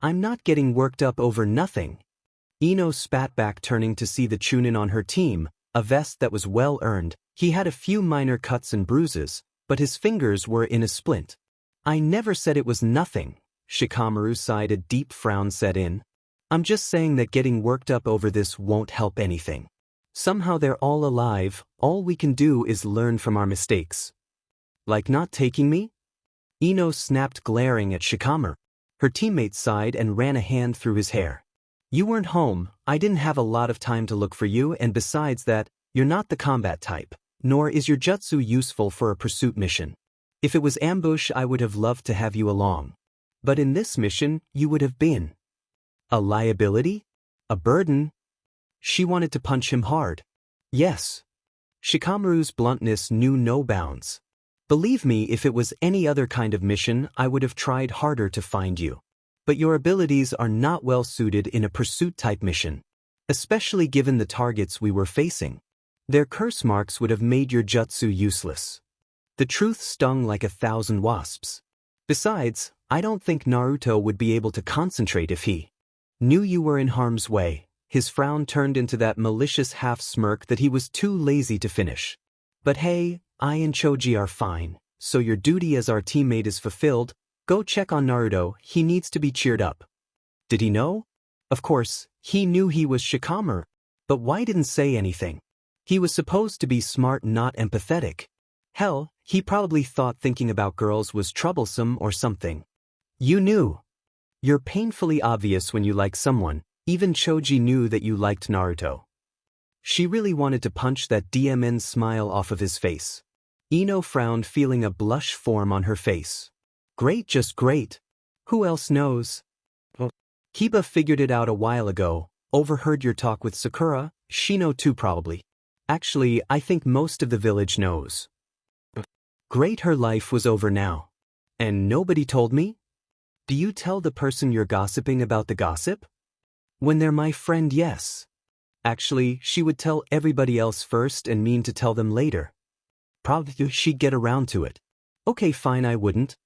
I'm not getting worked up over nothing. Ino spat back, turning to see the Chunin on her team, a vest that was well earned. He had a few minor cuts and bruises, but his fingers were in a splint. I never said it was nothing. Shikamaru sighed, a deep frown set in. I'm just saying that getting worked up over this won't help anything. Somehow they're all alive, all we can do is learn from our mistakes. Like not taking me? Ino snapped, glaring at Shikamaru. Her teammate sighed and ran a hand through his hair. You weren't home, I didn't have a lot of time to look for you, and besides that, you're not the combat type, nor is your jutsu useful for a pursuit mission. If it was ambush I would have loved to have you along. But in this mission, you would have been a liability? A burden? She wanted to punch him hard. Yes. Shikamaru's bluntness knew no bounds. Believe me, if it was any other kind of mission, I would have tried harder to find you. But your abilities are not well suited in a pursuit-type mission, especially given the targets we were facing. Their curse marks would have made your jutsu useless. The truth stung like 1,000 wasps. Besides, I don't think Naruto would be able to concentrate if he knew you were in harm's way. His frown turned into that malicious half-smirk that he was too lazy to finish. But hey, I and Choji are fine, so your duty as our teammate is fulfilled. Go check on Naruto, he needs to be cheered up. Did he know? Of course, he knew he was Shikamaru. But why didn't say anything? He was supposed to be smart, not empathetic. Hell, he probably thought thinking about girls was troublesome or something. You knew. You're painfully obvious when you like someone. Even Choji knew that you liked Naruto. She really wanted to punch that DMN smile off of his face. Ino frowned, feeling a blush form on her face. Great, just great. Who else knows? Kiba figured it out a while ago. Overheard your talk with Sakura. Shino too probably. Actually, I think most of the village knows. Great, her life was over now. And nobody told me? Do you tell the person you're gossiping about the gossip? When they're my friend, yes. Actually, she would tell everybody else first and mean to tell them later. Probably she'd get around to it. Okay, fine, I wouldn't.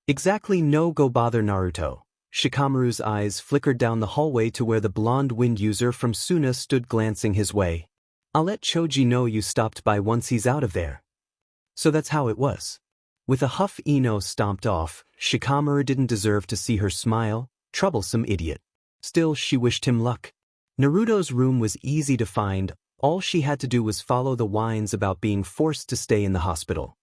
Exactly, no, go bother Naruto. Shikamaru's eyes flickered down the hallway to where the blonde wind user from Suna stood, glancing his way. I'll let Choji know you stopped by once he's out of there. So that's how it was. With a huff, Ino stomped off. Shikamaru didn't deserve to see her smile. Troublesome idiot. Still, she wished him luck. Naruto's room was easy to find. All she had to do was follow the whines about being forced to stay in the hospital.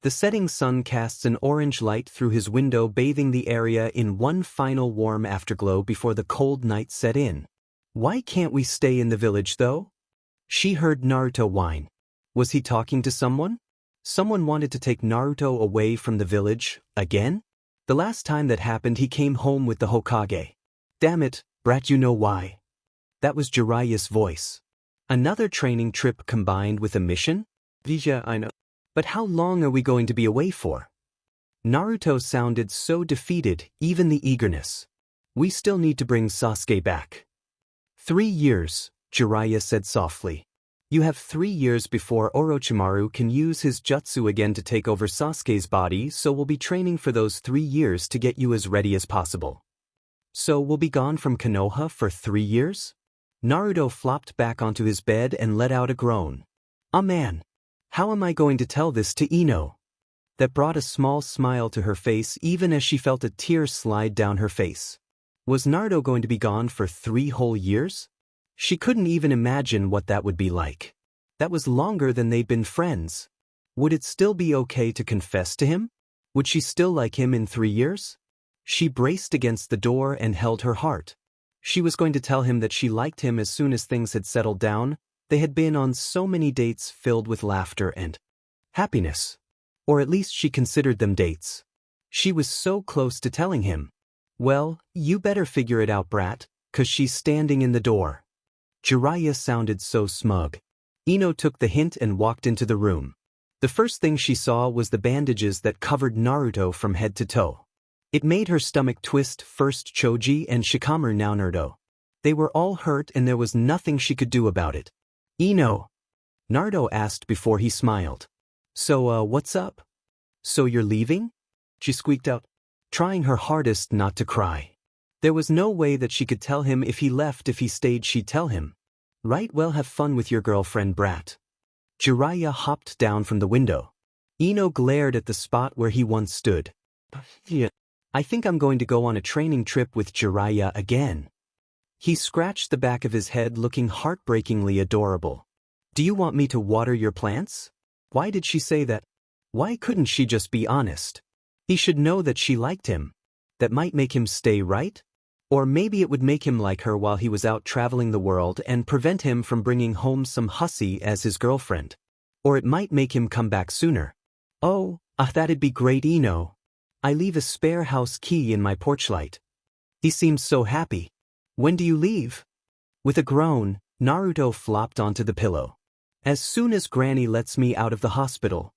The setting sun casts an orange light through his window, bathing the area in one final warm afterglow before the cold night set in. Why can't we stay in the village though? She heard Naruto whine. Was he talking to someone? Someone wanted to take Naruto away from the village, again? The last time that happened he came home with the Hokage. Damn it, brat, you know why. That was Jiraiya's voice. Another training trip combined with a mission? Yeah, I know. But how long are we going to be away for? Naruto sounded so defeated, even the eagerness. We still need to bring Sasuke back. 3 years, Jiraiya said softly. You have 3 years before Orochimaru can use his jutsu again to take over Sasuke's body, so we'll be training for those 3 years to get you as ready as possible. So we'll be gone from Konoha for 3 years? Naruto flopped back onto his bed and let out a groan. Ah man! How am I going to tell this to Ino? That brought a small smile to her face even as she felt a tear slide down her face. Was Naruto going to be gone for 3 whole years? She couldn't even imagine what that would be like. That was longer than they'd been friends. Would it still be okay to confess to him? Would she still like him in 3 years? She braced against the door and held her heart. She was going to tell him that she liked him as soon as things had settled down. They had been on so many dates filled with laughter and happiness. Or at least she considered them dates. She was so close to telling him. Well, you better figure it out, brat, 'cause she's standing in the door. Jiraiya sounded so smug. Ino took the hint and walked into the room. The first thing she saw was the bandages that covered Naruto from head to toe. It made her stomach twist, first Choji and Shikamaru, now Naruto. They were all hurt and there was nothing she could do about it. Ino? Naruto asked before he smiled. So, what's up? So you're leaving? She squeaked out, trying her hardest not to cry. There was no way that she could tell him if he left. If he stayed, she'd tell him. Right, well, have fun with your girlfriend, brat. Jiraiya hopped down from the window. Ino glared at the spot where he once stood. Yeah, I think I'm going to go on a training trip with Jiraiya again. He scratched the back of his head, looking heartbreakingly adorable. Do you want me to water your plants? Why did she say that? Why couldn't she just be honest? He should know that she liked him. That might make him stay, right? Or maybe it would make him like her while he was out traveling the world and prevent him from bringing home some hussy as his girlfriend. Or it might make him come back sooner. Oh, that'd be great, Ino. I leave a spare house key in my porch light. He seems so happy. When do you leave? With a groan, Naruto flopped onto the pillow. As soon as Granny lets me out of the hospital.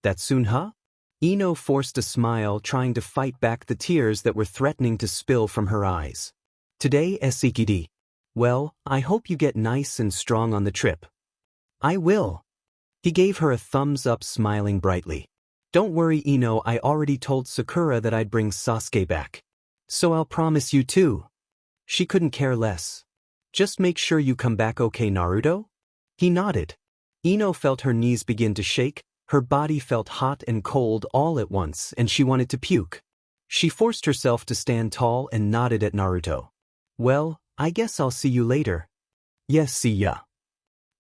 That soon, huh? Ino forced a smile, trying to fight back the tears that were threatening to spill from her eyes. Today, Sekidi. Well, I hope you get nice and strong on the trip. I will. He gave her a thumbs up, smiling brightly. Don't worry, Ino, I already told Sakura that I'd bring Sasuke back. So I'll promise you too. She couldn't care less. Just make sure you come back okay, Naruto? He nodded. Ino felt her knees begin to shake, her body felt hot and cold all at once, and she wanted to puke. She forced herself to stand tall and nodded at Naruto. Well, I guess I'll see you later. Yes, see ya.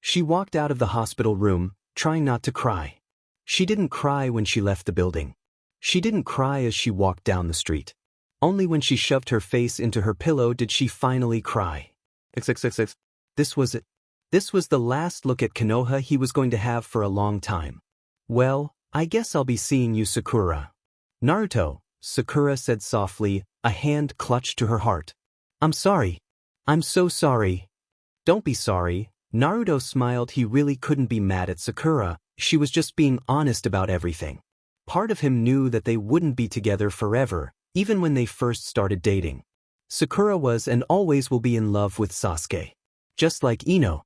She walked out of the hospital room, trying not to cry. She didn't cry when she left the building. She didn't cry as she walked down the street. Only when she shoved her face into her pillow did she finally cry. XXXX. This was it. This was the last look at Konoha he was going to have for a long time. Well, I guess I'll be seeing you, Sakura. Naruto, Sakura said softly, a hand clutched to her heart. I'm sorry. I'm so sorry. Don't be sorry. Naruto smiled. He really couldn't be mad at Sakura. She was just being honest about everything. Part of him knew that they wouldn't be together forever, even when they first started dating. Sakura was and always will be in love with Sasuke. Just like Ino.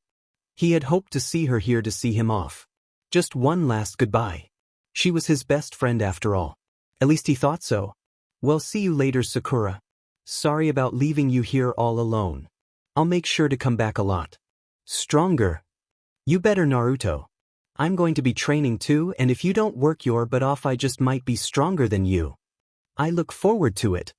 He had hoped to see her here to see him off. Just one last goodbye. She was his best friend after all. At least he thought so. Well, see you later, Sakura. Sorry about leaving you here all alone. I'll make sure to come back a lot. Stronger. You better, Naruto. I'm going to be training too, and if you don't work your butt off, I just might be stronger than you. I look forward to it.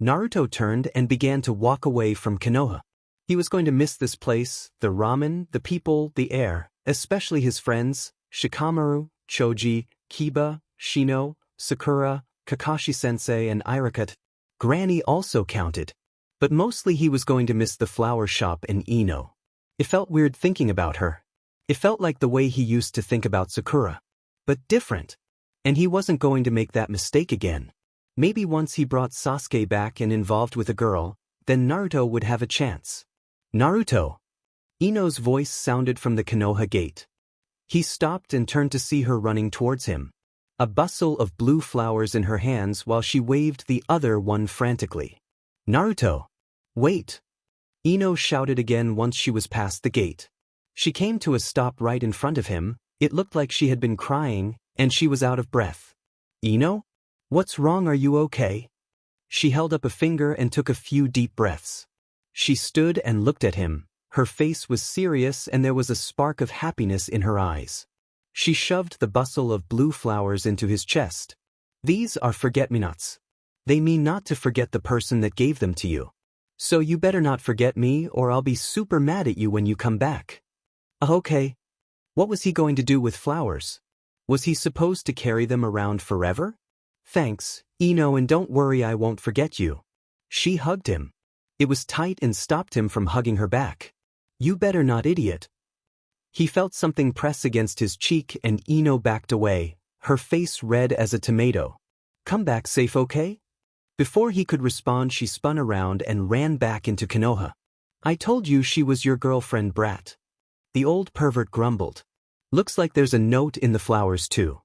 Naruto turned and began to walk away from Konoha. He was going to miss this place, the ramen, the people, the air, especially his friends, Shikamaru, Choji, Kiba, Shino, Sakura, Kakashi-sensei and Iruka. Granny also counted. But mostly he was going to miss the flower shop and Ino. It felt weird thinking about her. It felt like the way he used to think about Sakura. But different. And he wasn't going to make that mistake again. Maybe once he brought Sasuke back and involved with a girl, then Naruto would have a chance. Naruto! Ino's voice sounded from the Konoha gate. He stopped and turned to see her running towards him. A bustle of blue flowers in her hands while she waved the other one frantically. Naruto! Wait! Ino shouted again once she was past the gate. She came to a stop right in front of him. It looked like she had been crying, and she was out of breath. Ino? What's wrong, are you okay? She held up a finger and took a few deep breaths. She stood and looked at him. Her face was serious and there was a spark of happiness in her eyes. She shoved the bustle of blue flowers into his chest. These are forget-me-nots. They mean not to forget the person that gave them to you. So you better not forget me or I'll be super mad at you when you come back. Okay. What was he going to do with flowers? Was he supposed to carry them around forever? Thanks, Ino, and don't worry, I won't forget you. She hugged him. It was tight and stopped him from hugging her back. You better not, idiot. He felt something press against his cheek and Ino backed away, her face red as a tomato. Come back safe, okay? Before he could respond, she spun around and ran back into Konoha. I told you she was your girlfriend, brat. The old pervert grumbled. Looks like there's a note in the flowers too.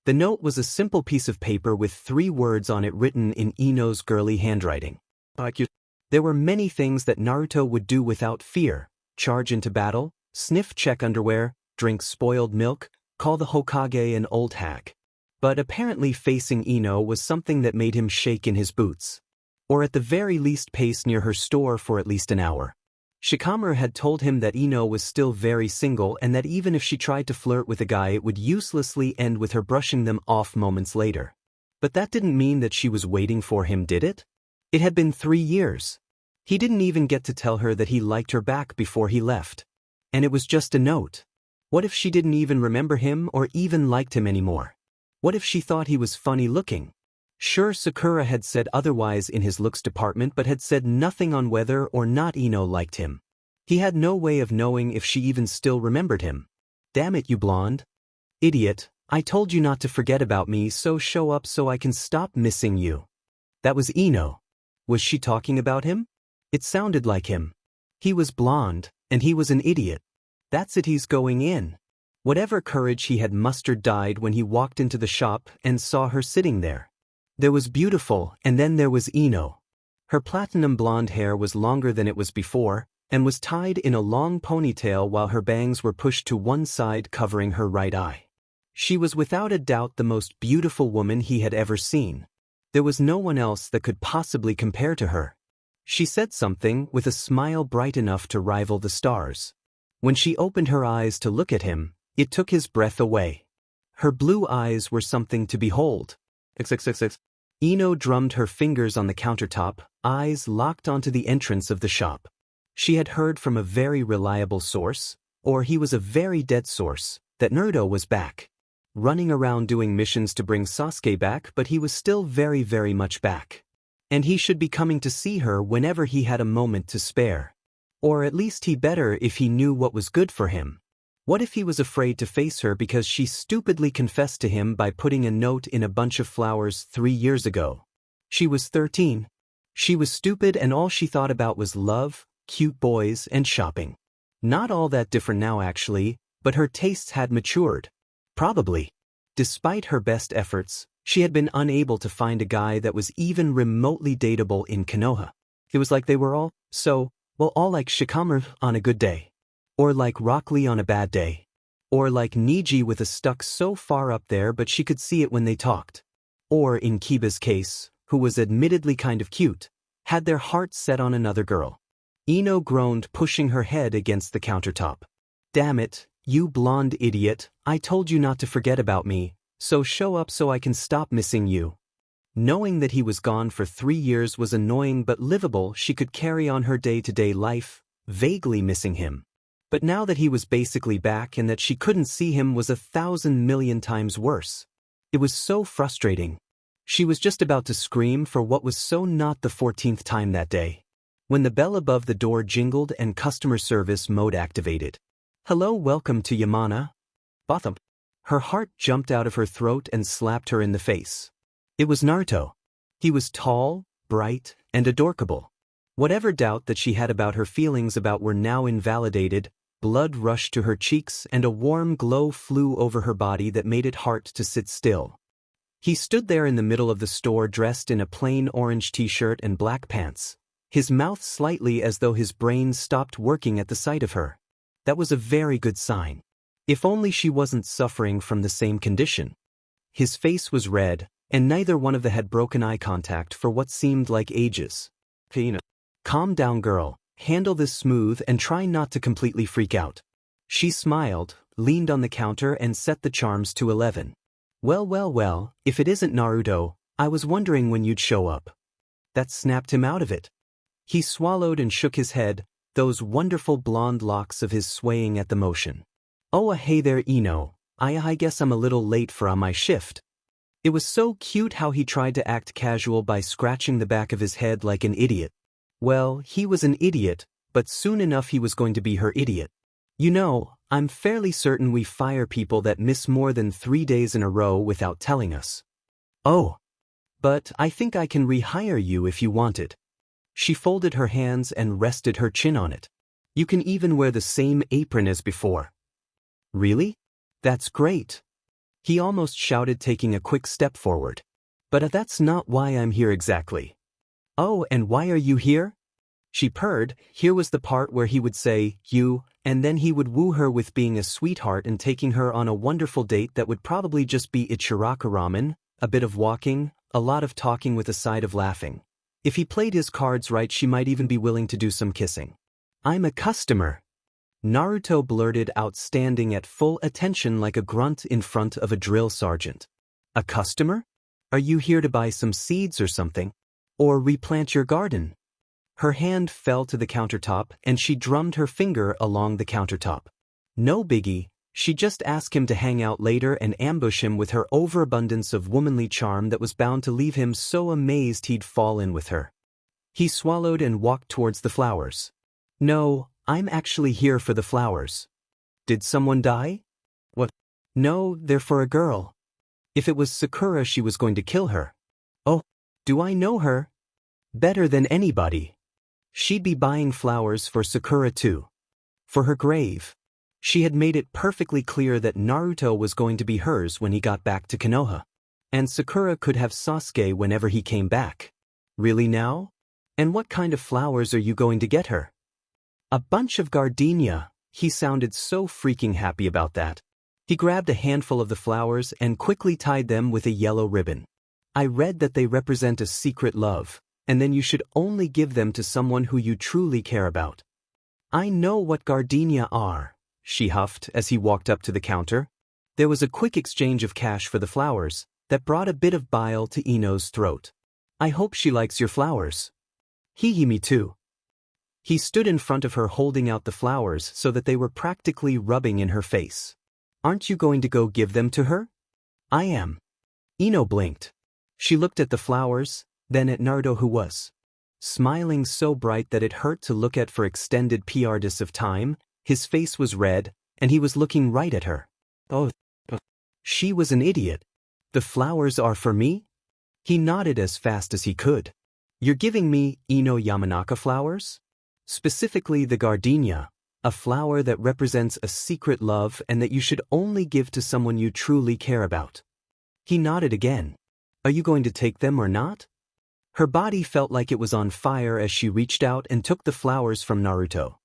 The note was a simple piece of paper with 3 words on it written in Ino's girly handwriting. There were many things that Naruto would do without fear: charge into battle, sniff check underwear, drink spoiled milk, call the Hokage an old hag. But apparently facing Ino was something that made him shake in his boots. Or at the very least pace near her store for at least an hour. Shikamaru had told him that Ino was still very single and that even if she tried to flirt with a guy it would uselessly end with her brushing them off moments later. But that didn't mean that she was waiting for him, did it? It had been 3 years. He didn't even get to tell her that he liked her back before he left. And it was just a note. What if she didn't even remember him or even liked him anymore? What if she thought he was funny looking? Sure, Sakura had said otherwise in his looks department but had said nothing on whether or not Ino liked him. He had no way of knowing if she even still remembered him. Damn it, you blonde. Idiot, I told you not to forget about me, so show up so I can stop missing you. That was Ino. Was she talking about him? It sounded like him. He was blonde, and he was an idiot. That's it, he's going in. Whatever courage he had mustered died when he walked into the shop and saw her sitting there. There was beautiful, and then there was Ino. Her platinum blonde hair was longer than it was before, and was tied in a long ponytail while her bangs were pushed to one side covering her right eye. She was without a doubt the most beautiful woman he had ever seen. There was no one else that could possibly compare to her. She said something with a smile bright enough to rival the stars. When she opened her eyes to look at him, it took his breath away. Her blue eyes were something to behold. Ino drummed her fingers on the countertop, eyes locked onto the entrance of the shop. She had heard from a very reliable source, or he was a very dead source, that Naruto was back. Running around doing missions to bring Sasuke back, but he was still very, very much back. And he should be coming to see her whenever he had a moment to spare. Or at least he better if he knew what was good for him. What if he was afraid to face her because she stupidly confessed to him by putting a note in a bunch of flowers 3 years ago? She was 13. She was stupid and all she thought about was love, cute boys, and shopping. Not all that different now actually, but her tastes had matured. Probably. Despite her best efforts, she had been unable to find a guy that was even remotely dateable in Konoha. It was like they were all like Shikamaru on a good day. Or like Rock Lee on a bad day. Or like Niji with a stuck so far up there but she could see it when they talked. Or in Kiba's case, who was admittedly kind of cute, had their hearts set on another girl. Ino groaned, pushing her head against the countertop. Damn it, you blonde idiot, I told you not to forget about me, so show up so I can stop missing you. Knowing that he was gone for 3 years was annoying but livable. She could carry on her day-to-day life, vaguely missing him. But now that he was basically back and that she couldn't see him was 1,000 million times worse. It was so frustrating. She was just about to scream for what was so not the 14th time that day. when the bell above the door jingled and customer service mode activated. "Hello, welcome to Yamanaka." Botham. Her heart jumped out of her throat and slapped her in the face. It was Naruto. He was tall, bright, and adorable. Whatever doubt that she had about her feelings about were now invalidated. Blood rushed to her cheeks and a warm glow flew over her body that made it hard to sit still. He stood there in the middle of the store dressed in a plain orange t-shirt and black pants, his mouth slightly as though his brain stopped working at the sight of her. That was a very good sign. If only she wasn't suffering from the same condition. His face was red, and neither one of them had broken eye contact for what seemed like ages. "Pina. Calm down, girl. Handle this smooth and try not to completely freak out." She smiled, leaned on the counter and set the charms to 11. Well, if it isn't Naruto, I was wondering when you'd show up." That snapped him out of it. He swallowed and shook his head, those wonderful blonde locks of his swaying at the motion. "Oh, hey there, Ino. I guess I'm a little late for on my shift." It was so cute how he tried to act casual by scratching the back of his head like an idiot. Well, he was an idiot, but soon enough he was going to be her idiot. "You know, I'm fairly certain we fire people that miss more than 3 days in a row without telling us." "Oh. But I think I can rehire you if you wanted." She folded her hands and rested her chin on it. "You can even wear the same apron as before." "Really? That's great." He almost shouted, taking a quick step forward. "But that's not why I'm here exactly." "Oh, and why are you here?" She purred. Here was the part where he would say, "you," and then he would woo her with being a sweetheart and taking her on a wonderful date that would probably just be Ichiraka ramen, a bit of walking, a lot of talking with a side of laughing. If he played his cards right, she might even be willing to do some kissing. "I'm a customer," Naruto blurted out, standing at full attention like a grunt in front of a drill sergeant. "A customer? Are you here to buy some seeds or something? Or replant your garden?" Her hand fell to the countertop and she drummed her finger along the countertop. No biggie, she just asked him to hang out later and ambush him with her overabundance of womanly charm that was bound to leave him so amazed he'd fall in with her. He swallowed and walked towards the flowers. "No, I'm actually here for the flowers." "Did someone die?" "What?" "No, they're for a girl. If it was Sakura, she was going to kill her." "Oh, do I know her?" "Better than anybody. She'd be buying flowers for Sakura too. For her grave." She had made it perfectly clear that Naruto was going to be hers when he got back to Konoha. And Sakura could have Sasuke whenever he came back. "Really now? And what kind of flowers are you going to get her?" "A bunch of gardenia." He sounded so freaking happy about that. He grabbed a handful of the flowers and quickly tied them with a yellow ribbon. "I read that they represent a secret love, and then you should only give them to someone who you truly care about." "I know what gardenia are," she huffed as he walked up to the counter. There was a quick exchange of cash for the flowers that brought a bit of bile to Ino's throat. "I hope she likes your flowers." Me too." He stood in front of her holding out the flowers so that they were practically rubbing in her face. "Aren't you going to go give them to her?" "I am." Ino blinked. She looked at the flowers, then at Naruto, who was smiling so bright that it hurt to look at for extended periods of time. His face was red, and he was looking right at her. "Oh." She was an idiot. "The flowers are for me?" He nodded as fast as he could. "You're giving me Yamanaka flowers? Specifically the gardenia, a flower that represents a secret love and that you should only give to someone you truly care about." He nodded again. "Are you going to take them or not?" Her body felt like it was on fire as she reached out and took the flowers from Naruto.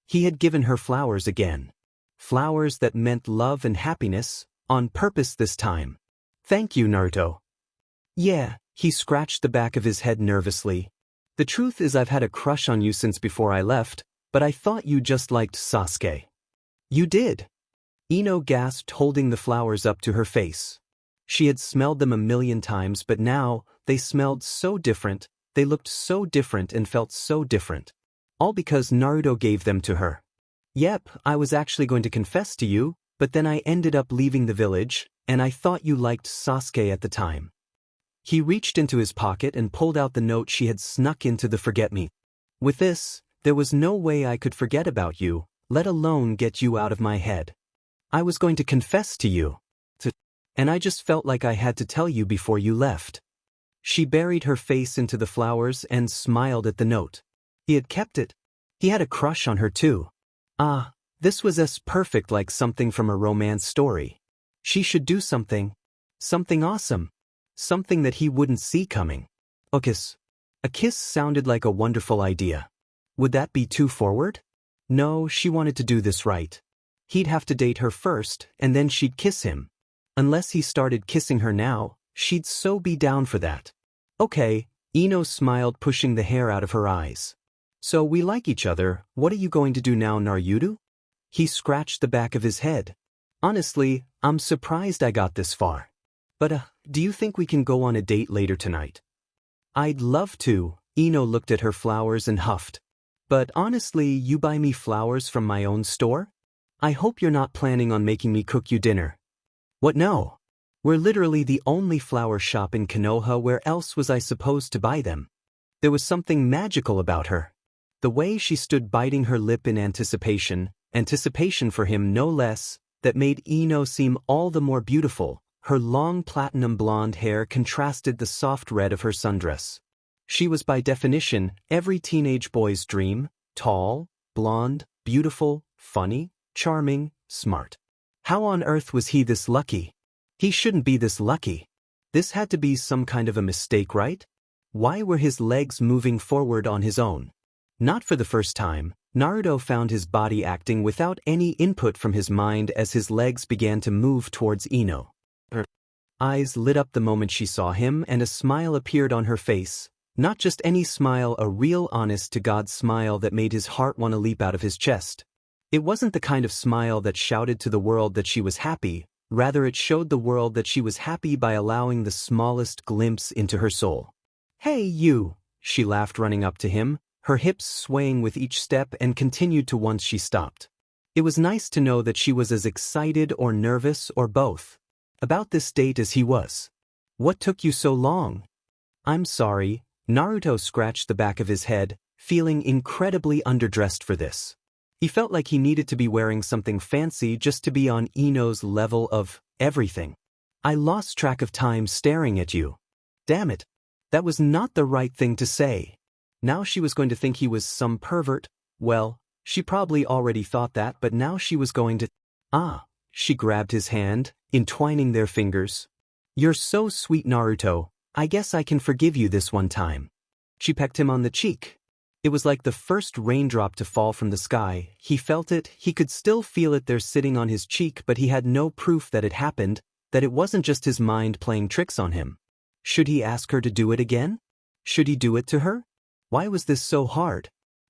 He had given her flowers again. Flowers that meant love and happiness, on purpose this time. "Thank you, Naruto." "Yeah," he scratched the back of his head nervously. "The truth is I've had a crush on you since before I left, but I thought you just liked Sasuke." "You did?" Ino gasped, holding the flowers up to her face. She had smelled them a million times, but now, they smelled so different, they looked so different and felt so different. All because Naruto gave them to her. "Yep, I was actually going to confess to you, but then I ended up leaving the village, and I thought you liked Sasuke at the time." He reached into his pocket and pulled out the note she had snuck into the forget-me. With this, there was no way I could forget about you, let alone get you out of my head. I was going to confess to you. And I just felt like I had to tell you before you left. She buried her face into the flowers and smiled at the note. He had kept it. He had a crush on her too. Ah, this was as perfect, like something from a romance story. She should do something. Something awesome. Something that he wouldn't see coming. A kiss. A kiss sounded like a wonderful idea. Would that be too forward? No, she wanted to do this right. He'd have to date her first, and then she'd kiss him. Unless he started kissing her now, she'd so be down for that. Okay, Ino smiled, pushing the hair out of her eyes. So we like each other. What are you going to do now, Naruto? He scratched the back of his head. Honestly, I'm surprised I got this far. But do you think we can go on a date later tonight? I'd love to. Ino looked at her flowers and huffed. But honestly, you buy me flowers from my own store? I hope you're not planning on making me cook you dinner. What, no? We're literally the only flower shop in Konoha. Where else was I supposed to buy them? There was something magical about her. The way she stood biting her lip in anticipation for him no less, that made Ino seem all the more beautiful. Her long platinum blonde hair contrasted the soft red of her sundress. She was by definition every teenage boy's dream: tall, blonde, beautiful, funny, charming, smart. How on earth was he this lucky? He shouldn't be this lucky. This had to be some kind of a mistake, right? Why were his legs moving forward on his own? Not for the first time, Naruto found his body acting without any input from his mind as his legs began to move towards Ino. Her eyes lit up the moment she saw him, and a smile appeared on her face. Not just any smile, a real honest-to-God smile that made his heart want to leap out of his chest. It wasn't the kind of smile that shouted to the world that she was happy, rather it showed the world that she was happy by allowing the smallest glimpse into her soul. Hey you, she laughed, running up to him, her hips swaying with each step, and continued to once she stopped. It was nice to know that she was as excited or nervous or both about this date as he was. What took you so long? I'm sorry, Naruto scratched the back of his head, feeling incredibly underdressed for this. He felt like he needed to be wearing something fancy just to be on Ino's level of everything. I lost track of time staring at you. Damn it. That was not the right thing to say. Now she was going to think he was some pervert. Well, she probably already thought that, but now she was going to... She grabbed his hand, entwining their fingers. You're so sweet, Naruto. I guess I can forgive you this one time. She pecked him on the cheek. It was like the first raindrop to fall from the sky. He felt it, he could still feel it there sitting on his cheek, but he had no proof that it happened, that it wasn't just his mind playing tricks on him. Should he ask her to do it again? Should he do it to her? Why was this so hard?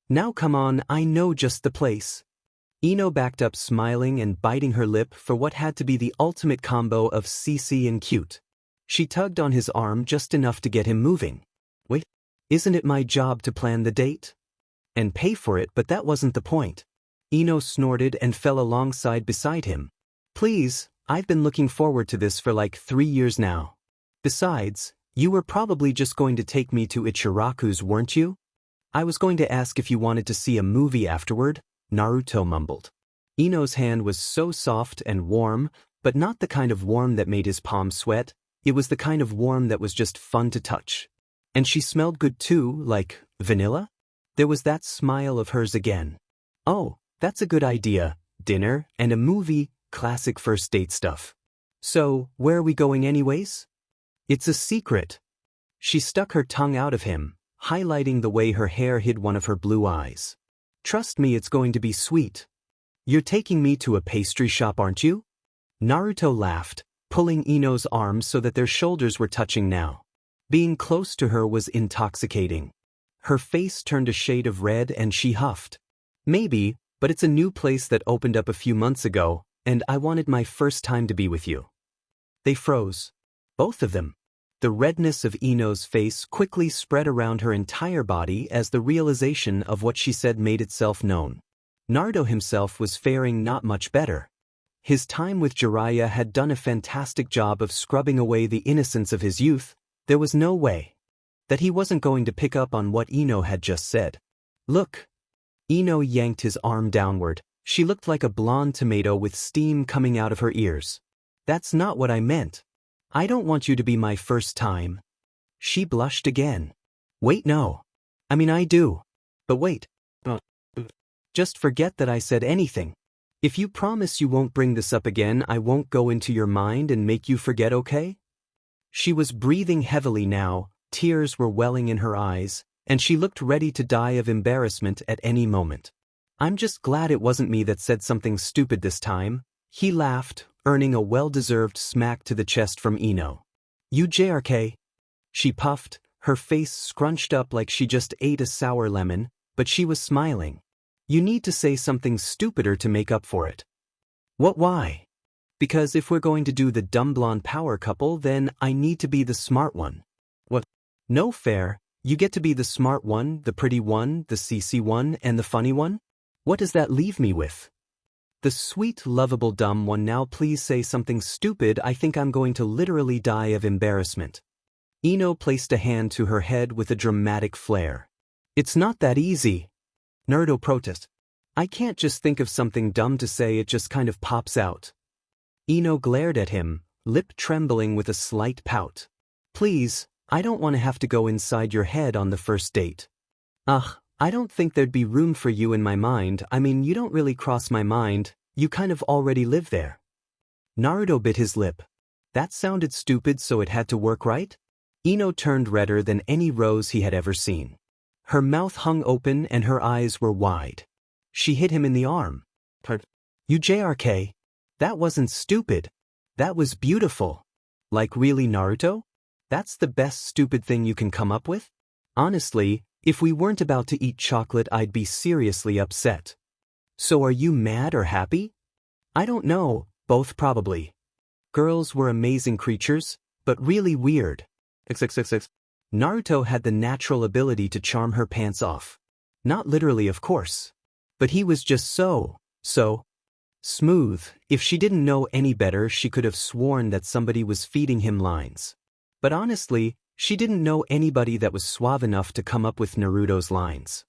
Now come on, I know just the place. Ino backed up, smiling and biting her lip for what had to be the ultimate combo of CC and cute. She tugged on his arm just enough to get him moving. Wait, isn't it my job to plan the date? And pay for it? But that wasn't the point. Ino snorted and fell alongside beside him. Please, I've been looking forward to this for like 3 years now. Besides, you were probably just going to take me to Ichiraku's, weren't you? I was going to ask if you wanted to see a movie afterward, Naruto mumbled. Ino's hand was so soft and warm, but not the kind of warm that made his palm sweat. It was the kind of warm that was just fun to touch. And she smelled good too, like vanilla? There was that smile of hers again. Oh, that's a good idea. Dinner and a movie, classic first date stuff. So, where are we going anyways? It's a secret. She stuck her tongue out of him, highlighting the way her hair hid one of her blue eyes. Trust me, it's going to be sweet. You're taking me to a pastry shop, aren't you? Naruto laughed, pulling Ino's arm so that their shoulders were touching now. Being close to her was intoxicating. Her face turned a shade of red and she huffed. Maybe, but it's a new place that opened up a few months ago, and I wanted my first time to be with you. They froze. Both of them. The redness of Ino's face quickly spread around her entire body as the realization of what she said made itself known. Naruto himself was faring not much better. His time with Jiraiya had done a fantastic job of scrubbing away the innocence of his youth. There was no way that he wasn't going to pick up on what Ino had just said. Look. Ino yanked his arm downward. She looked like a blonde tomato with steam coming out of her ears. That's not what I meant. I don't want you to be my first time. She blushed again. Wait, no. I mean, I do. But wait. Just forget that I said anything. If you promise you won't bring this up again, I won't go into your mind and make you forget, okay? She was breathing heavily now, tears were welling in her eyes, and she looked ready to die of embarrassment at any moment. I'm just glad it wasn't me that said something stupid this time. He laughed, earning a well-deserved smack to the chest from Ino. You JRK. She puffed, her face scrunched up like she just ate a sour lemon, but she was smiling. You need to say something stupider to make up for it. What, why? Because if we're going to do the dumb blonde power couple, then I need to be the smart one. What? No fair. You get to be the smart one, the pretty one, the CC one, and the funny one? What does that leave me with? The sweet, lovable dumb one. Now please say something stupid. I think I'm going to literally die of embarrassment. Ino placed a hand to her head with a dramatic flair. It's not that easy. Naruto protested. I can't just think of something dumb to say, it just kind of pops out. Ino glared at him, lip trembling with a slight pout. Please, I don't want to have to go inside your head on the first date. Ugh, I don't think there'd be room for you in my mind. I mean, you don't really cross my mind, you kind of already live there. Naruto bit his lip. That sounded stupid, so it had to work, right? Ino turned redder than any rose he had ever seen. Her mouth hung open and her eyes were wide. She hit him in the arm. You JRK. That wasn't stupid. That was beautiful. Like really, Naruto? That's the best stupid thing you can come up with? Honestly, if we weren't about to eat chocolate, I'd be seriously upset. So are you mad or happy? I don't know, both probably. Girls were amazing creatures, but really weird. XXXX. Naruto had the natural ability to charm her pants off. Not literally, of course. But he was just so smooth. If she didn't know any better, she could have sworn that somebody was feeding him lines. But honestly, she didn't know anybody that was suave enough to come up with Naruto's lines.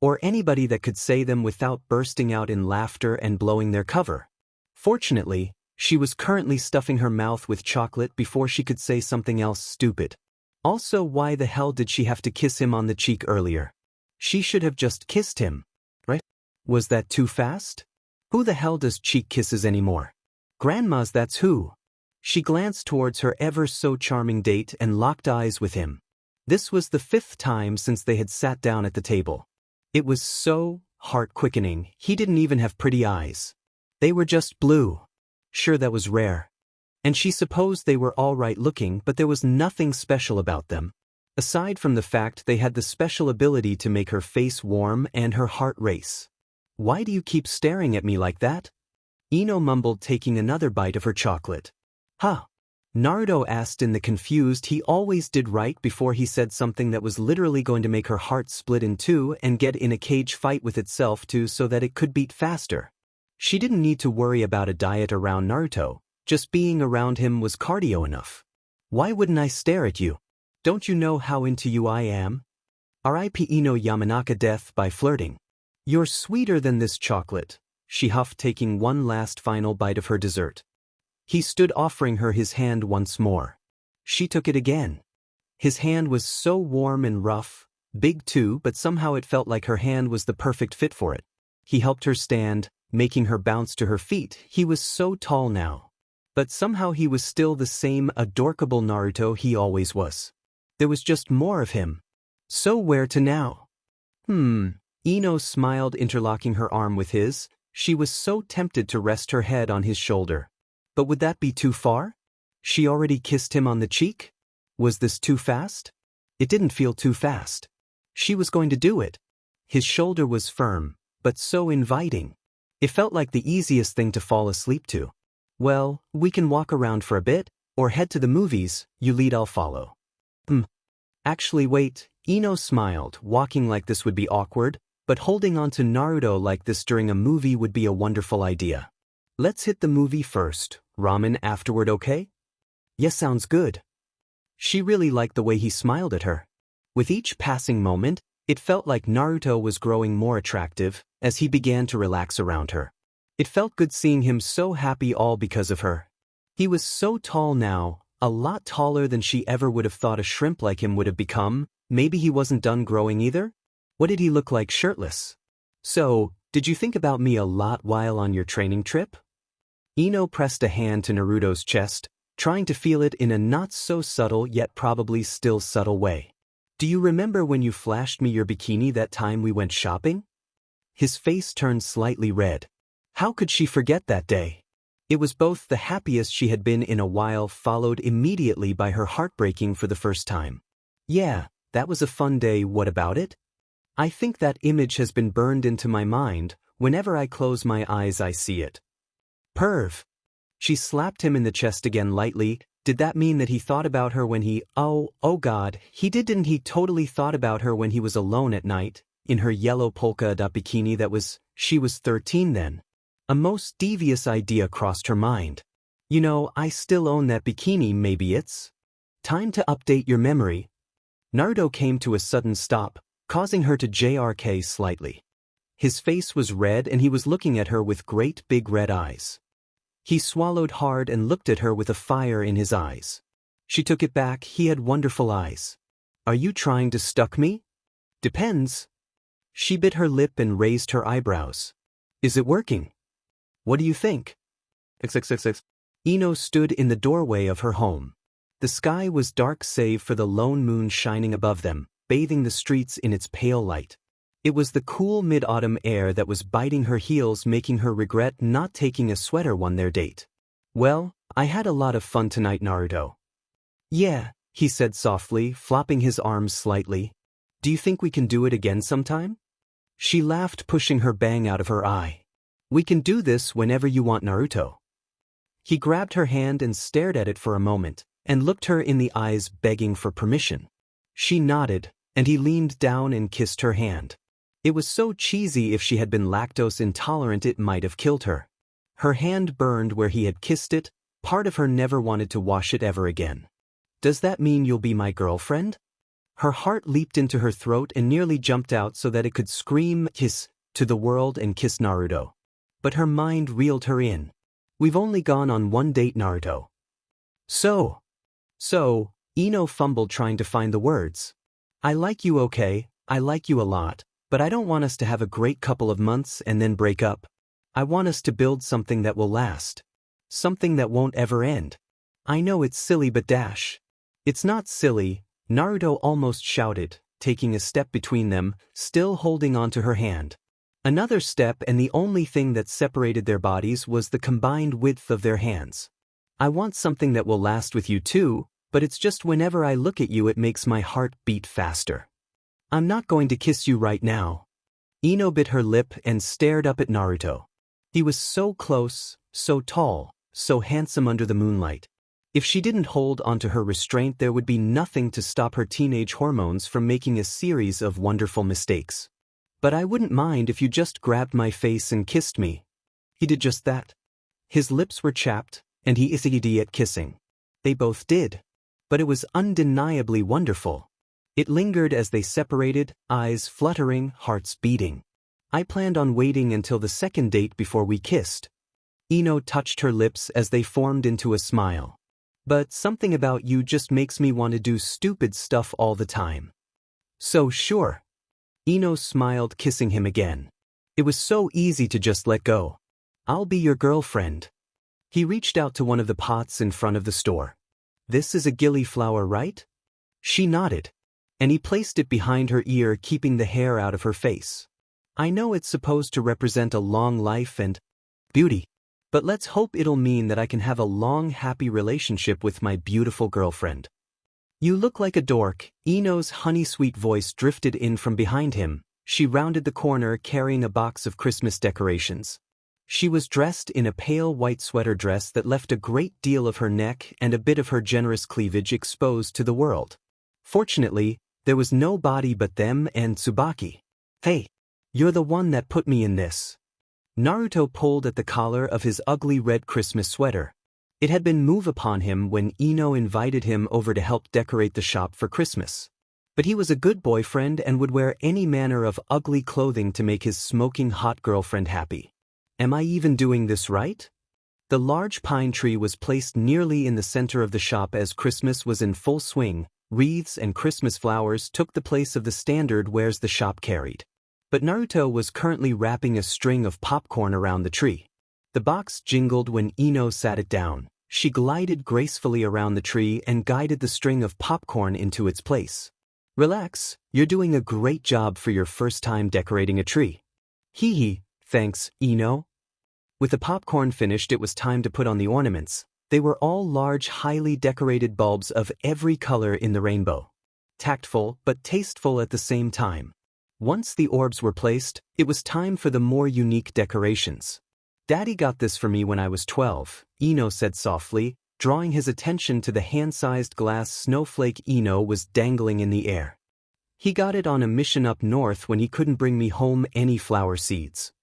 Or anybody that could say them without bursting out in laughter and blowing their cover. Fortunately, she was currently stuffing her mouth with chocolate before she could say something else stupid. Also, why the hell did she have to kiss him on the cheek earlier? She should have just kissed him, right? Was that too fast? Who the hell does cheek kisses anymore? Grandma's, that's who. She glanced towards her ever-so-charming date and locked eyes with him. This was the 5th time since they had sat down at the table. It was so heart-quickening. He didn't even have pretty eyes. They were just blue. Sure, that was rare. And she supposed they were all right looking, but there was nothing special about them. Aside from the fact they had the special ability to make her face warm and her heart race. Why do you keep staring at me like that? Ino mumbled, taking another bite of her chocolate. Huh? Naruto asked in the confused. He always did right before he said something that was literally going to make her heart split in two and get in a cage fight with itself too, so that it could beat faster. She didn't need to worry about a diet around Naruto. Just being around him was cardio enough. Why wouldn't I stare at you? Don't you know how into you I am? R.I.P. Ino Yamanaka, death by flirting. You're sweeter than this chocolate, she huffed, taking one last final bite of her dessert. He stood, offering her his hand once more. She took it again. His hand was so warm and rough, big too, but somehow it felt like her hand was the perfect fit for it. He helped her stand, making her bounce to her feet. He was so tall now. But somehow he was still the same adorable Naruto he always was. There was just more of him. So where to now? Ino smiled, interlocking her arm with his. She was so tempted to rest her head on his shoulder. But would that be too far? She already kissed him on the cheek? Was this too fast? It didn't feel too fast. She was going to do it. His shoulder was firm, but so inviting. It felt like the easiest thing to fall asleep to. Well, we can walk around for a bit, or head to the movies. You lead, I'll follow. Actually, wait. Ino smiled. Walking like this would be awkward, but holding on to Naruto like this during a movie would be a wonderful idea. Let's hit the movie first. Ramen afterward, okay? Yes, sounds good. She really liked the way he smiled at her. With each passing moment, It felt like Naruto was growing more attractive as he began to relax around her. It felt good seeing him so happy all because of her. He was so tall now, a lot taller than she ever would have thought a shrimp like him would have become. Maybe he wasn't done growing either? What did he look like shirtless? So, did you think about me a lot while on your training trip? Ino pressed a hand to Naruto's chest, trying to feel it in a not-so-subtle yet probably still subtle way. Do you remember when you flashed me your bikini that time we went shopping? His face turned slightly red. How could she forget that day? It was both the happiest she had been in a while, followed immediately by her heartbreaking for the first time. Yeah, that was a fun day. What about it? I think that image has been burned into my mind. Whenever I close my eyes I see it. Perv. She slapped him in the chest again lightly. Did that mean that he thought about her when he— Oh God, he did, didn't he? Totally thought about her when he was alone at night, in her yellow polka dot bikini she was 13 then. A most devious idea crossed her mind. You know, I still own that bikini. Maybe it's time to update your memory. Naruto came to a sudden stop, causing her to JRK slightly. His face was red and he was looking at her with great big red eyes. He swallowed hard and looked at her with a fire in his eyes. She took it back. He had wonderful eyes. Are you trying to stuck me? Depends. She bit her lip and raised her eyebrows. Is it working? What do you think? XXXX. Ino stood in the doorway of her home. The sky was dark save for the lone moon shining above them, bathing the streets in its pale light. It was the cool mid-autumn air that was biting her heels, making her regret not taking a sweater on their date. Well, I had a lot of fun tonight, Naruto. Yeah, he said softly, flopping his arms slightly. Do you think we can do it again sometime? She laughed, pushing her bang out of her eye. We can do this whenever you want, Naruto. He grabbed her hand and stared at it for a moment, and looked her in the eyes, begging for permission. She nodded, and he leaned down and kissed her hand. It was so cheesy. If she had been lactose intolerant it might have killed her. Her hand burned where he had kissed it. Part of her never wanted to wash it ever again. Does that mean you'll be my girlfriend? Her heart leaped into her throat and nearly jumped out so that it could scream kiss to the world and kiss Naruto. But her mind reeled her in. We've only gone on one date, Naruto. So, Ino fumbled trying to find the words. I like you, okay, I like you a lot. But I don't want us to have a great couple of months and then break up. I want us to build something that will last. Something that won't ever end. I know it's silly but dash. It's not silly, Naruto almost shouted, taking a step between them, still holding onto her hand. Another step and the only thing that separated their bodies was the combined width of their hands. I want something that will last with you too, but it's just whenever I look at you it makes my heart beat faster. I'm not going to kiss you right now. Ino bit her lip and stared up at Naruto. He was so close, so tall, so handsome under the moonlight. If she didn't hold onto her restraint there would be nothing to stop her teenage hormones from making a series of wonderful mistakes. But I wouldn't mind if you just grabbed my face and kissed me. He did just that. His lips were chapped, and he issued at kissing. They both did. But it was undeniably wonderful. It lingered as they separated, eyes fluttering, hearts beating. I planned on waiting until the second date before we kissed. Ino touched her lips as they formed into a smile. But something about you just makes me want to do stupid stuff all the time. So sure. Ino smiled, kissing him again. It was so easy to just let go. I'll be your girlfriend. He reached out to one of the pots in front of the store. This is a gillyflower, right? She nodded. And he placed it behind her ear, keeping the hair out of her face. I know it's supposed to represent a long life and beauty, but let's hope it'll mean that I can have a long, happy relationship with my beautiful girlfriend. You look like a dork. Ino's honey-sweet voice drifted in from behind him. She rounded the corner carrying a box of Christmas decorations. She was dressed in a pale white sweater dress that left a great deal of her neck and a bit of her generous cleavage exposed to the world. Fortunately, there was no body but them and Tsubaki. Hey, you're the one that put me in this. Naruto pulled at the collar of his ugly red Christmas sweater. It had been moved upon him when Ino invited him over to help decorate the shop for Christmas. But he was a good boyfriend and would wear any manner of ugly clothing to make his smoking hot girlfriend happy. Am I even doing this right? The large pine tree was placed nearly in the center of the shop as Christmas was in full swing. Wreaths and Christmas flowers took the place of the standard wares the shop carried. But Naruto was currently wrapping a string of popcorn around the tree. The box jingled when Ino sat it down. She glided gracefully around the tree and guided the string of popcorn into its place. Relax, you're doing a great job for your first time decorating a tree. Hee hee, thanks, Ino. With the popcorn finished, it was time to put on the ornaments. They were all large, highly decorated bulbs of every color in the rainbow. Tactful, but tasteful at the same time. Once the orbs were placed, it was time for the more unique decorations. Daddy got this for me when I was 12, Ino said softly, drawing his attention to the hand-sized glass snowflake Ino was dangling in the air. He got it on a mission up north when he couldn't bring me home any flower seeds.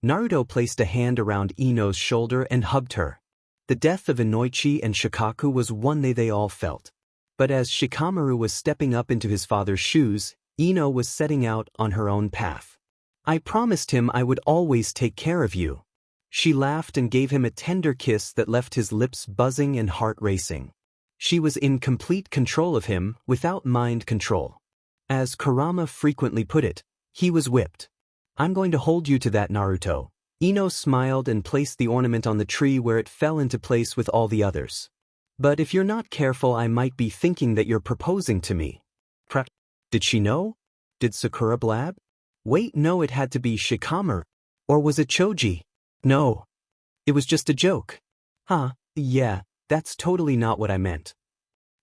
Naruto placed a hand around Ino's shoulder and hugged her. The death of Inoichi and Shikaku was one they all felt. But as Shikamaru was stepping up into his father's shoes, Ino was setting out on her own path. I promised him I would always take care of you. She laughed and gave him a tender kiss that left his lips buzzing and heart racing. She was in complete control of him, without mind control. As Kurama frequently put it, he was whipped. I'm going to hold you to that, Naruto. Ino smiled and placed the ornament on the tree where it fell into place with all the others. But if you're not careful, I might be thinking that you're proposing to me. Did she know? Did Sakura blab? Wait, no, it had to be Shikamaru. Or was it Choji? No. It was just a joke. Huh, yeah, that's totally not what I meant.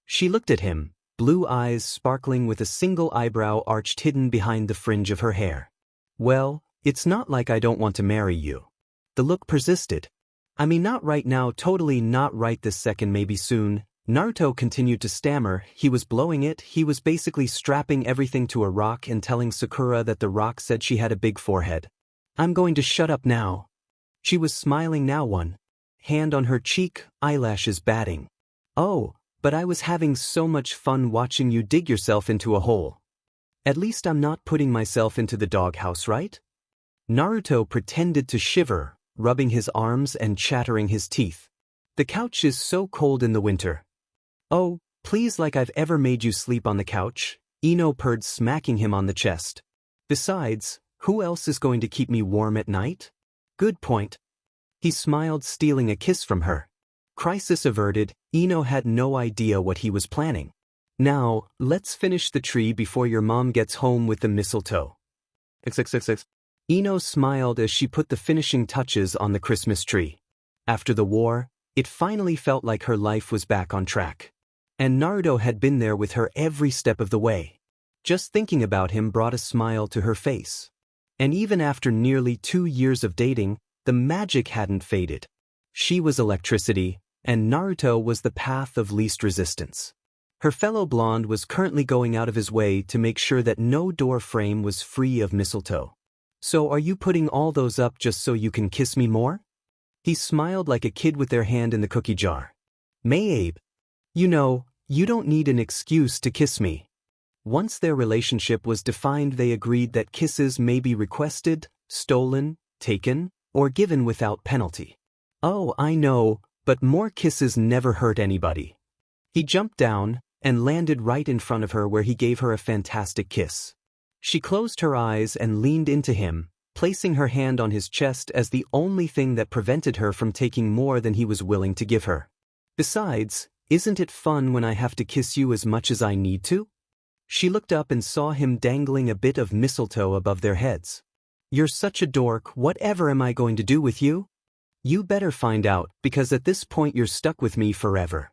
She looked at him, blue eyes sparkling with a single eyebrow arched hidden behind the fringe of her hair. Well, it's not like I don't want to marry you. The look persisted. I mean, not right now, totally not right this second, maybe soon. Naruto continued to stammer. He was blowing it. He was basically strapping everything to a rock and telling Sakura that the rock said she had a big forehead. I'm going to shut up now. She was smiling now, one hand on her cheek, eyelashes batting. Oh, but I was having so much fun watching you dig yourself into a hole. At least I'm not putting myself into the doghouse, right? Naruto pretended to shiver, rubbing his arms and chattering his teeth. The couch is so cold in the winter. Oh, please, like I've ever made you sleep on the couch, Ino purred, smacking him on the chest. Besides, who else is going to keep me warm at night? Good point. He smiled, stealing a kiss from her. Crisis averted, Ino had no idea what he was planning. Now, let's finish the tree before your mom gets home with the mistletoe. XXXX. Ino smiled as she put the finishing touches on the Christmas tree. After the war, it finally felt like her life was back on track. And Naruto had been there with her every step of the way. Just thinking about him brought a smile to her face. And even after nearly 2 years of dating, the magic hadn't faded. She was electricity, and Naruto was the path of least resistance. Her fellow blonde was currently going out of his way to make sure that no door frame was free of mistletoe. So are you putting all those up just so you can kiss me more? He smiled like a kid with their hand in the cookie jar. Abe. You know, you don't need an excuse to kiss me. Once their relationship was defined, they agreed that kisses may be requested, stolen, taken, or given without penalty. Oh, I know, but more kisses never hurt anybody. He jumped down and landed right in front of her, where he gave her a fantastic kiss. She closed her eyes and leaned into him, placing her hand on his chest as the only thing that prevented her from taking more than he was willing to give her. Besides, isn't it fun when I have to kiss you as much as I need to? She looked up and saw him dangling a bit of mistletoe above their heads. You're such a dork, whatever am I going to do with you? You better find out, because at this point you're stuck with me forever.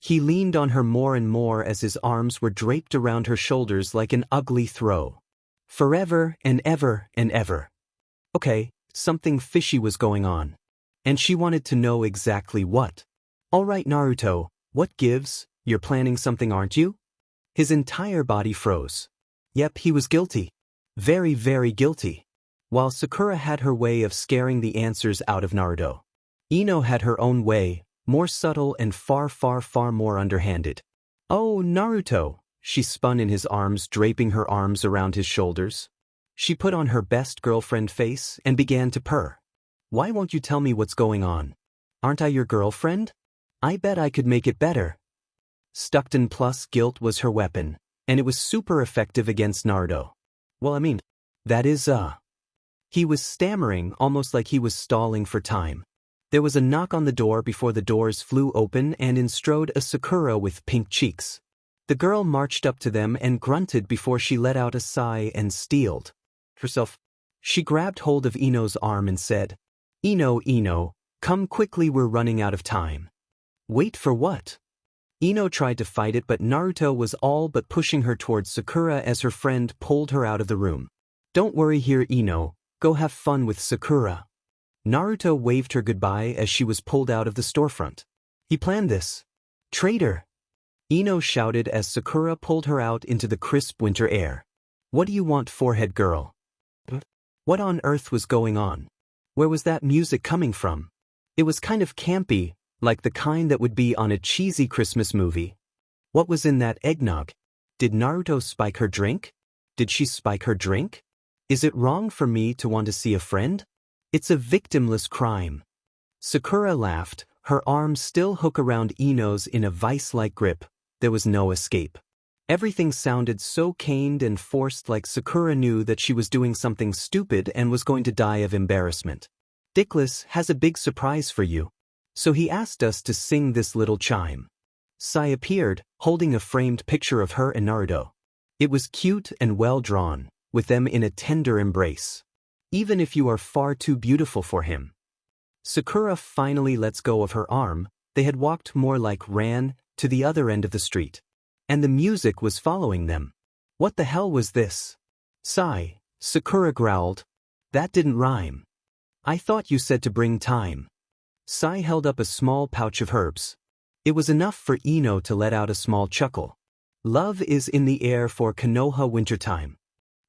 He leaned on her more and more as his arms were draped around her shoulders like an ugly throw. Forever and ever and ever. Okay, something fishy was going on. And she wanted to know exactly what. All right, Naruto, what gives? You're planning something, aren't you? His entire body froze. Yep, he was guilty. Very, very guilty. While Sakura had her way of scaring the answers out of Naruto, Ino had her own way, more subtle and far, far, far more underhanded. Oh, Naruto, She spun in his arms, draping her arms around his shoulders. She put on her best girlfriend face and began to purr. Why won't you tell me what's going on? Aren't I your girlfriend? I bet I could make it better. Stuckton plus guilt was her weapon, and it was super effective against Naruto. Well, I mean, that is, He was stammering, almost like he was stalling for time. There was a knock on the door before the doors flew open, and in strode a Sakura with pink cheeks. The girl marched up to them and grunted before she let out a sigh and steeled herself. She grabbed hold of Ino's arm and said, Ino, come quickly, we're running out of time. Wait for what? Ino tried to fight it, but Naruto was all but pushing her towards Sakura as her friend pulled her out of the room. Don't worry here, Ino, go have fun with Sakura. Naruto waved her goodbye as she was pulled out of the storefront. He planned this. Traitor! Ino shouted as Sakura pulled her out into the crisp winter air. What do you want, forehead girl? What on earth was going on? Where was that music coming from? It was kind of campy, like the kind that would be on a cheesy Christmas movie. What was in that eggnog? Did Naruto spike her drink? Did she spike her drink? Is it wrong for me to want to see a friend? It's a victimless crime. Sakura laughed, her arms still hooked around Ino's in a vice-like grip. There was no escape. Everything sounded so caned and forced, like Sakura knew that she was doing something stupid and was going to die of embarrassment. Dickless has a big surprise for you. So he asked us to sing this little chime. Sai appeared, holding a framed picture of her and Naruto. It was cute and well drawn, with them in a tender embrace. Even if you are far too beautiful for him. Sakura finally lets go of her arm. They had walked more like ran to the other end of the street. And the music was following them. What the hell was this? Sai, Sakura growled. That didn't rhyme. I thought you said to bring time. Sai held up a small pouch of herbs. It was enough for Ino to let out a small chuckle. Love is in the air for Konoha wintertime.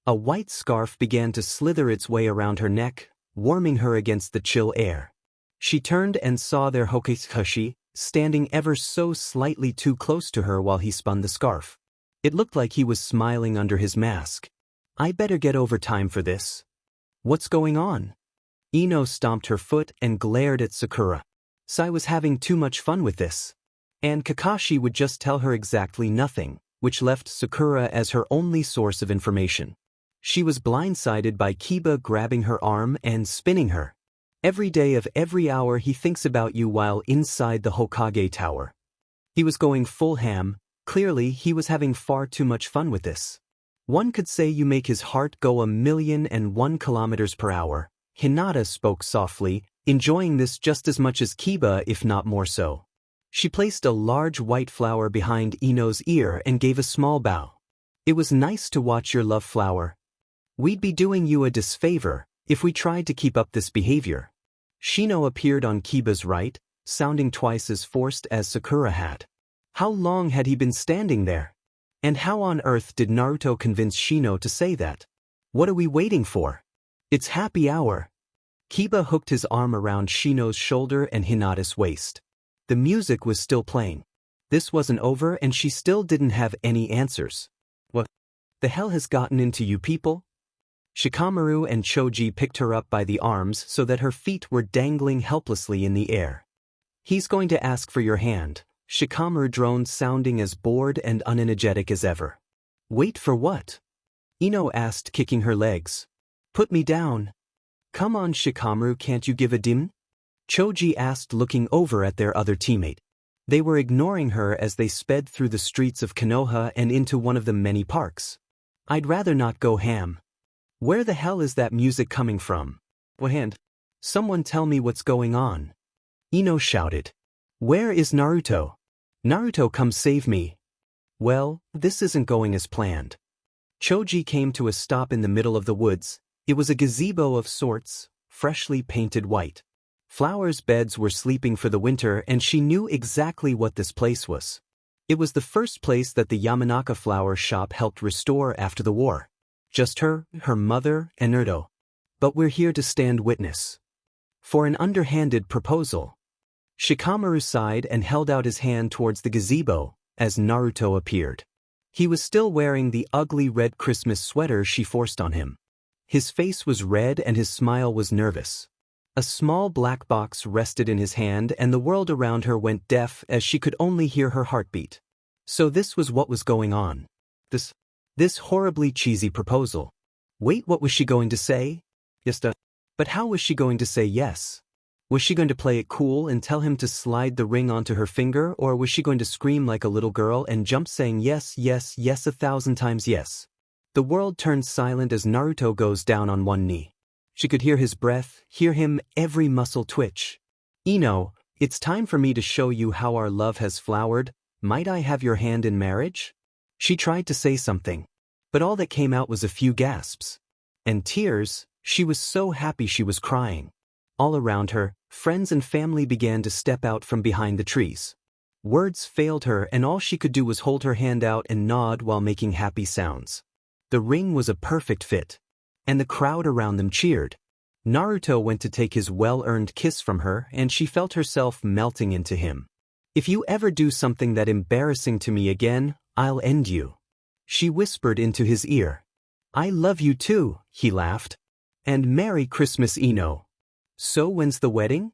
A white scarf began to slither its way around her neck, warming her against the chill air. She turned and saw their Hokushi standing ever so slightly too close to her while he spun the scarf. It looked like he was smiling under his mask. I better get over time for this. What's going on? Ino stomped her foot and glared at Sakura. Sai was having too much fun with this. And Kakashi would just tell her exactly nothing, which left Sakura as her only source of information. She was blindsided by Kiba grabbing her arm and spinning her. Every day of every hour he thinks about you while inside the Hokage Tower. He was going full ham. Clearly he was having far too much fun with this. One could say you make his heart go 1,001 kilometers per hour. Hinata spoke softly, enjoying this just as much as Kiba, if not more so. She placed a large white flower behind Ino's ear and gave a small bow. It was nice to watch your love flower. We'd be doing you a disfavor if we tried to keep up this behavior. Shino appeared on Kiba's right, sounding twice as forced as Sakura had. How long had he been standing there? And how on earth did Naruto convince Shino to say that? What are we waiting for? It's happy hour. Kiba hooked his arm around Shino's shoulder and Hinata's waist. The music was still playing. This wasn't over and she still didn't have any answers. What the hell has gotten into you people? Shikamaru and Choji picked her up by the arms so that her feet were dangling helplessly in the air. He's going to ask for your hand, Shikamaru droned, sounding as bored and unenergetic as ever. Wait for what? Ino asked, kicking her legs. Put me down. Come on, Shikamaru, can't you give a dim? Choji asked, looking over at their other teammate. They were ignoring her as they sped through the streets of Konoha and into one of the many parks. I'd rather not go ham. Where the hell is that music coming from? What hand? Someone tell me what's going on. Ino shouted. Where is Naruto? Naruto, come save me. Well, this isn't going as planned. Choji came to a stop in the middle of the woods. It was a gazebo of sorts, freshly painted white. Flowers' beds were sleeping for the winter, and she knew exactly what this place was. It was the first place that the Yamanaka flower shop helped restore after the war. Just her mother, and Naruto. But we're here to stand witness. For an underhanded proposal. Shikamaru sighed and held out his hand towards the gazebo as Naruto appeared. He was still wearing the ugly red Christmas sweater she forced on him. His face was red and his smile was nervous. A small black box rested in his hand and the world around her went deaf as she could only hear her heartbeat. So this was what was going on. This horribly cheesy proposal. Wait, what was she going to say? Yes, but how was she going to say yes? Was she going to play it cool and tell him to slide the ring onto her finger, or was she going to scream like a little girl and jump saying yes, yes, yes 1,000 times yes? The world turns silent as Naruto goes down on one knee. She could hear his breath, hear him, every muscle twitch. Ino, it's time for me to show you how our love has flowered. Might I have your hand in marriage? She tried to say something, but all that came out was a few gasps. And tears. She was so happy she was crying. All around her, friends and family began to step out from behind the trees. Words failed her and all she could do was hold her hand out and nod while making happy sounds. The ring was a perfect fit. And the crowd around them cheered. Naruto went to take his well-earned kiss from her and she felt herself melting into him. If you ever do something that embarrassing to me again, I'll end you. She whispered into his ear. I love you too, he laughed. And Merry Christmas, Ino. So when's the wedding?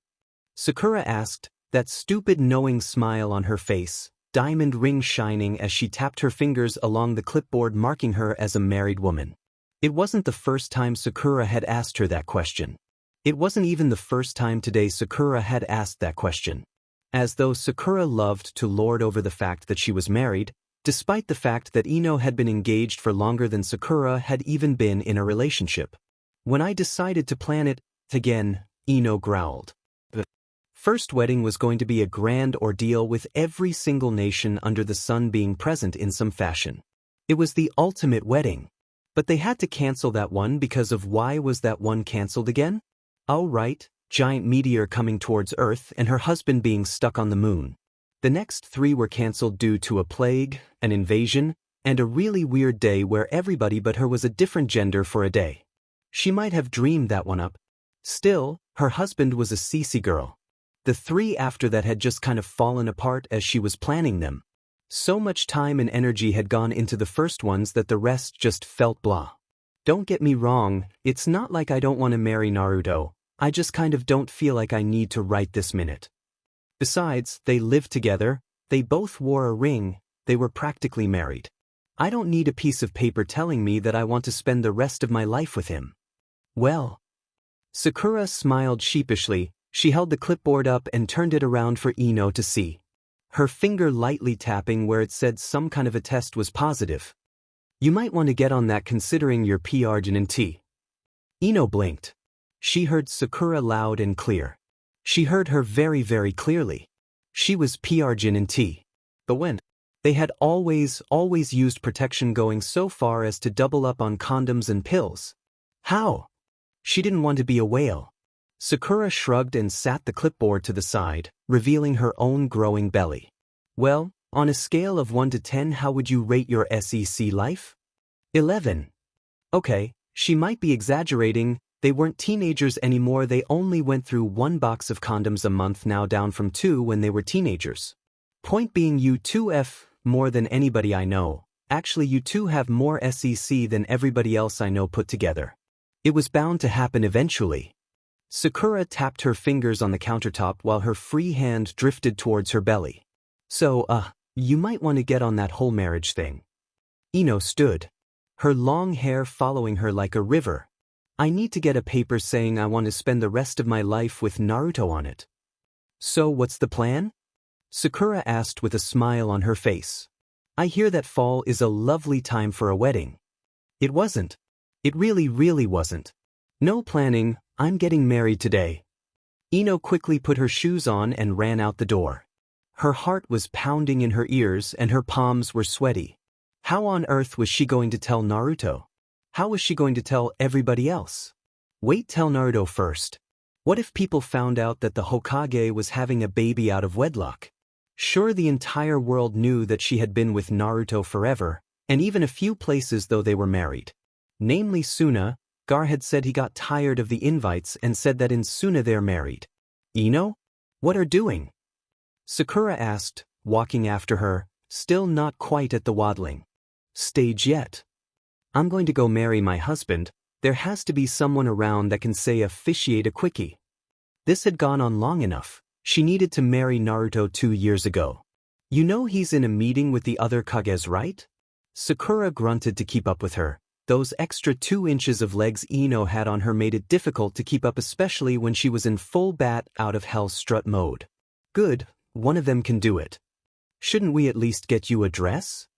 Sakura asked, that stupid knowing smile on her face, diamond ring shining as she tapped her fingers along the clipboard marking her as a married woman. It wasn't the first time Sakura had asked her that question. It wasn't even the first time today Sakura had asked that question. As though Sakura loved to lord over the fact that she was married, despite the fact that Ino had been engaged for longer than Sakura had even been in a relationship. When I decided to plan it, again, Ino growled. The first wedding was going to be a grand ordeal with every single nation under the sun being present in some fashion. It was the ultimate wedding. But they had to cancel that one because of why was that one cancelled again? Oh right, giant meteor coming towards Earth and her husband being stuck on the moon. The next 3 were cancelled due to a plague, an invasion, and a really weird day where everybody but her was a different gender for a day. She might have dreamed that one up. Still, her husband was a CC girl. The 3 after that had just kind of fallen apart as she was planning them. So much time and energy had gone into the first ones that the rest just felt blah. Don't get me wrong, it's not like I don't want to marry Naruto, I just kind of don't feel like I need to right this minute. Besides, they lived together, they both wore a ring, they were practically married. I don't need a piece of paper telling me that I want to spend the rest of my life with him. Well. Sakura smiled sheepishly, she held the clipboard up and turned it around for Ino to see. Her finger lightly tapping where it said some kind of a test was positive. You might want to get on that considering your PRGNT. Ino blinked. She heard Sakura loud and clear. She heard her very, very clearly. She was PRGNT. But when? They had always used protection going so far as to double up on condoms and pills. How? She didn't want to be a whale. Sakura shrugged and sat the clipboard to the side, revealing her own growing belly. Well, on a scale of 1 to 10, how would you rate your SEC life? 11. Okay, she might be exaggerating, they weren't teenagers anymore, they only went through 1 box of condoms a month now down from 2 when they were teenagers. Point being you 2F more than anybody I know, actually you 2 have more SEC than everybody else I know put together. It was bound to happen eventually. Sakura tapped her fingers on the countertop while her free hand drifted towards her belly. So, you might want to get on that whole marriage thing. Ino stood. Her long hair following her like a river. I need to get a paper saying I want to spend the rest of my life with Naruto on it. So what's the plan? Sakura asked with a smile on her face. I hear that fall is a lovely time for a wedding. It wasn't. It really wasn't. No planning, I'm getting married today. Ino quickly put her shoes on and ran out the door. Her heart was pounding in her ears and her palms were sweaty. How on earth was she going to tell Naruto? How was she going to tell everybody else? Wait, tell Naruto first. What if people found out that the Hokage was having a baby out of wedlock? Sure, the entire world knew that she had been with Naruto forever, and even a few places though they were married. Namely Suna, Gar had said he got tired of the invites and said that in Suna they're married. Ino? What are doing? Sakura asked, walking after her, still not quite at the waddling. stage yet. I'm going to go marry my husband. There has to be someone around that can say officiate a quickie. This had gone on long enough. She needed to marry Naruto 2 years ago. You know he's in a meeting with the other Kages, right? Sakura grunted to keep up with her. Those extra 2 inches of legs Ino had on her made it difficult to keep up, especially when she was in full bat out of hell strut mode. Good, one of them can do it. Shouldn't we at least get you a dress?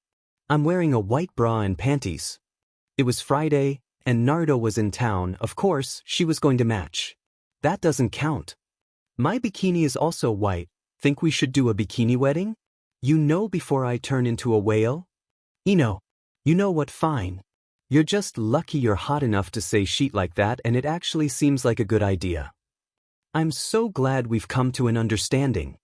I'm wearing a white bra and panties. It was Friday, and Naruto was in town. Of course, she was going to match. That doesn't count. My bikini is also white. Think we should do a bikini wedding? You know, before I turn into a whale? Ino, you know what, fine. You're just lucky you're hot enough to say shit like that, and it actually seems like a good idea. I'm so glad we've come to an understanding.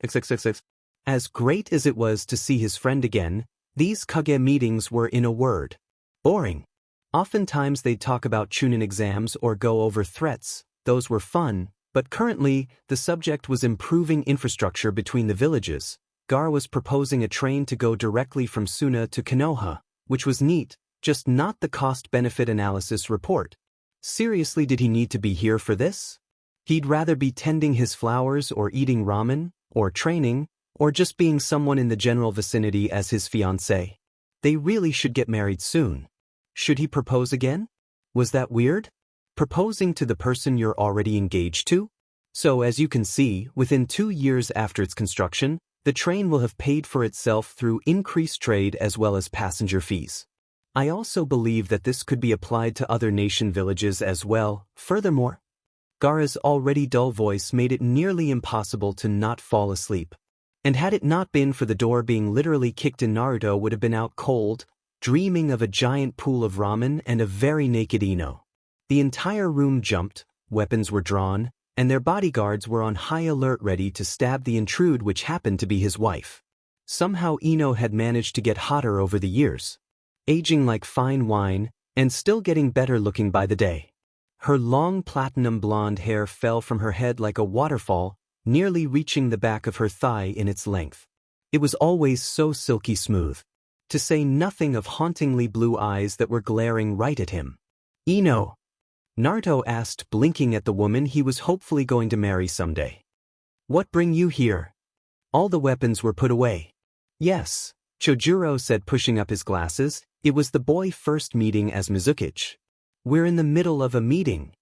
XXXX. As great as it was to see his friend again, these Kage meetings were, in a word, boring. Oftentimes they'd talk about Chunin exams or go over threats. Those were fun, but currently the subject was improving infrastructure between the villages. Gaara was proposing a train to go directly from Suna to Konoha, which was neat, just not the cost-benefit analysis report. Seriously, did he need to be here for this? He'd rather be tending his flowers or eating ramen, or training, or just being someone in the general vicinity as his fiancée. They really should get married soon. Should he propose again? Was that weird? Proposing to the person you're already engaged to? So as you can see, within 2 years after its construction, the train will have paid for itself through increased trade as well as passenger fees. I also believe that this could be applied to other nation villages as well. Furthermore, Gaara's already dull voice made it nearly impossible to not fall asleep. And had it not been for the door being literally kicked in, Naruto would have been out cold, dreaming of a giant pool of ramen and a very naked Ino. The entire room jumped, weapons were drawn, and their bodyguards were on high alert ready to stab the intrude, which happened to be his wife. Somehow Ino had managed to get hotter over the years, aging like fine wine, and still getting better looking by the day. Her long platinum blonde hair fell from her head like a waterfall, nearly reaching the back of her thigh in its length. It was always so silky smooth. To say nothing of hauntingly blue eyes that were glaring right at him. Ino? Naruto asked, blinking at the woman he was hopefully going to marry someday. What bring you here? All the weapons were put away. Yes, Chojuro said, pushing up his glasses. It was the boy first meeting as Mizukichi. We're in the middle of a meeting.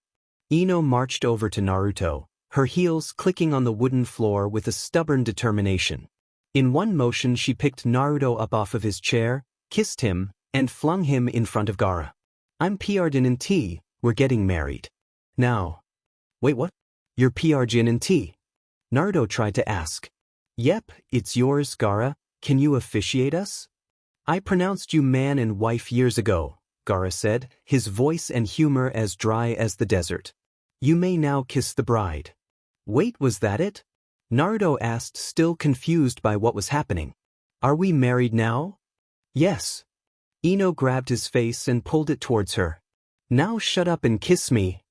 Ino marched over to Naruto, her heels clicking on the wooden floor with a stubborn determination. In one motion she picked Naruto up off of his chair, kissed him, and flung him in front of Gaara. I'm PR'd in T, we're getting married. Now. Wait, what? You're PR'd in T? Naruto tried to ask. Yep, it's yours, Gaara. Can you officiate us? I pronounced you man and wife years ago, Gaara said, his voice and humor as dry as the desert. You may now kiss the bride. Wait, was that it? Naruto asked, still confused by what was happening. Are we married now? Yes. Ino grabbed his face and pulled it towards her. Now shut up and kiss me.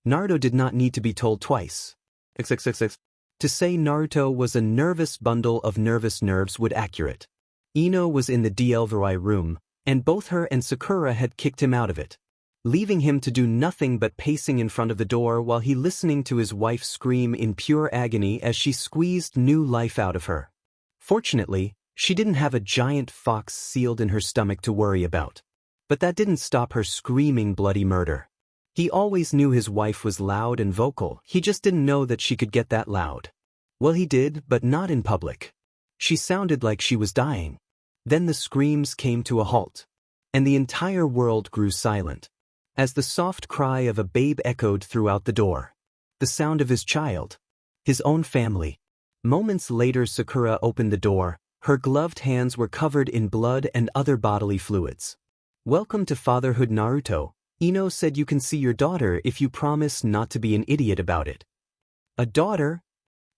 Naruto did not need to be told twice. XXXX. To say Naruto was a nervous bundle of nervous nerves would accurate. Ino was in the DLVI room, and both her and Sakura had kicked him out of it, leaving him to do nothing but pacing in front of the door while he listening to his wife scream in pure agony as she squeezed new life out of her. Fortunately, she didn't have a giant fox sealed in her stomach to worry about. But that didn't stop her screaming bloody murder. He always knew his wife was loud and vocal, he just didn't know that she could get that loud. Well, he did, but not in public. She sounded like she was dying. Then the screams came to a halt, and the entire world grew silent, as the soft cry of a babe echoed throughout the door. The sound of his child. His own family. Moments later, Sakura opened the door. Her gloved hands were covered in blood and other bodily fluids. Welcome to fatherhood, Naruto. Ino said you can see your daughter if you promise not to be an idiot about it. A daughter?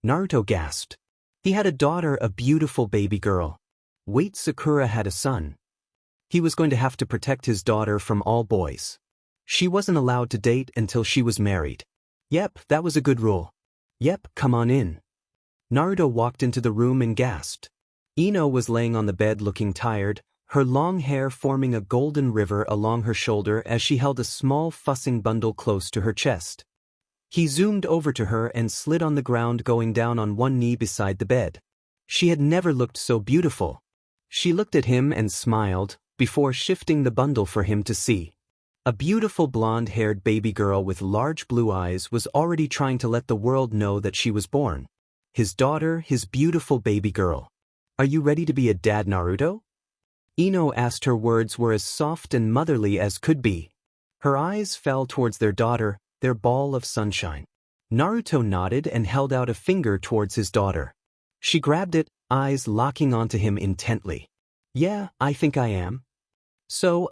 Naruto gasped. He had a daughter, a beautiful baby girl. Wait, Sakura had a son. He was going to have to protect his daughter from all boys. She wasn't allowed to date until she was married. Yep, that was a good rule. Yep, come on in. Naruto walked into the room and gasped. Ino was laying on the bed looking tired, her long hair forming a golden river along her shoulder as she held a small fussing bundle close to her chest. He zoomed over to her and slid on the ground, going down on one knee beside the bed. She had never looked so beautiful. She looked at him and smiled, before shifting the bundle for him to see. A beautiful blonde-haired baby girl with large blue eyes was already trying to let the world know that she was born. His daughter, his beautiful baby girl. "Are you ready to be a dad, Naruto?" Ino asked. Her words were as soft and motherly as could be. Her eyes fell towards their daughter, their ball of sunshine. Naruto nodded and held out a finger towards his daughter. She grabbed it, eyes locking onto him intently. "Yeah, I think I am." "So,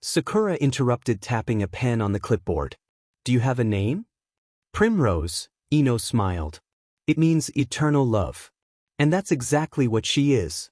Sakura interrupted, tapping a pen on the clipboard. "Do you have a name?" "Primrose," Ino smiled. "It means eternal love. And that's exactly what she is."